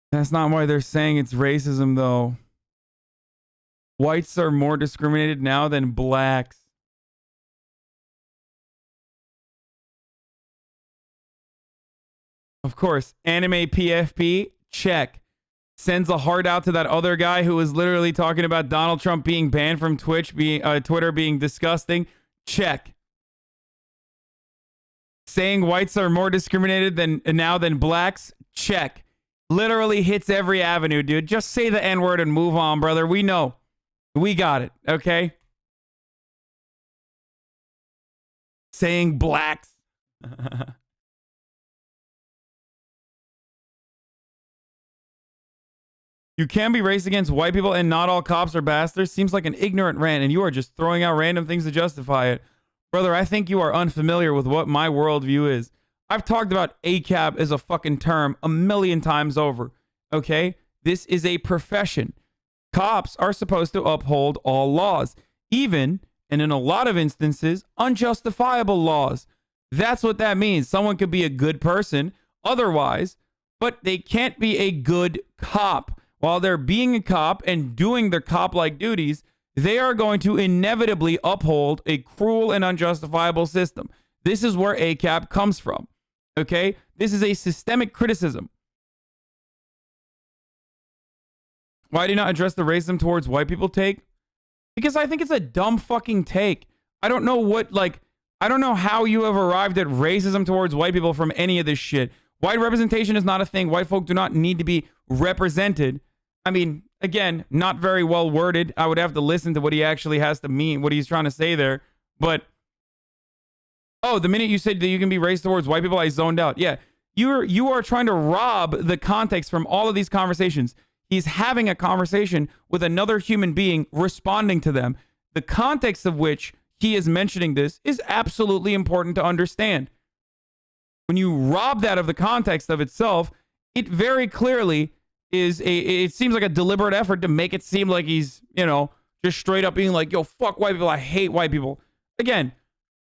That's not why they're saying it's racism, though. Whites are more discriminated now than blacks. Of course, anime PFP, check. Sends a heart out to that other guy who was literally talking about Donald Trump being banned from Twitch, Twitter being disgusting. Check. Saying whites are more discriminated now than blacks. Check. Literally hits every avenue, dude. Just say the N-word and move on, brother. We know. We got it, okay? Saying blacks. You can be racist against white people and not all cops are bastards. Seems like an ignorant rant, and you are just throwing out random things to justify it. Brother, I think you are unfamiliar with what my worldview is. I've talked about ACAB as a fucking term a million times over, okay? This is a profession. Cops are supposed to uphold all laws, even, and in a lot of instances, unjustifiable laws. That's what that means. Someone could be a good person otherwise, but they can't be a good cop. While they're being a cop and doing their cop-like duties, they are going to inevitably uphold a cruel and unjustifiable system. This is where ACAB comes from, okay? This is a systemic criticism. Why do you not address the racism towards white people take? Because I think it's a dumb fucking take. I don't know I don't know how you have arrived at racism towards white people from any of this shit. White representation is not a thing. White folk do not need to be represented. I mean, again, not very well worded. I would have to listen to what he actually has to mean, what he's trying to say there. But, oh, the minute you said that you can be racist towards white people, I zoned out. Yeah, you are trying to rob the context from all of these conversations. He's having a conversation with another human being, responding to them. The context of which he is mentioning this is absolutely important to understand. When you rob that of the context of itself, it very clearly it seems like a deliberate effort to make it seem like he's, just straight up being like, yo, fuck white people, I hate white people. Again,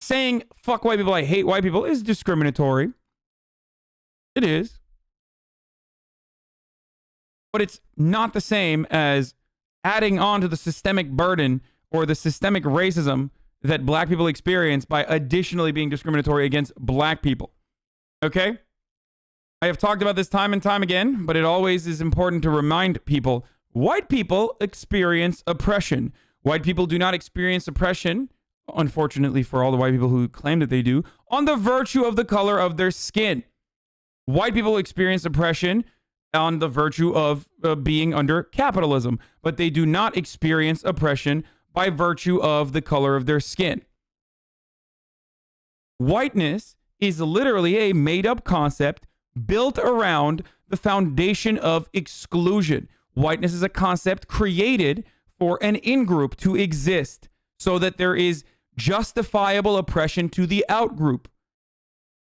saying fuck white people, I hate white people is discriminatory. It is. But it's not the same as adding on to the systemic burden or the systemic racism that black people experience by additionally being discriminatory against black people. Okay? I have talked about this time and time again, but it always is important to remind people, white people experience oppression. White people do not experience oppression, unfortunately for all the white people who claim that they do, on the virtue of the color of their skin. White people experience oppression on the virtue of being under capitalism, but they do not experience oppression by virtue of the color of their skin. Whiteness is literally a made-up concept built around the foundation of exclusion. Whiteness is a concept created for an in-group to exist so that there is justifiable oppression to the out-group.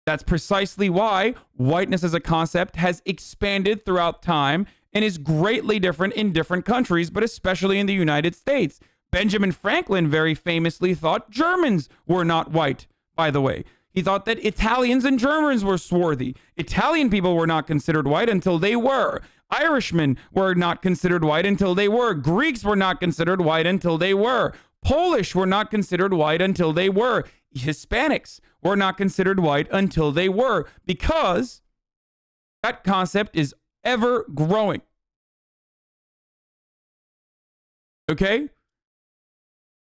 That's precisely why whiteness as a concept has expanded throughout time and is greatly different in different countries, but especially in the United States. Benjamin Franklin very famously thought Germans were not white, by the way. He thought that Italians and Germans were swarthy. Italian people were not considered white until they were. Irishmen were not considered white until they were. Greeks were not considered white until they were. Polish were not considered white until they were. Hispanics were not considered white until they were, because that concept is ever growing. Okay?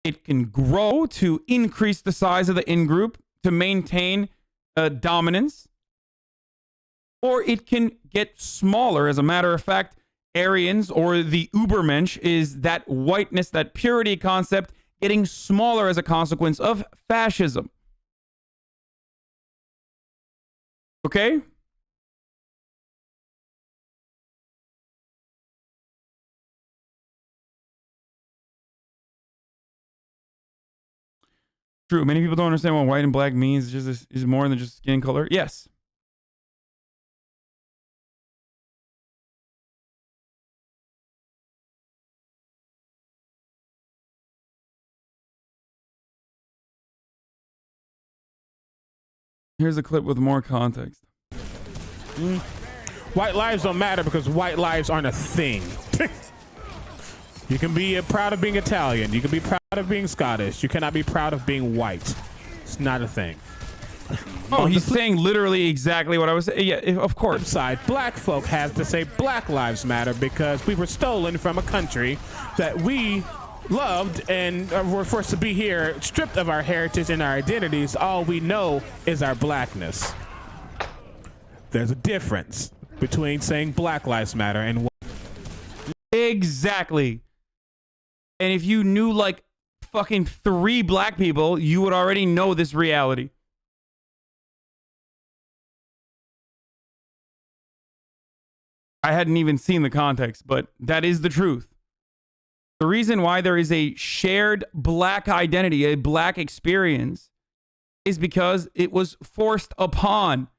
It can grow to increase the size of the in-group to maintain dominance, or it can get smaller. As a matter of fact, Aryans or the Übermensch is that whiteness, that purity concept getting smaller as a consequence of fascism. Okay? True. Many people don't understand what white and black means. It's just is more than just skin color. Yes. Here's a clip with more context. White lives don't matter because white lives aren't a thing. You can be proud of being Italian. You can be proud of being Scottish. You cannot be proud of being white. It's not a thing. Oh, he's saying literally exactly what I was saying. Yeah, of course. Side, black folk have to say Black Lives Matter because we were stolen from a country that we loved and were forced to be here, stripped of our heritage and our identities. All we know is our blackness. There's a difference between saying Black Lives Matter and exactly. And if you knew like fucking 3 black people, you would already know this reality. I hadn't even seen the context, but that is the truth. The reason why there is a shared black identity, a black experience, is because it was forced upon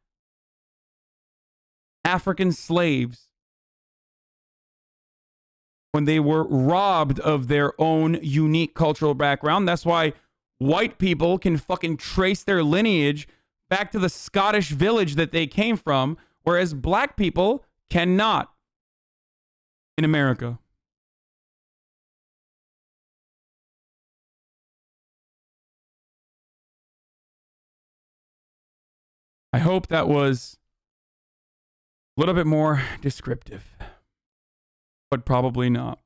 African slaves when they were robbed of their own unique cultural background. That's why white people can fucking trace their lineage back to the Scottish village that they came from, whereas black people cannot in America. I hope that was a little bit more descriptive, but probably not.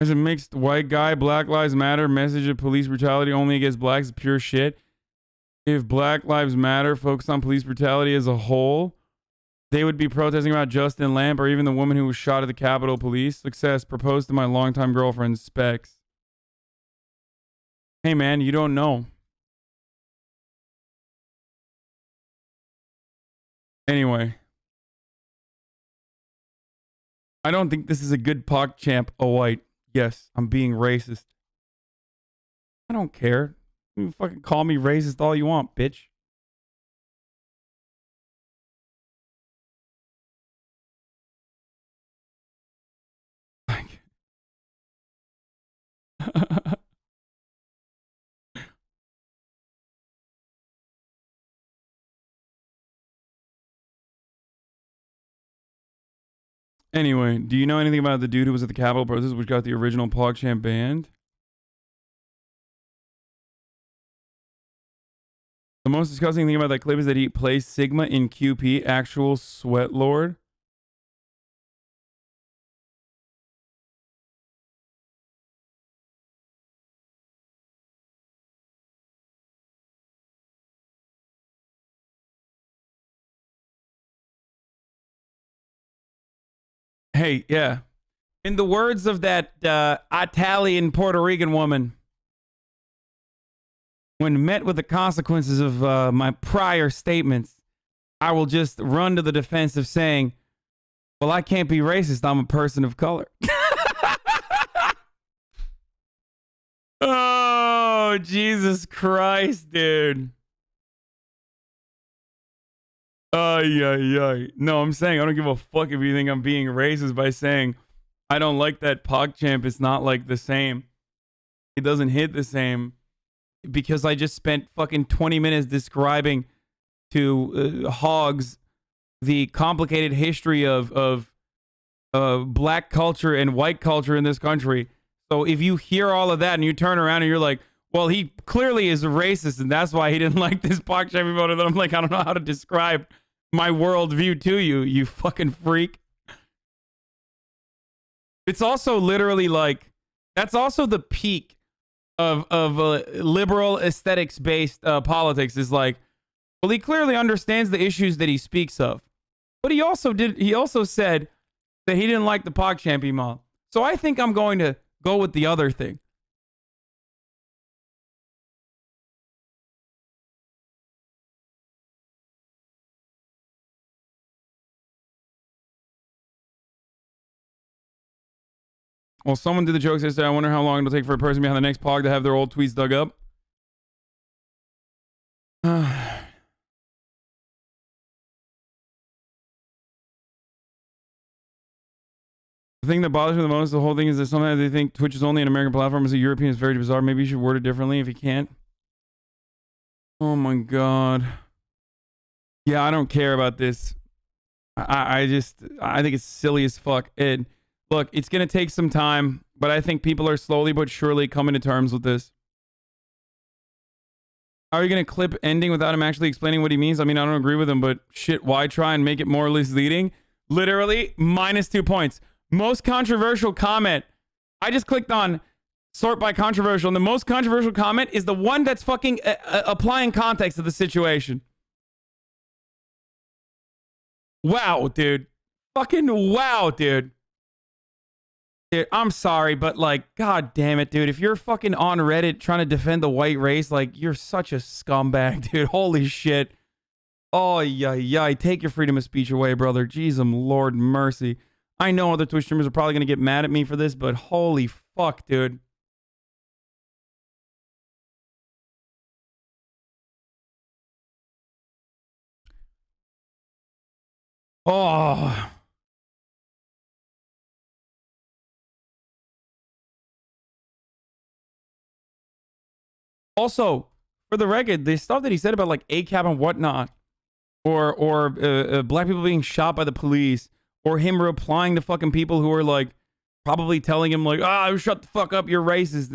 As a mixed white guy, Black Lives Matter message of police brutality only against blacks is pure shit. If Black Lives Matter focused on police brutality as a whole, they would be protesting about Justin Lamp or even the woman who was shot at the Capitol Police. Success. Proposed to my longtime girlfriend, Specs. Hey man, you don't know. Anyway. I don't think this is a good PogChamp, a white. Yes, I'm being racist. I don't care. You fucking call me racist all you want, bitch. Anyway, do you know anything about the dude who was at the Capitol protest which got the original PogChamp banned? The most disgusting thing about that clip is that he plays Sigma in QP, actual sweat lord. Hey, yeah. In the words of that Italian Puerto Rican woman, when met with the consequences of my prior statements, I will just run to the defense of saying, well, I can't be racist. I'm a person of color. Oh, Jesus Christ, dude. No, I'm saying I don't give a fuck if you think I'm being racist by saying I don't like that PogChamp. It's not like the same. It doesn't hit the same because I just spent fucking 20 minutes describing to hogs the complicated history of black culture and white culture in this country. So if you hear all of that and you turn around and you're like, well, he clearly is a racist and that's why he didn't like this PogChamp voter, then I'm like, I don't know how to describe my worldview to you, you fucking freak. It's also literally like That's also the peak of liberal aesthetics based politics. Is like, well, he clearly understands the issues that he speaks of, but he also said that he didn't like the PogChamp email. So I think I'm going to go with the other thing. Well, someone did the jokes yesterday. I wonder how long it'll take for a person behind the next Pog to have their old tweets dug up. The thing that bothers me the most, the whole thing, is that sometimes they think Twitch is only an American platform. As a European, it's very bizarre. Maybe you should word it differently if you can't. Oh my God. Yeah, I don't care about this. I think it's silly as fuck. Look, it's going to take some time, but I think people are slowly but surely coming to terms with this. How are you going to clip ending without him actually explaining what he means? I mean, I don't agree with him, but shit, why try and make it more misleading? Literally, -2 points. Most controversial comment. I just clicked on sort by controversial, and the most controversial comment is the one that's fucking applying context to the situation. Wow, dude. Fucking wow, dude. Dude, I'm sorry, but like, god damn it, dude. If you're fucking on Reddit trying to defend the white race, like, you're such a scumbag, dude. Holy shit. Oh, yeah. Take your freedom of speech away, brother. Jeez, Lord mercy. I know other Twitch streamers are probably going to get mad at me for this, but holy fuck, dude. Oh. Also, for the record, the stuff that he said about like ACAB and whatnot, or black people being shot by the police, or him replying to fucking people who are like probably telling him like, shut the fuck up, you're racist,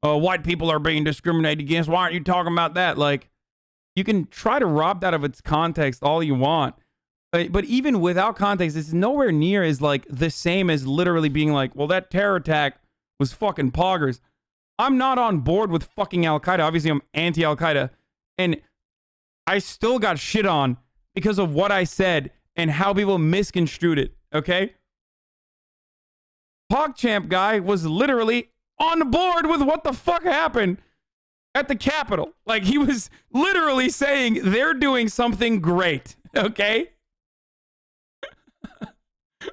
white people are being discriminated against, why aren't you talking about that? Like, you can try to rob that of its context all you want, but even without context, it's nowhere near as like the same as literally being like, well, that terror attack was fucking poggers. I'm not on board with fucking Al-Qaeda. Obviously, I'm anti-Al-Qaeda. And I still got shit on because of what I said and how people misconstrued it, okay? PogChamp guy was literally on board with what the fuck happened at the Capitol. Like, he was literally saying they're doing something great, okay?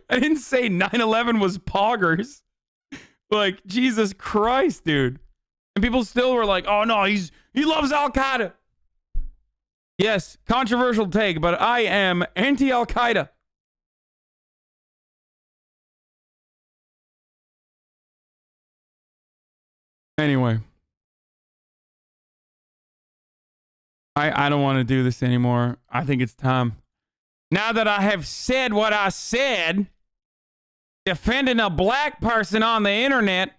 I didn't say 9/11 was poggers. Like, Jesus Christ, dude. And people still were like, oh no, he loves Al-Qaeda. Yes, controversial take, but I am anti-Al-Qaeda. Anyway. I don't want to do this anymore. I think it's time. Now that I have said what I said, defending a black person on the internet, I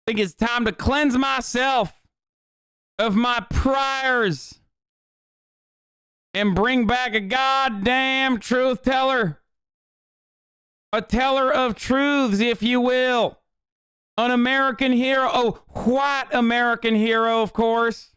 think it's time to cleanse myself of my priors and bring back a goddamn truth teller. A teller of truths, if you will. An American hero. Oh, white American hero, of course.